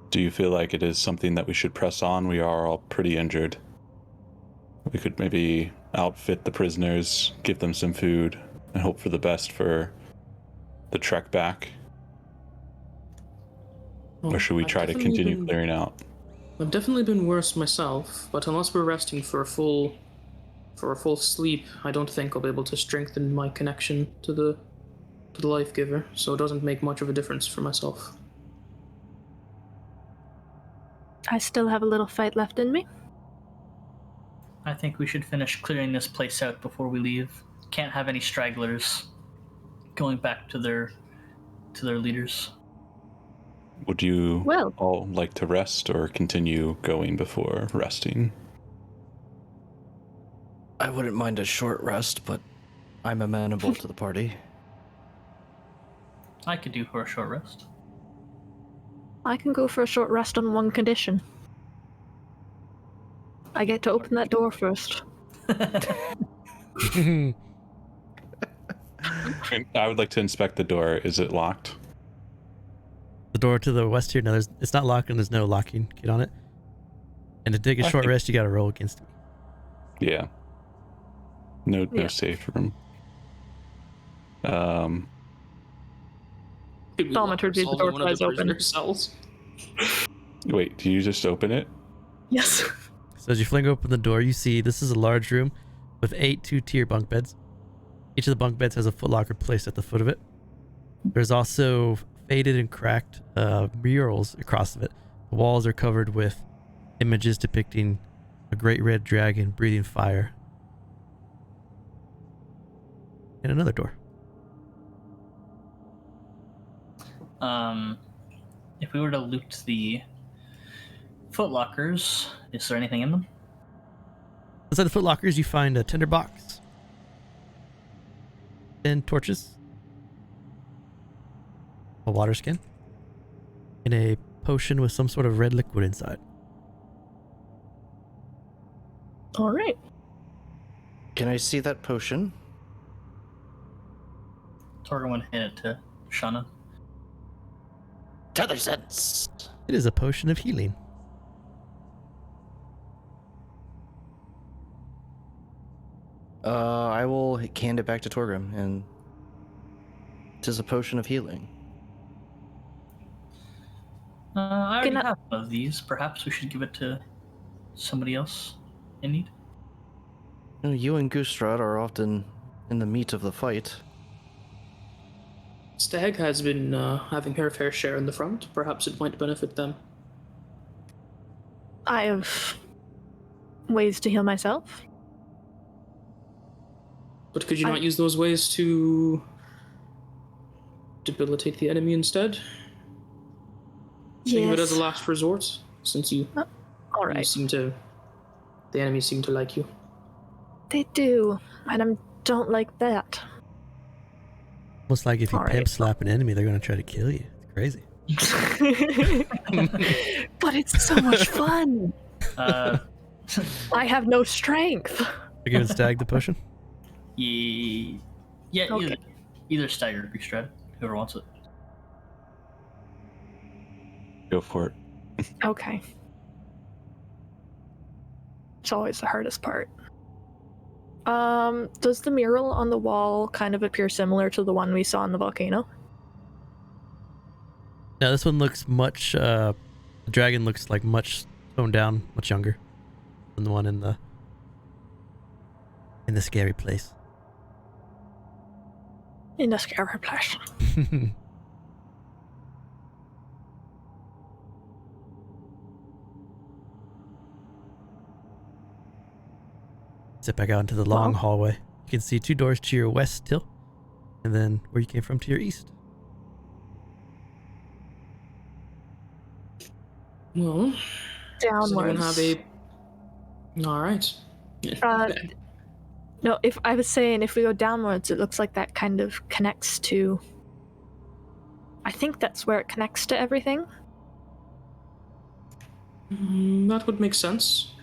do you feel like it is something that we should press on? We are all pretty injured. We could maybe outfit the prisoners, give them some food, and hope for the best for the trek back. Well, Or should we I've try to definitely continue been- clearing out? I've definitely been worse myself, but unless we're resting for a full sleep, I don't think I'll be able to strengthen my connection to the life giver, so it doesn't make much of a difference for myself. I still have a little fight left in me. I think we should finish clearing this place out before we leave. Can't have any stragglers going back to their leaders. Would you Well- all like to rest or continue going before resting? I wouldn't mind a short rest, but I'm amenable to the party. I could do for a short rest. I can go for a short rest on one condition. I get to open that door first. And I would like to inspect the door. Is it locked? The door to the west here, no, it's not locked, and there's no locking key on it. And to take a short rest, you gotta roll against it. Yeah. No Yeah. safe room. Could we Thaumaturgy, lock the door ourselves in one of flies open. prisoner cells? Wait, do you just open it? Yes. So as you fling open the door, you see this is a large room with 8 two-tier bunk beds. Each of the bunk beds has a footlocker placed at the foot of it. There's also faded and cracked murals across of it. The walls are covered with images depicting a great red dragon breathing fire. And another door. If we were to loot the footlockers, is there anything in them? Inside the footlockers, you find a tinderbox and torches, a water skin, and a potion with some sort of red liquid inside. All right. Can I see that potion? Torgrim would hand it to Shauna. Tether sense. It is a potion of healing. I will hand it back to Torgrim, and it is a potion of healing. I already Can I- have one of these. Perhaps we should give it to somebody else in need. You know, you and Goostrad are often in the meat of the fight. Stag has been having her fair share in the front. Perhaps it might benefit them. I have ways to heal myself. But could you not use those ways to debilitate the enemy instead? Think of it as a last resort, since you, All you right. seem to, the enemies seem to like you. They do, and I don't like that. Almost like if you All right. pimp slap an enemy, they're going to try to kill you. It's crazy. But it's so much fun. Uh, I have no strength. You're giving Stag the potion? yeah, Okay. either Stagger or Goostrad, whoever wants it. Go for it. Okay. It's always the hardest part. Does the mural on the wall kind of appear similar to the one we saw in the volcano? Now this one looks much, the dragon looks like much toned down, much younger than the one in the scary place. In the scary place. Step back out into the long Wow. hallway. You can see 2 doors to your west still, and then where you came from to your east. Well, does anyone Downwards. have a? All right. No, if I was saying if we go downwards, it looks like that kind of connects to. I think that's where it connects to everything. That would make sense.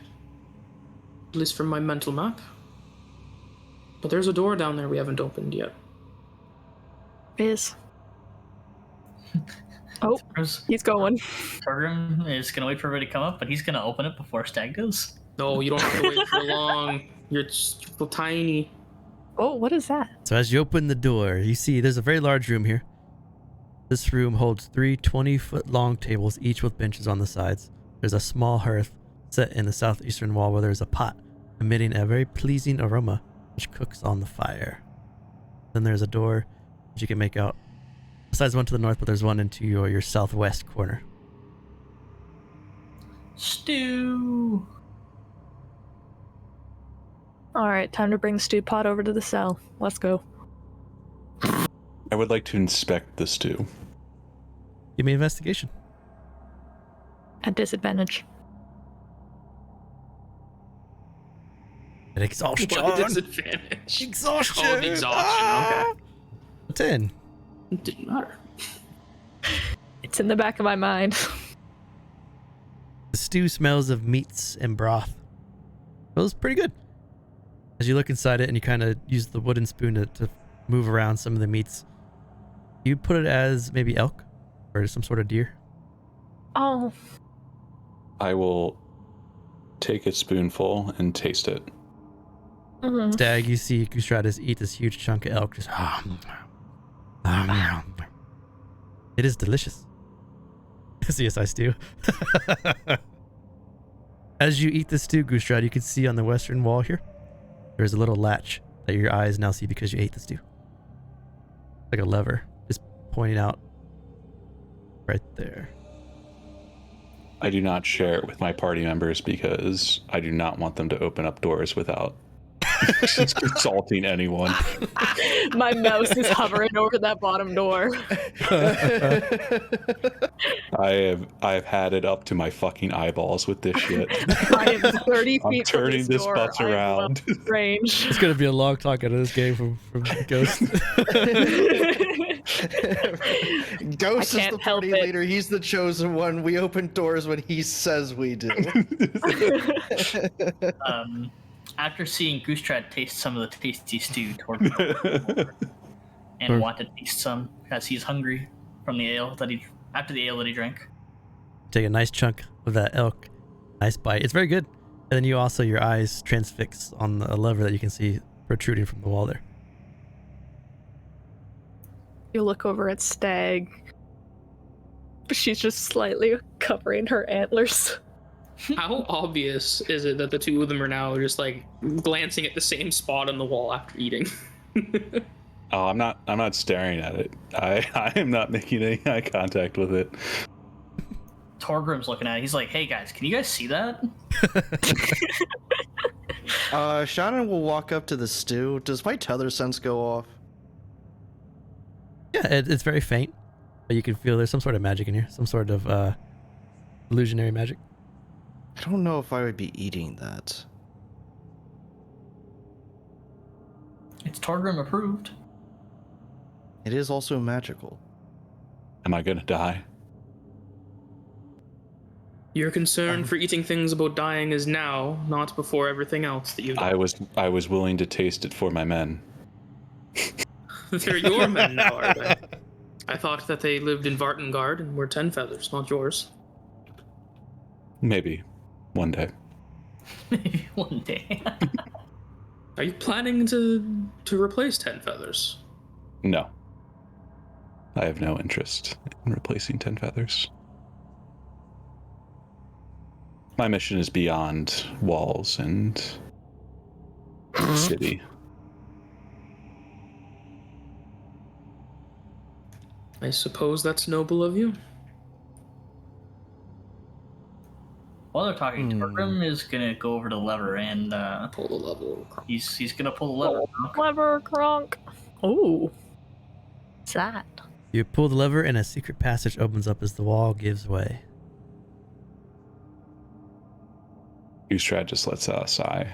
At least from my mental map. But there's a door down there we haven't opened yet. Is. Oh, Torgrim's- he's going. Torgrim is gonna wait for everybody to come up, but he's gonna open it before Stag does. No, you don't have to wait for long. You're so tiny. Oh, what is that? So as you open the door, you see there's a very large room here. This room holds 3 20-foot long tables, each with benches on the sides. There's a small hearth set in the southeastern wall where there's a pot emitting a very pleasing aroma which cooks on the fire. Then there's a door that you can make out. Besides one to the north, but there's one into your southwest corner. Stew. All right, time to bring Stew Pot over to the cell. Let's go. I would like to inspect the stew. Give me investigation. At disadvantage. An exhaustion. What a disadvantage. Exhaustion. Oh, the exhaustion. 10. Okay. It didn't matter. It's in the back of my mind. The stew smells of meats and broth. Smells pretty good. As you look inside it and you kind of use the wooden spoon to move around some of the meats, you put it as maybe elk or some sort of deer. Oh, I will take a spoonful and taste it. Stag, you see Goostratus eat this huge chunk of elk. Just it is delicious. CSI stew. As you eat the stew, Goostrad, you can see on the western wall here, there's a little latch that your eyes now see because you ate the stew. Like a lever, just pointing out right there. I do not share it with my party members because I do not want them to open up doors without consulting anyone. my mouse is hovering over that bottom door. I have had it up to my fucking eyeballs with this shit. I am 30 feet I'm turning from this door. bus I am around. well range. It's gonna be a long talk out of this game from Ghost. Ghost I is can't the help party it. leader. He's the chosen one. We open doors when he says we do. After seeing Goostrad taste some of the tasty stew, Torgrim and want to taste some as he's hungry from the ale that he after the ale that he drank. Take a nice chunk of that elk. Nice bite. It's very good. And then you also, your eyes transfix on a lever that you can see protruding from the wall there. You look over at Stag. She's just slightly covering her antlers. How obvious is it that the two of them are now just like glancing at the same spot on the wall after eating? Oh, I'm not staring at it. I am not making any eye contact with it. Torgrim's looking at it. He's like, "Hey guys, can you guys see that?" Shannon will walk up to the stew. Does my tether sense go off? Yeah, it's very faint, but you can feel there's some sort of magic in here, some sort of illusionary magic. I don't know if I would be eating that. It's Torgrim approved. It is also magical. Am I gonna die? Your concern for eating things about dying is now, not before everything else that you've done. I was willing to taste it for my men. They're your men now, are they? I thought that they lived in Vartengard and were 10 feathers, not yours. Maybe one day. Maybe one day. Are you planning to replace 10 feathers? No. I have no interest in replacing 10 feathers. My mission is beyond walls and city. I suppose that's noble of you. While they're talking, Torgrim is gonna go over to the lever and Pull the level. he's gonna pull the lever. Clever Kronk. Oh. What's that? You pull the lever and a secret passage opens up as the wall gives way. Goosetrad just lets out a sigh.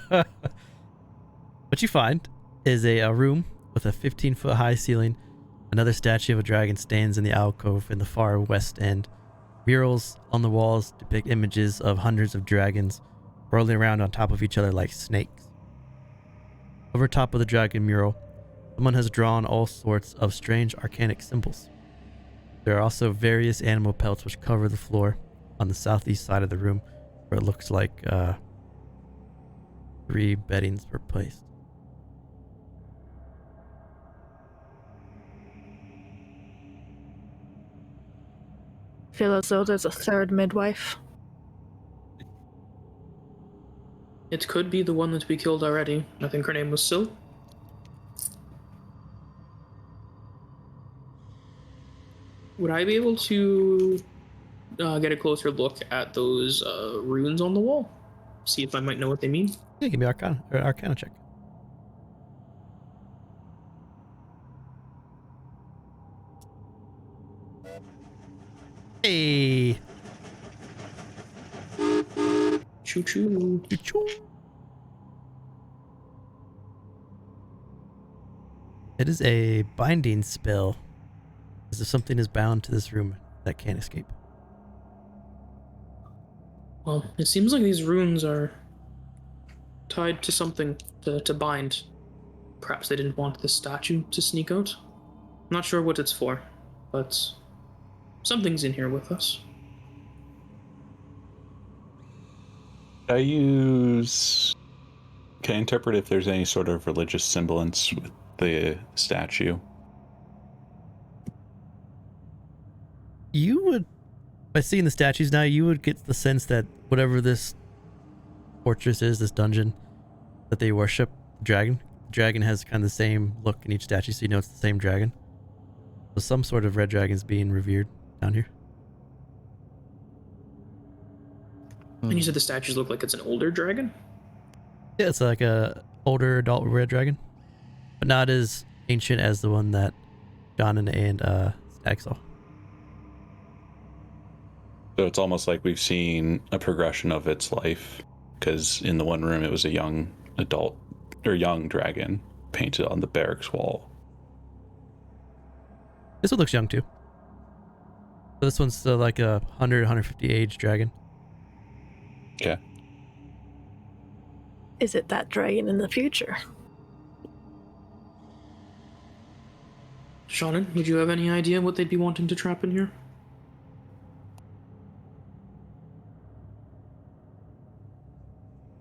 What you find is a room with a 15-foot high ceiling. Another statue of a dragon stands in the alcove in the far west end. Murals on the walls depict images of hundreds of dragons rolling around on top of each other like snakes. Over top of the dragon mural, someone has drawn all sorts of strange arcanic symbols. There are also various animal pelts which cover the floor on the southeast side of the room, where it looks like 3 beddings were placed. Feel as though there's a third midwife. It could be the one that we killed already. I think her name was Syl. Would I be able to get a closer look at those runes on the wall? See if I might know what they mean? Yeah, give me Arcana check. Hey! Choo choo. Choo-choo. It is a binding spell. As if something is bound to this room that can't escape. Well, it seems like these runes are tied to something to bind. Perhaps they didn't want the statue to sneak out. I'm not sure what it's for, but something's in here with us. Can I interpret if there's any sort of religious semblance with the statue? You would, by seeing the statues now, you would get the sense that whatever this fortress is, this dungeon, that they worship, the dragon has kind of the same look in each statue, so you know it's the same dragon. So some sort of red dragon is being revered down here. And you said the statues look like it's an older dragon? Yeah, it's like a older adult red dragon, but not as ancient as the one that John and Stag saw. So it's almost like we've seen a progression of its life, because in the one room it was a young adult or young dragon painted on the barracks wall. This one looks young too. So this one's still like a 150 age dragon. Okay. Is it that dragon in the future? Shannon, would you have any idea what they'd be wanting to trap in here?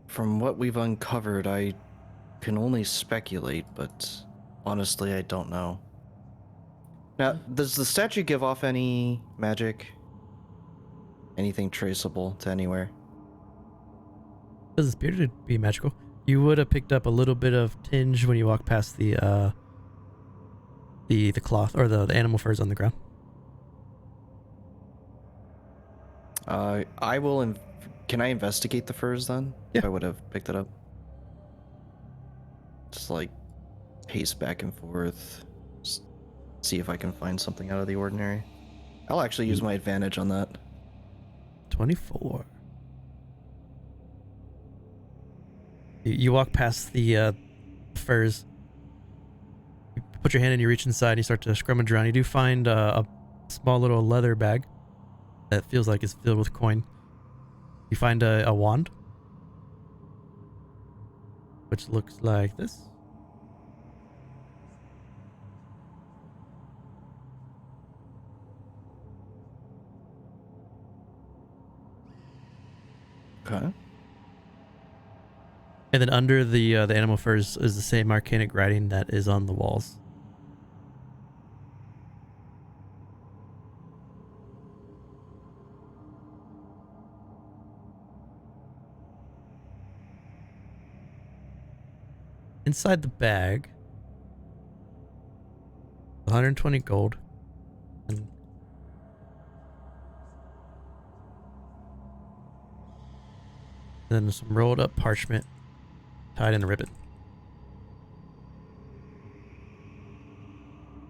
From what we've uncovered, I can only speculate, but honestly, I don't know. Now, does the statue give off any magic? Anything traceable to anywhere? Doesn't appear to be magical. You would have picked up a little bit of tinge when you walk past the cloth or the animal furs on the ground. I will. Can I investigate the furs then? Yeah. If I would have picked it up. Just like pace back and forth. Just see if I can find something out of the ordinary. I'll actually use my advantage on that. 24. You walk past the furs. You put your hand in, you reach inside, and you start to scrummage around. You do find a small little leather bag that feels like it's filled with coin. You find a wand, which looks like this. Okay. And then under the animal furs is the same arcanic writing that is on the walls. Inside the bag, 120 gold. And then some rolled up parchment tied in a ribbon.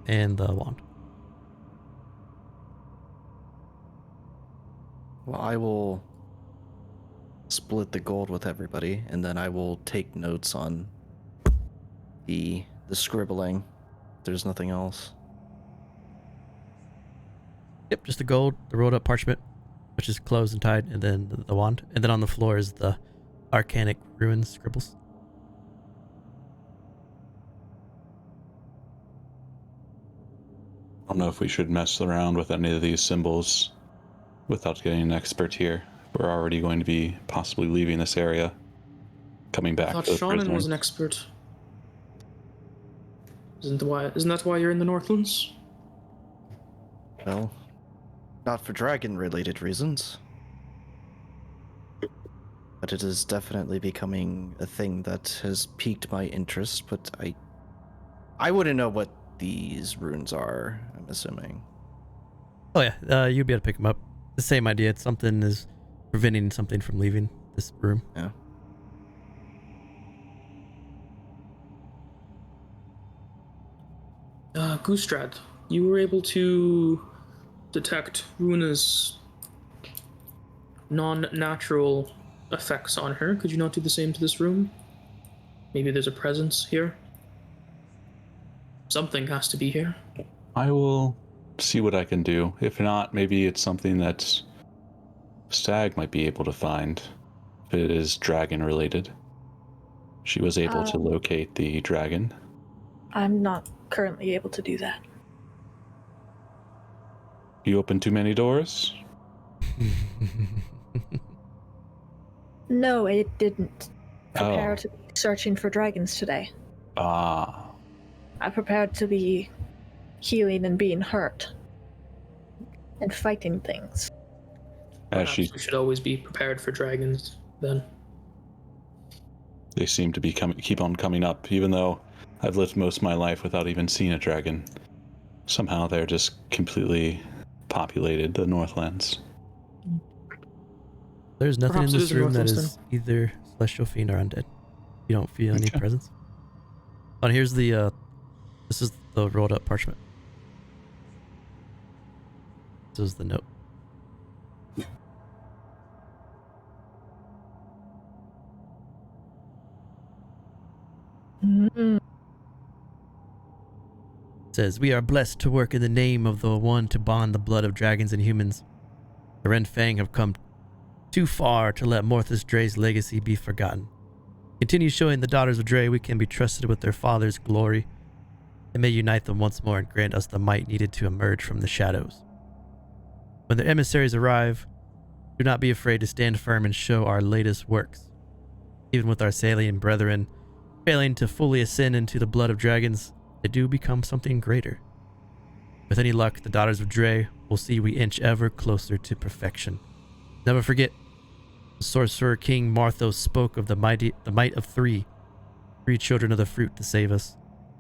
And the wand. Well, I will split the gold with everybody, and then I will take notes on the scribbling. There's nothing else. Yep, just the gold, the rolled up parchment, which is closed and tied, and then the wand. And then on the floor is the arcanic ruin scribbles. I don't know if we should mess around with any of these symbols without getting an expert here. We're already going to be possibly leaving this area, coming back. I thought to the Shannon was prisoners. an expert. Isn't that why you're in the Northlands? Well, not for dragon-related reasons. But it is definitely becoming a thing that has piqued my interest, but I wouldn't know what these runes are, I'm assuming. Oh yeah, you'd be able to pick them up. The same idea. Something is preventing something from leaving this room. Yeah. Goostrad, you were able to detect Runa's non-natural effects on her. Could you not do the same to this room? Maybe there's a presence here. Something has to be here. I will see what I can do. If not, maybe it's something that Stag might be able to find. If it is dragon related. She was able to locate the dragon. I'm not currently able to do that. You opened too many doors? No, it didn't. Prepare Oh. to be searching for dragons today. Ah. I prepared to be healing and being hurt. And fighting things. As Perhaps we should always be prepared for dragons, then. they seem to be keep on coming up, even though I've lived most of my life without even seeing a dragon. Somehow they're just completely populated the Northlands. There's nothing Perhaps in it this is a room that Northlands is either celestial fiend or undead. You don't feel any Okay. presence. Oh, and here's the this is the rolled up parchment. This is the note. Mm. It says, "We are blessed to work in the name of the one to bond the blood of dragons and humans. The Ren Fang have come too far to let Morthus Dre's legacy be forgotten. Continue showing the daughters of Dre we can be trusted with their father's glory, and may unite them once more and grant us the might needed to emerge from the shadows. When the emissaries arrive, do not be afraid to stand firm and show our latest works. Even with our Salian brethren failing to fully ascend into the blood of dragons, they do become something greater. With any luck, the daughters of Dre will see we inch ever closer to perfection. Never forget, the sorcerer King Marthos spoke of the might of three children of the fruit to save us,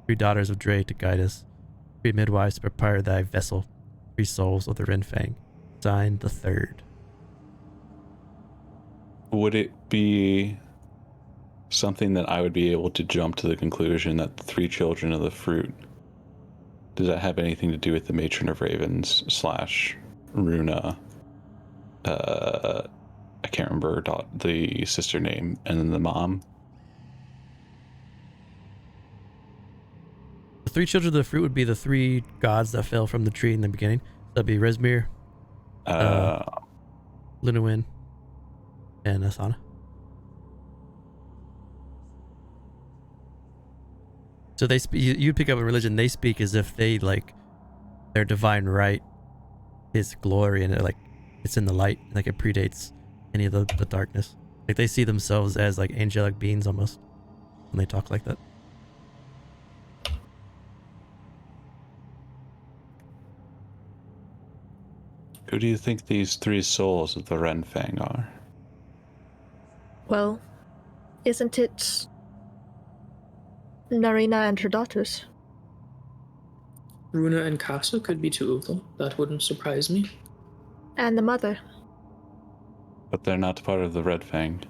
3 daughters of Dre to guide us, 3 midwives to prepare thy vessel, 3 souls of the Renfang. Signed, the third." Would it be something that I would be able to jump to the conclusion that the 3 children of the fruit, does that have anything to do with the Matron of Ravens / Runa? I can't remember the sister name, and then the mom. The 3 children of the fruit would be the 3 gods that fell from the tree in the beginning. That'd be Resmir, Lunuin, and Asana. So they you pick up a religion, they speak as if they like their divine right is glory, and it's in the light, like it predates any of the darkness. Like they see themselves as like angelic beings almost when they talk like that. Who do you think these 3 souls of the Renfang are? Well, isn't it Narina and her daughters? Runa and Casa could be two of them. That wouldn't surprise me. And the mother. But they're not part of the Red Fang.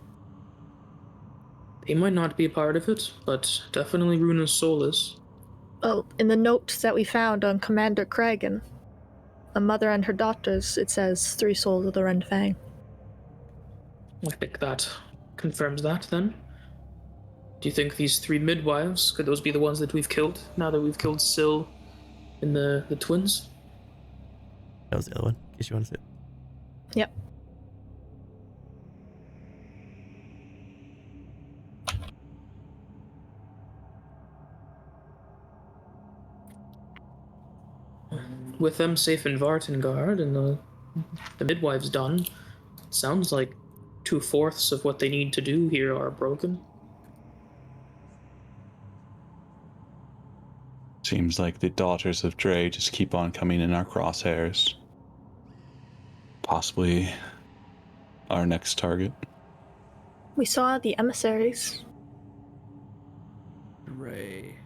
They might not be a part of it, but definitely Runa's soul is. Well, in the notes that we found on Commander Craig and the mother and her daughters, it says 3 souls of the Ren Fang. I think that confirms that, then. Do you think these 3 midwives, could those be the ones that we've killed, now that we've killed Syl and the twins? That was the other one, in case you want to see it. Yep. With them safe in Vartengard and the midwives done, it sounds like 2/4 of what they need to do here are broken. Seems like the daughters of Dre just keep on coming in our crosshairs. Possibly our next target. We saw the emissaries. Ray.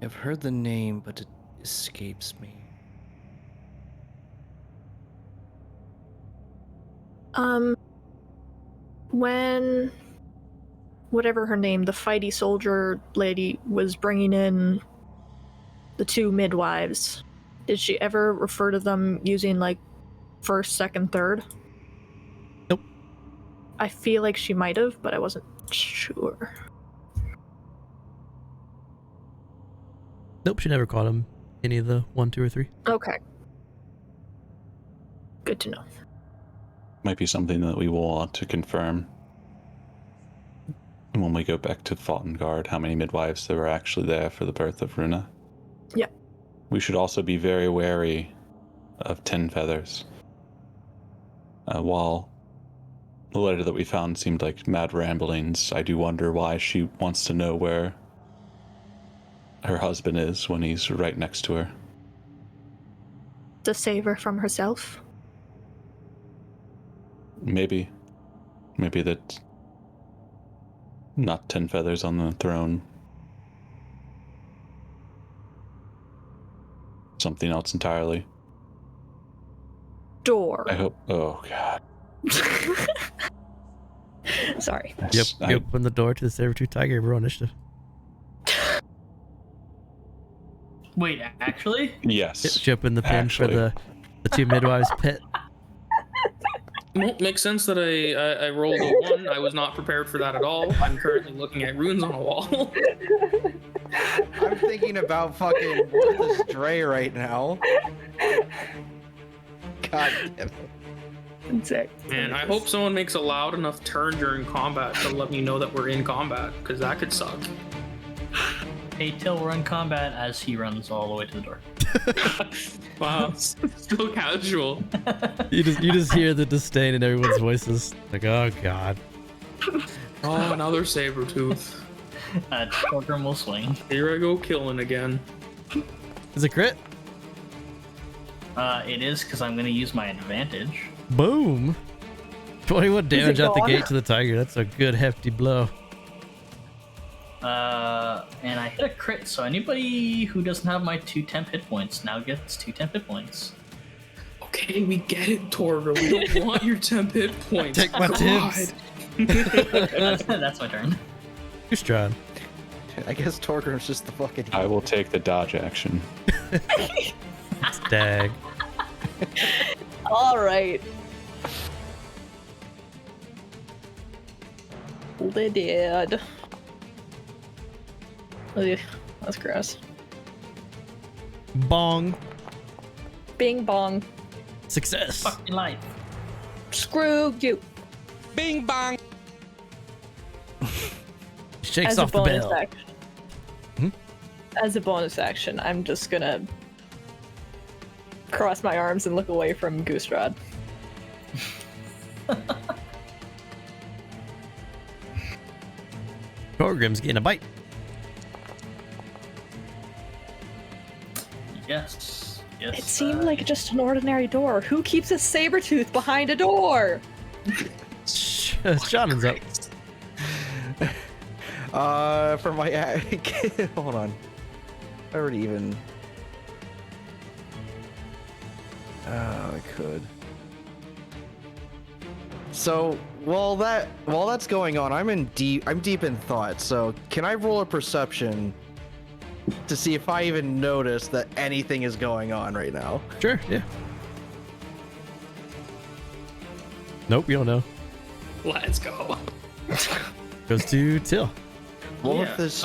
I've heard the name, but it escapes me. When whatever her name, the fighty soldier lady, was bringing in the 2 midwives, did she ever refer to them using like first, second, third? Nope. I feel like she might have, but I wasn't sure. Nope, she never called him any of the 1, 2, or 3. Okay. Good to know. Might be something that we will want to confirm when we go back to Faultengard, how many midwives there were actually there for the birth of Runa. Yep. We should also be very wary of 10 Feathers. While the letter that we found seemed like mad ramblings, I do wonder why she wants to know where her husband is when he's right next to her. To save her from herself? Maybe that not 10 feathers on the throne. Something else entirely. Door. I hope. Oh God. Sorry. Yep, you open the door to the saber-tooth tiger. Roll initiative. Wait, actually? Yes. Yep, you open the pin Actually. for the 2 midwives pit. Well, makes sense that I rolled a 1. I was not prepared for that at all. I'm currently looking at runes on a wall. I'm thinking about fucking worthless Dre right now. God damn it. Man, I hope someone makes a loud enough turn during combat to let me know that we're in combat, because that could suck. Hey, Till, we're in combat as he runs all the way to the door. Wow, still casual. You just hear the disdain in everyone's voices. Like, oh God. Oh, another saber tooth. Pilgrim will swing. Here I go killing again. Is it crit? It is because I'm going to use my advantage. Boom. 21 damage out the gone? gate to the tiger. That's a good hefty blow. And I hit a crit, so anybody who doesn't have my 2 temp hit points now gets 2 temp hit points. Okay, we get it, Torga. We don't want your temp hit points. Take my tips. That's my turn. Who's trying? I guess Torgrim's just the fucking. I will take the dodge action. Dag. All right. Lydiad. Ugh, that's gross. Bong. Bing bong. Success. Fucking life. Screw you. Bing bong. Shakes As off a the bonus bell. action. As a bonus action, I'm just gonna cross my arms and look away from Goostrod. Torgrim's getting a bite. Yes. Yes. It seemed like just an ordinary door. Who keeps a saber tooth behind a door? Shannon's up. For my hold on. I already even. I could. So while that's going on, I'm deep in thought. So can I roll a perception to see if I even notice that anything is going on right now? Sure, yeah. Nope, you don't know. Let's go. Goes to Till. Till's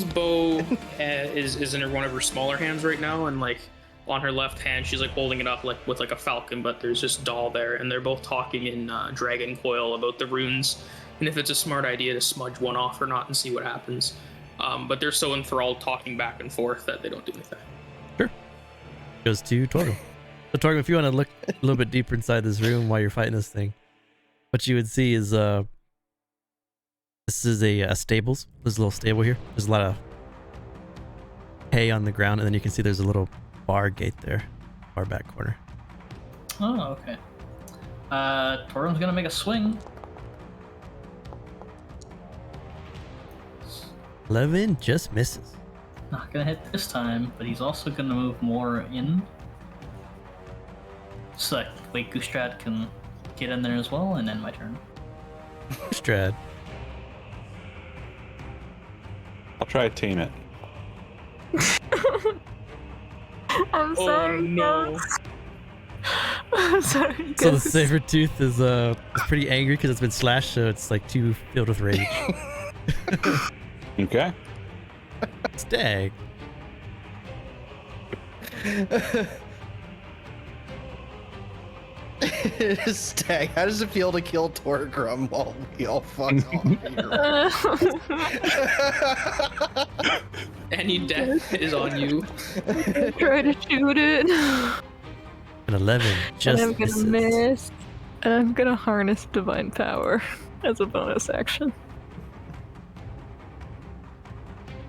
bow is in one of her smaller hands right now, and like on her left hand she's like holding it up like with like a falcon, but there's this doll there, and they're both talking in dragon coil about the runes and if it's a smart idea to smudge one off or not and see what happens. But they're so enthralled talking back and forth that they don't do anything. Sure. Goes to Torgrim. So Torgrim, if you want to look a little bit deeper inside this room while you're fighting this thing, what you would see is this is a stables. There's a little stable here. There's a lot of hay on the ground, and then you can see there's a little bar gate there, far back corner. Oh, okay. Torgrim's gonna make a swing. 11 just misses. Not gonna hit this time, but he's also gonna move more in. So that way Goostrad can get in there as well, and end my turn. Strad. I'll try to tame it. I'm sorry. no. I'm sorry. So the saber tooth is pretty angry because it's been slashed, so it's like too filled with rage. Okay. Stag. Stag, how does it feel to kill Torgrim while we all fuck off here? Any death is on you. Try to shoot it. An 11 just and I'm gonna miss. And I'm gonna harness divine power as a bonus action.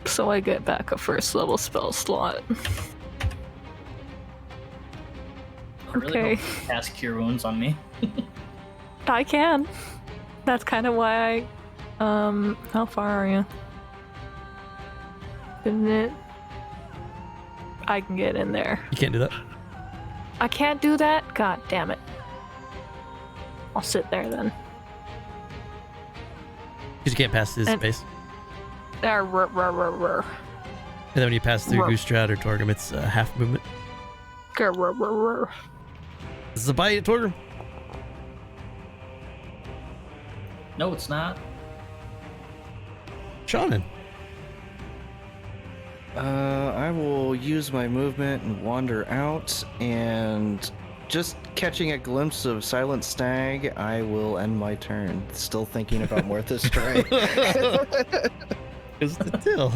So I get back a first level spell slot. I really hope you cast Cure Wounds on me. I can. That's kind of why I... how far are you? Isn't it? I can get in there. You can't do that? I can't do that? God damn it. I'll sit there then. Because you can't pass this space. And then when you pass through Goostrad or Torgrim, it's half movement. This is a bite, Torgrim. No, it's not. Shannon. I will use my movement and wander out, and just catching a glimpse of Silent Stag, I will end my turn. Still thinking about Mortha's Stray. It's the Till.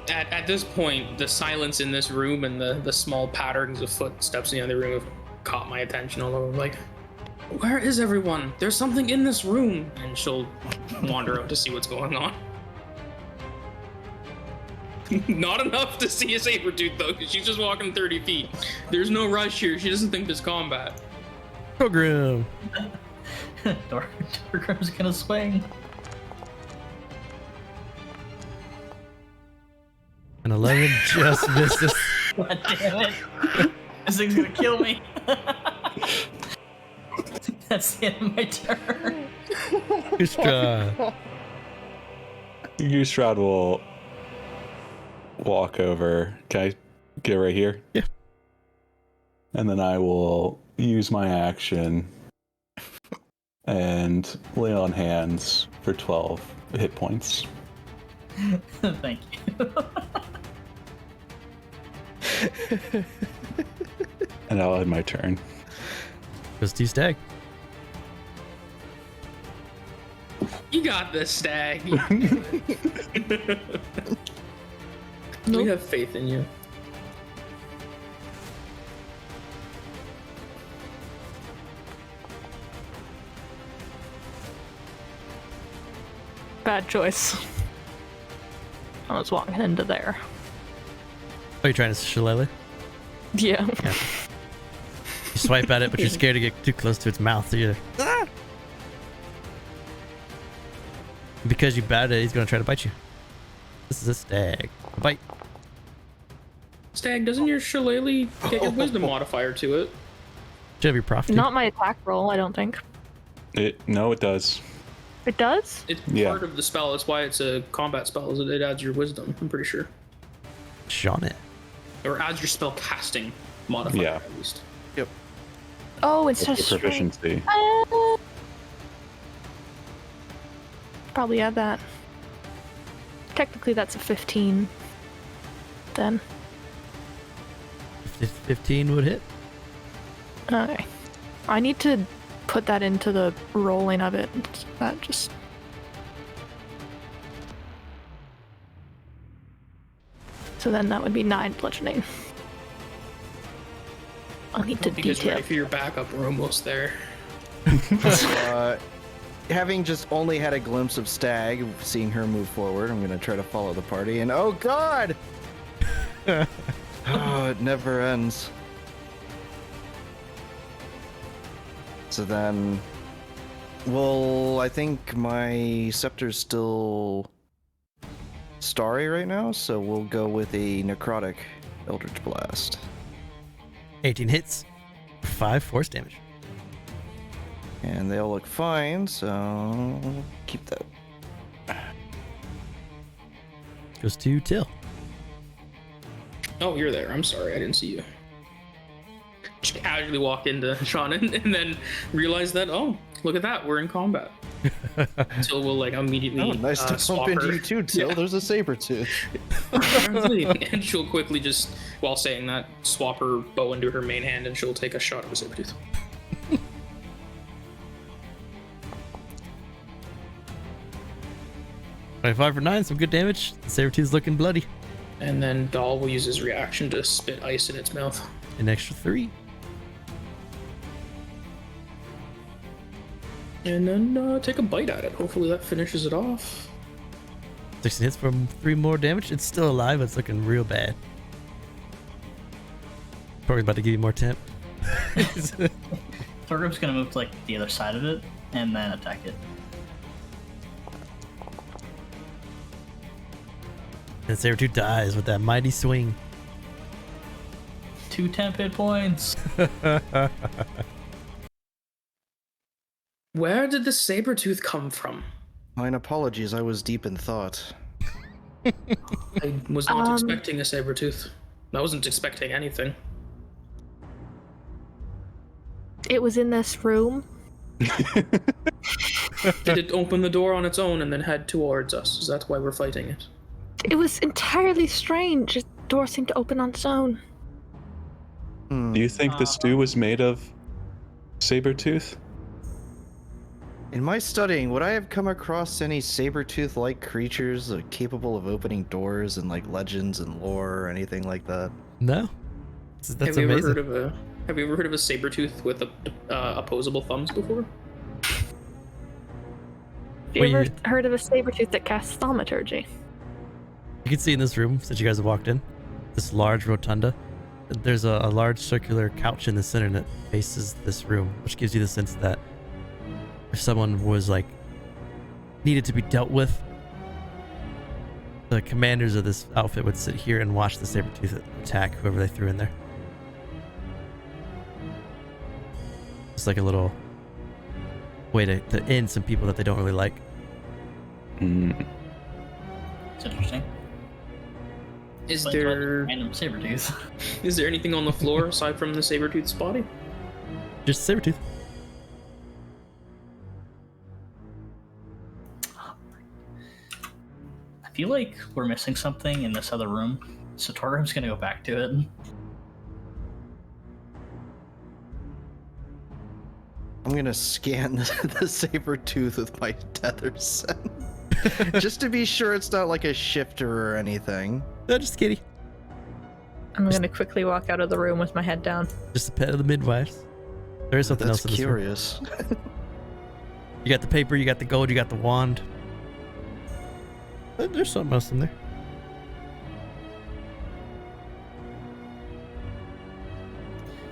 At this point, the silence in this room and the small patterns of footsteps in the other room have caught my attention all over. Like, where is everyone? There's something in this room. And she'll wander out to see what's going on. Not enough to see a saber-tooth, though, because she's just walking 30 feet. There's no rush here. She doesn't think there's combat. Torgrim. Torgrim's gonna swing. An 11 just misses. God damn it. This thing's gonna kill me. That's the end of my turn. Goostrad. Goostrad will walk over. Can I get right here? Yeah. And then I will use my action and lay on hands for 12 hit points. Thank you. And I'll end my turn. Goes to Stag. You got this, Stag. We have faith in you. Bad choice. I was walking into there. Oh, you're trying to shillelagh? Yeah. Yeah. You swipe at it, but you're scared to get too close to its mouth. So you're like, ah! Because you batted it, he's gonna try to bite you. This is a stag. A bite. Stag, doesn't your shillelagh get your wisdom modifier to it? Should have your prof. Not my attack roll, I don't think. No, it does. It does? It's Yeah. part of the spell. That's why it's a combat spell. Is it adds your wisdom, I'm pretty sure. Shone it. Or adds your spell casting modifier, Yeah. at least. Oh, it's It's just your proficiency. Probably add that. Technically, that's a 15. Then. 15 would hit. Okay. I need to put that into the rolling of it. That just. So then that would be 9 bludgeoning. I'll need to Hope you guys are detail. ready for your backup. We're almost there. Having just only had a glimpse of Stag, seeing her move forward, I'm gonna try to follow the party, and oh god! Oh, it never ends. So then, well, I think my scepter's still starry right now, so we'll go with a necrotic Eldritch Blast. 18 hits. 5 force damage. And they all look fine, so keep that. Goes to Till. Oh, you're there. I'm sorry. I didn't see you. Just casually walk into Sean and then realize that, oh, look at that. We're in combat. Till we'll like immediately Oh, nice to bump swap into her. you too, Till. Yeah. There's a saber tooth. And she'll quickly just, while saying that, swap her bow into her main hand and she'll take a shot of a saber tooth. $25 for 9, some good damage. The Sabertooth's looking bloody. And then Dahl will use his reaction to spit ice in its mouth. An extra 3. And then take a bite at it. Hopefully that finishes it off. 16 hits for 3 more damage. It's still alive, but it's looking real bad. Probably about to give you more temp. Thorgrim's gonna move to like the other side of it and then attack it. And Sabertooth dies with that mighty swing. 2 temp hit points. Where did the saber tooth come from? Mine apologies, I was deep in thought. I was not expecting a saber tooth. I wasn't expecting anything. It was in this room. Did it open the door on its own and then head towards us? Is that why we're fighting it? It was entirely strange. The door seemed to open on its own. Do you think the stew was made of saber tooth? In my studying, would I have come across any saber-tooth-like creatures capable of opening doors in like legends and lore or anything like that? No? That's have you amazing. Have you ever heard of a saber tooth with opposable thumbs before? Have you Well, ever you- heard of a saber tooth that casts thaumaturgy? You can see in this room, since you guys have walked in, this large rotunda, there's a large circular couch in the center that faces this room, which gives you the sense that if someone was like needed to be dealt with, the commanders of this outfit would sit here and watch the Sabertooth attack whoever they threw in there. It's like a little way to end some people that they don't really like. It's interesting. Is Explains why there's a there random saber tooth? is there anything on the floor aside from the saber tooth's body? Just a Sabertooth. I feel like we're missing something in this other room, so Torgrim's gonna go back to it. I'm gonna scan the saber tooth with my tether set. Just to be sure it's not like a shifter or anything. No, just a kitty. I'm gonna quickly walk out of the room with my head down. Just a pet of the midwives. There is something That's else in this room. curious. You got the paper, you got the gold, you got the wand. There's something else in there.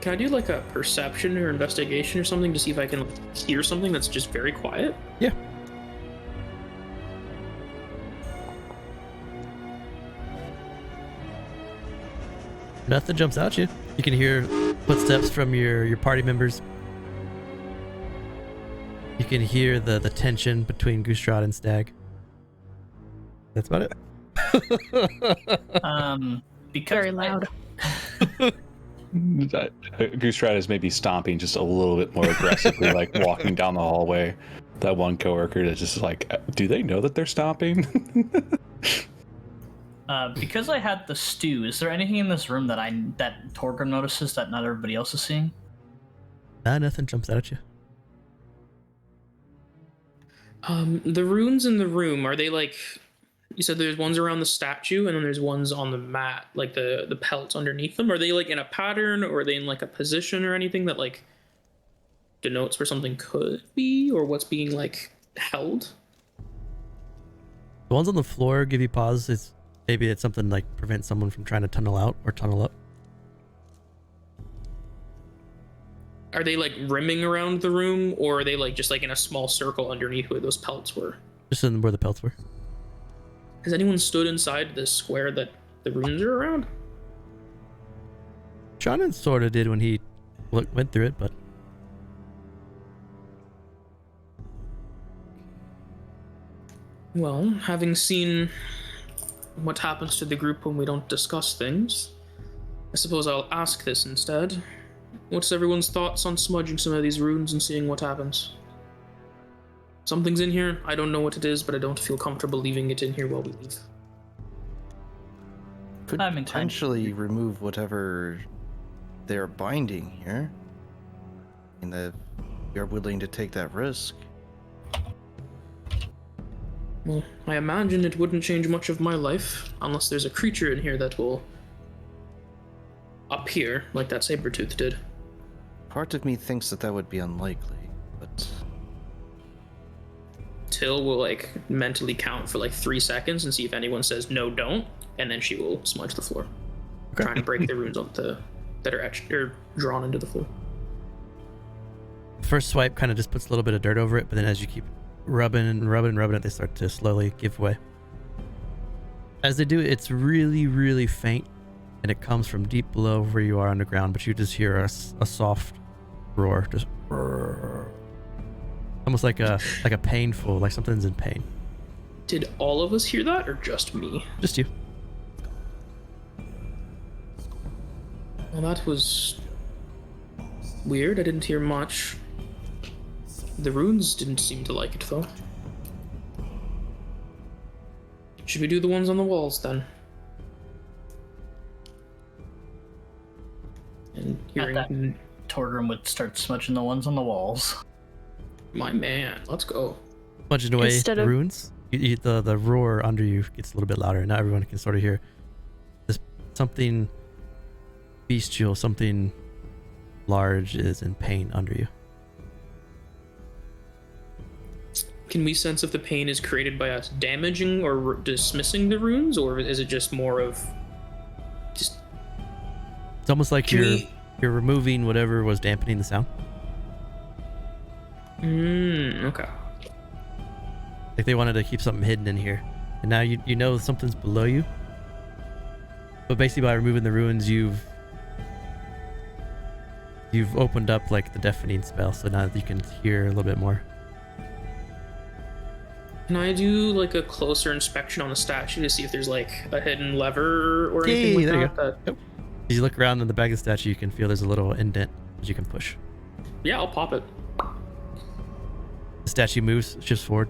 Can I do like a perception or investigation or something to see if I can hear something that's just very quiet? Yeah. Nothing jumps out at you. You can hear footsteps from your party members. You can hear the tension between Goostrad and Stag. That's about it. Because Very loud. Goostrad is maybe stomping just a little bit more aggressively, like walking down the hallway. That one coworker is just like, do they know that they're stomping? Because I had the stew, is there anything in this room that Torgrim notices that not everybody else is seeing? Nah, nothing jumps out at you. The runes in the room, are they like, you said there's ones around the statue and then there's ones on the mat, like the pelts underneath them. Are they like in a pattern, or are they in like a position or anything that like denotes where something could be, or what's being like held? The ones on the floor give you pause. Maybe it's something like prevent someone from trying to tunnel out or tunnel up. Are they like rimming around the room, or are they like just like in a small circle underneath where those pelts were? Just in where the pelts were. Has anyone stood inside this square that the runes are around? Shannon sort of did when he went through it, but Well, having seen what happens to the group when we don't discuss things, I suppose I'll ask this instead. What's everyone's thoughts on smudging some of these runes and seeing what happens? Something's in here, I don't know what it is, but I don't feel comfortable leaving it in here while we leave. Could I'm inclined to potentially remove whatever they're binding here. And if you're willing to take that risk. Well, I imagine it wouldn't change much of my life, unless there's a creature in here that will appear, like that saber-tooth did. Part of me thinks that would be unlikely, but Till will like mentally count for like 3 seconds and see if anyone says no, don't, and then she will smudge the floor, trying to break the runes up that are etched or drawn into the floor. first swipe kind of just puts a little bit of dirt over it, but then as you keep rubbing it, they start to slowly give way. As they do, it's really, really faint, and it comes from deep below where you are underground, but you just hear a soft roar, just almost like a painful, like something's in pain. Did all of us hear that, or just me? Just you. Well, that was weird. I didn't hear much. The runes didn't seem to like it, though. Should we do the ones on the walls, then? And At that, hearing... Torgrim would start smudging the ones on the walls. My man, let's go. Smudging away Instead the of- runes, the roar under you gets a little bit louder, and now everyone can sort of hear this something bestial, something large is in pain under you. Can we sense if the pain is created by us damaging or dismissing the runes, or is it just more of just... It's almost like you're removing whatever was dampening the sound. Okay. Like they wanted to keep something hidden in here, and now you know something's below you. But basically, by removing the runes, you've opened up like the deafening spell, so now you can hear a little bit more. Can I do like a closer inspection on the statue to see if there's like a hidden lever or anything like there you that? go. Yep. As you look around in the back of the statue, you can feel there's a little indent that you can push. Yeah, I'll pop it. The statue moves, shifts forward.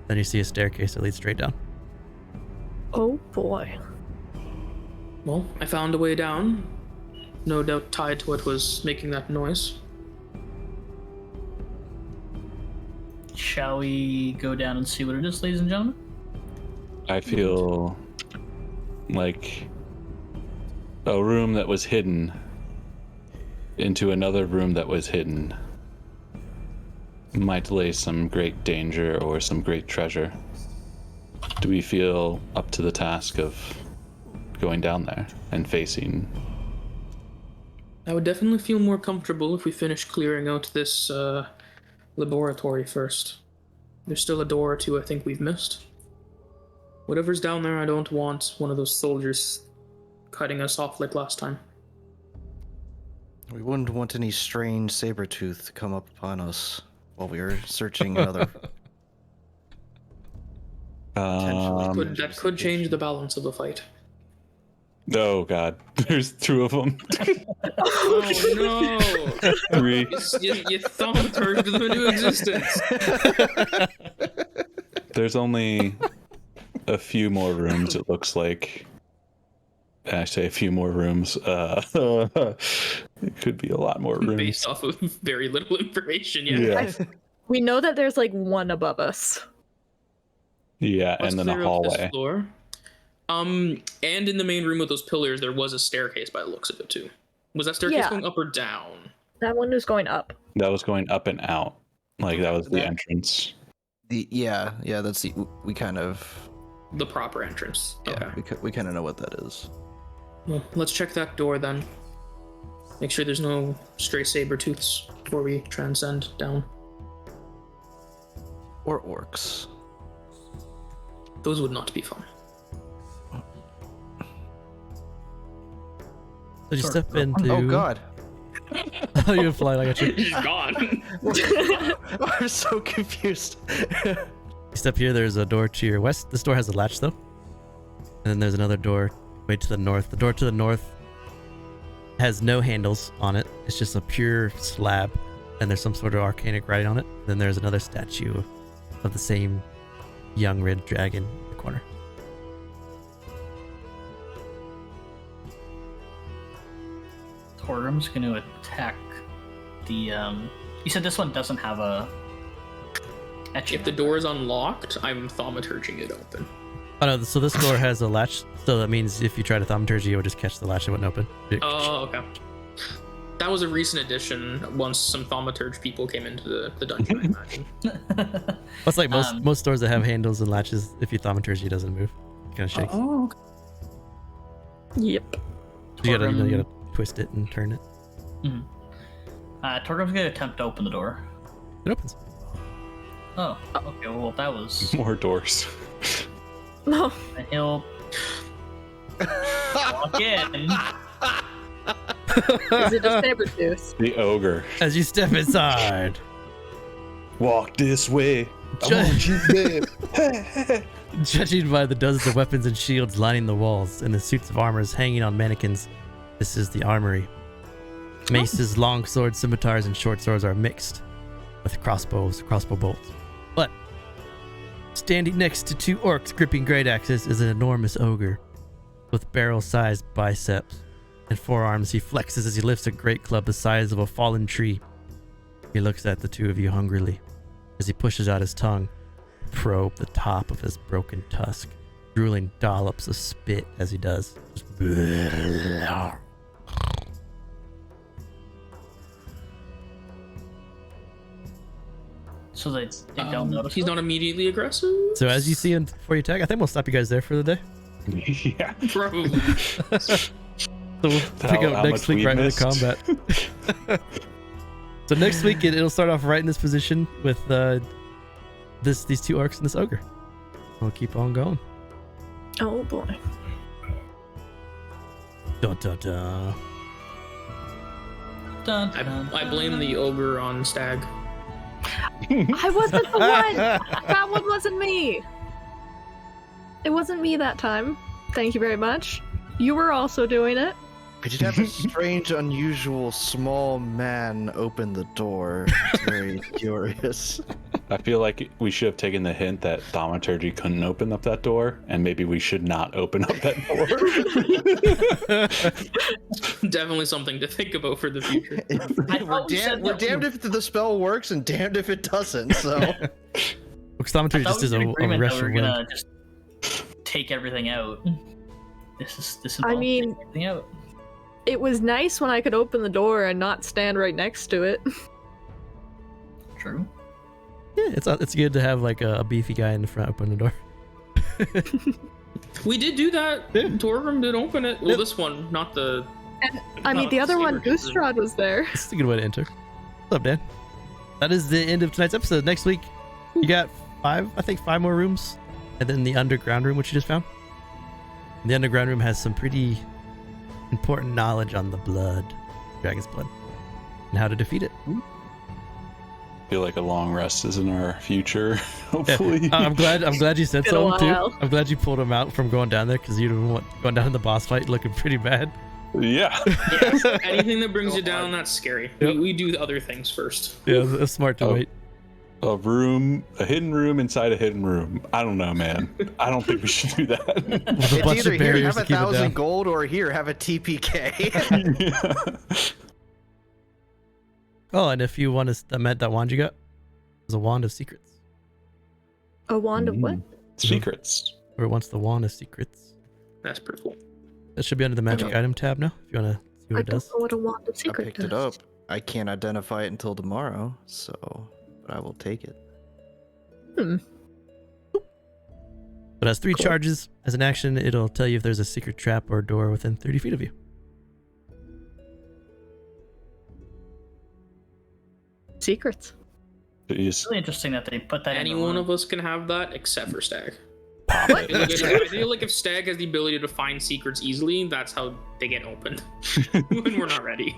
Then you see a staircase that leads straight down. Oh boy. Well, I found a way down. No doubt tied to what was making that noise. Shall we go down and see what it is, ladies and gentlemen? I feel like a room that was hidden into another room that was hidden might lay some great danger or some great treasure. Do we feel up to the task of going down there and facing? I would definitely feel more comfortable if we finished clearing out this laboratory first. There's still a door or two I think we've missed. Whatever's down there, I don't want one of those soldiers cutting us off like last time. We wouldn't want any strange saber tooth to come up upon us while we were searching another. That could change the balance of the fight. Oh god, there's 2 of them. Oh no! 3. You thaumaturged them into existence. There's only a few more rooms, it looks like. I say a few more rooms. It could be a lot more rooms. Based off of very little information, yeah. Yeah. We know that there's like one above us. Yeah, Let's and then a clear up this hallway. floor. And in the main room with those pillars, there was a staircase by the looks of it too. Was that staircase Yeah. going up or down? That one is going up. That was going up and out. Like that was the entrance. Yeah, that's the. We kind of. The proper entrance. Yeah, Okay. we kind of know what that is. Well, let's check that door then. Make sure there's no stray saber tooths before we transcend down. Or orcs. Those would not be fun. So you step into. Oh god. Oh, you're flying. I got you. He's gone. I'm so confused. You step here. There's a door to your west. This door has a latch though, and then there's another door way to the north. The door to the north has no handles on it. It's just a pure slab, and there's some sort of arcanic writing on it. Then there's another statue of the same young red dragon in the corner. Torgrim's going to attack the. You said this one doesn't have a. If the door is unlocked, I'm thaumaturging it open. Oh no, so this door has a latch, so that means if you try to thaumaturgy, it would just catch the latch and wouldn't open. Oh, okay. That was a recent addition once some thaumaturge people came into the dungeon, I imagine. Well, it's like most doors that have handles and latches, if you thaumaturgy, it doesn't move. It kind of shakes. Oh, okay. Yep. You gotta twist it and turn it. Torgrim's going to attempt to open the door. It opens. Oh, okay. Well, that was. More doors. No. And he'll walk in. Is it a saber tooth? The ogre. As you step inside. Walk this way. I Ju- want you there. Judging by the dozens of weapons and shields lining the walls and the suits of armors hanging on mannequins, this is the armory. Maces, long swords, scimitars, and short swords are mixed with crossbow bolts. But standing next to 2 orcs gripping great axes is an enormous ogre with barrel-sized biceps and forearms. He flexes as he lifts a great club the size of a fallen tree. He looks at the 2 of you hungrily as he pushes out his tongue to probe the top of his broken tusk, drooling dollops of spit as he does. So they don't notice. He's not immediately aggressive? So as you see him before you attack, I think we'll stop you guys there for the day. Yeah. Probably. So we'll pick up How next much week we right missed. into combat. So next week it'll start off right in this position with these 2 orcs and this ogre. We'll keep on going. Oh boy. Dun, dun, dun. Dun, dun, I dun. blame the ogre on Stag. I wasn't the one! That one wasn't me! It wasn't me that time. Thank you very much. You were also doing it. I did have a strange, unusual small man open the door. It's very curious. I feel like we should have taken the hint that thaumaturgy couldn't open up that door, and maybe we should not open up that door. Definitely something to think about for the future. We're damned if the spell works and damned if it doesn't, so... Thaumaturgy just is a rush of We're wind. gonna just take everything out. This I involves mean- taking everything out. It was nice when I could open the door and not stand right next to it. True. Yeah, it's good to have like a beefy guy in the front open the door. We did do that. Yeah. Torgrim did open it. Well, Yep. this one, not the... I mean, the other one, saber tooth. Goostrod was there. This is a good way to enter. What's up, Dan? That is the end of tonight's episode. Next week, you got 5 more rooms, and then the underground room, which you just found. The underground room has some pretty important knowledge on the blood, dragon's blood, and how to defeat it. I feel like a long rest is in our future, hopefully. I'm glad you said Been a something too. while. I'm glad you pulled him out from going down there because you didn't want going down in the boss fight looking pretty bad. Yeah. Yes, anything that brings you down, that's scary. Yep. We do the other things first. Yeah, it's smart to Oh. wait. A hidden room inside a hidden room. I don't know, man. I don't think we should do that. With a It's bunch either of here barriers have to keep it 1,000 down. gold or here have a TPK. Yeah. Oh, and if you want that wand you got, it's a wand of secrets. A wand of what? Secrets. Or it wants the wand of secrets. That's pretty cool. That should be under the magic Okay. item tab now. If you want to see what I it don't does. know what a wand of I secret picked it does. up. I can't identify it until tomorrow, so but I will take it. But it has 3 Cool. charges. As an action, it'll tell you if there's a secret trap or door within 30 feet of you. Secrets. You It's just really interesting that they put that Any in the one room. of us can have that except for Stag. pop I feel, like it. I feel like if Stag has the ability to find secrets easily, that's how they get opened. When we're not ready.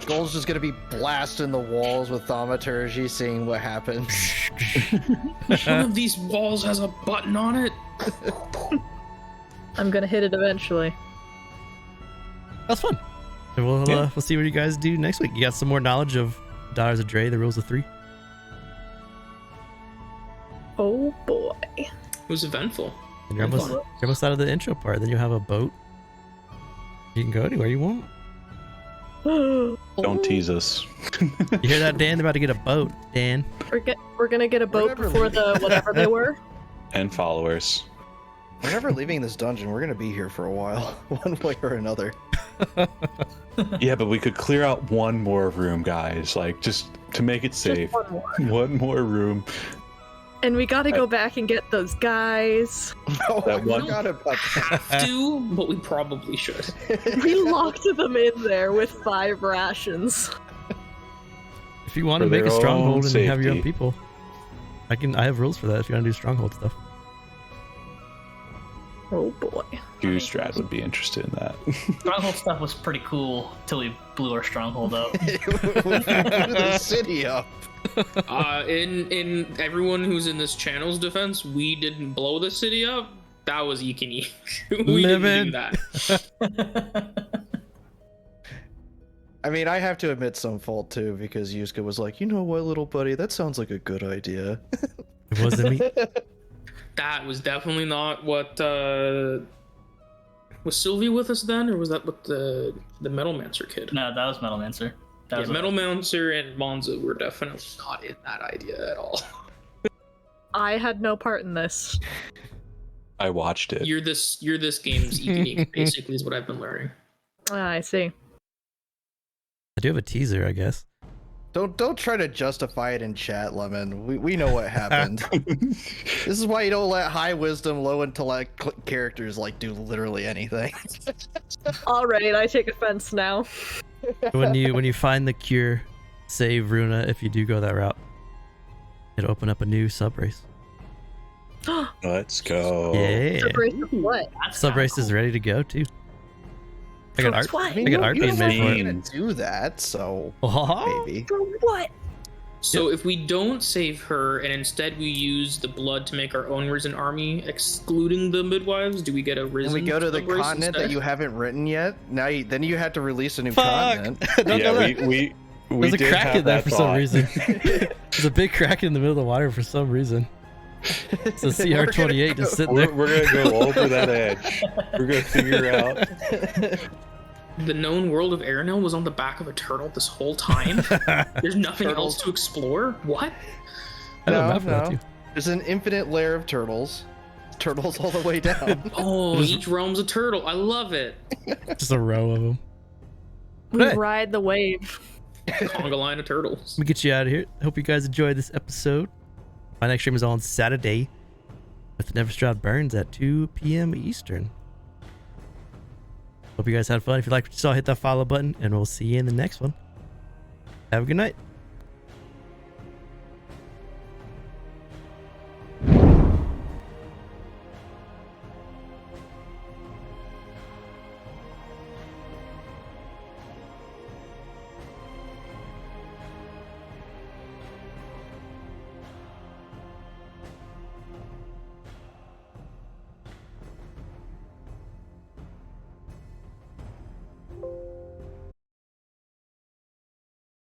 Gold's just gonna be blasting the walls with thaumaturgy, seeing what happens. One of these walls has a button on it. I'm gonna hit it eventually. That's fun. And we'll see what you guys do next week. You got some more knowledge of Daughters of Dre, the rules of 3. Oh boy. It was eventful. And you're almost out of the intro part. Then you have a boat. You can go anywhere you want. Don't tease us. You hear that, Dan? They're about to get a boat, Dan. We're gonna get a boat never before the whatever they were. And followers. We're never leaving this dungeon. We're gonna be here for a while, one way or another. Yeah, but we could clear out one more room, guys. Like, just to make it safe. Just one more. One more room. And we gotta go back and get those guys. Oh, I That one- forgot about that. Have to, but we probably should. We locked them in there with 5 rations. If you want For to make a their stronghold own and have your own safety. people, I have rules for that if you want to do stronghold stuff. Oh boy. Goostrad would be interested in that. Stronghold stuff was pretty cool till we blew our stronghold up. We blew the city up. In everyone who's in this channel's defense, we didn't blow the city up. That was Ikini. We didn't Living. do that. I mean, I have to admit some fault too, because Yusuke was like, you know what, little buddy, that sounds like a good idea. It wasn't me. That was definitely not what. Was Sylvia with us then, or was that with the Metalmancer kid? No, that was Metalmancer. That Yeah, was Metalmancer and Monza were definitely not in that idea at all. I had no part in this. I watched it. You're this game's Ikini, basically, is what I've been learning. Ah, I see. I do have a teaser, I guess. Don't try to justify it in chat, Lemon. We know what happened. This is why you don't let high wisdom, low intellect characters like do literally anything. Alright, I take offense now. When you find the cure, save Runa if you do go that route. It'll open up a new sub race. Let's go. Yeah. Separation of what? That's Sub kinda race is cool. ready to go too. I got art. For what? I mean, I got you- art you being don't made for have it. to do that, so Oh, maybe. For what? So if we don't save her and instead we use the blood to make our own risen army, excluding the midwives, do we get a risen? And we go to the sub race continent that instead? you haven't written yet. Then you have to release a new fuck! continent. Don't know Yeah, that. we There's a did crack have in there that for some thought. reason. There's a big crack in the middle of the water for some reason. It's a We're gonna CR28 just sitting there. We're gonna go over that edge. We're gonna figure out. The known world of Erenel was on the back of a turtle this whole time. There's nothing Turtles. else to explore. What? I don't No, know for that no. too. There's an infinite layer of turtles. Turtles all the way down. Oh, each realm's a turtle. I love it. Just a row of them. We Hey. ride the wave. Conga line of turtles. Let me get you out of here. Hope you guys enjoyed this episode. My next stream is on Saturday with Neverstrad Burns at 2 p.m. Eastern. Hope you guys had fun. If you liked what you saw, hit that follow button, and we'll see you in the next one. Have a good night.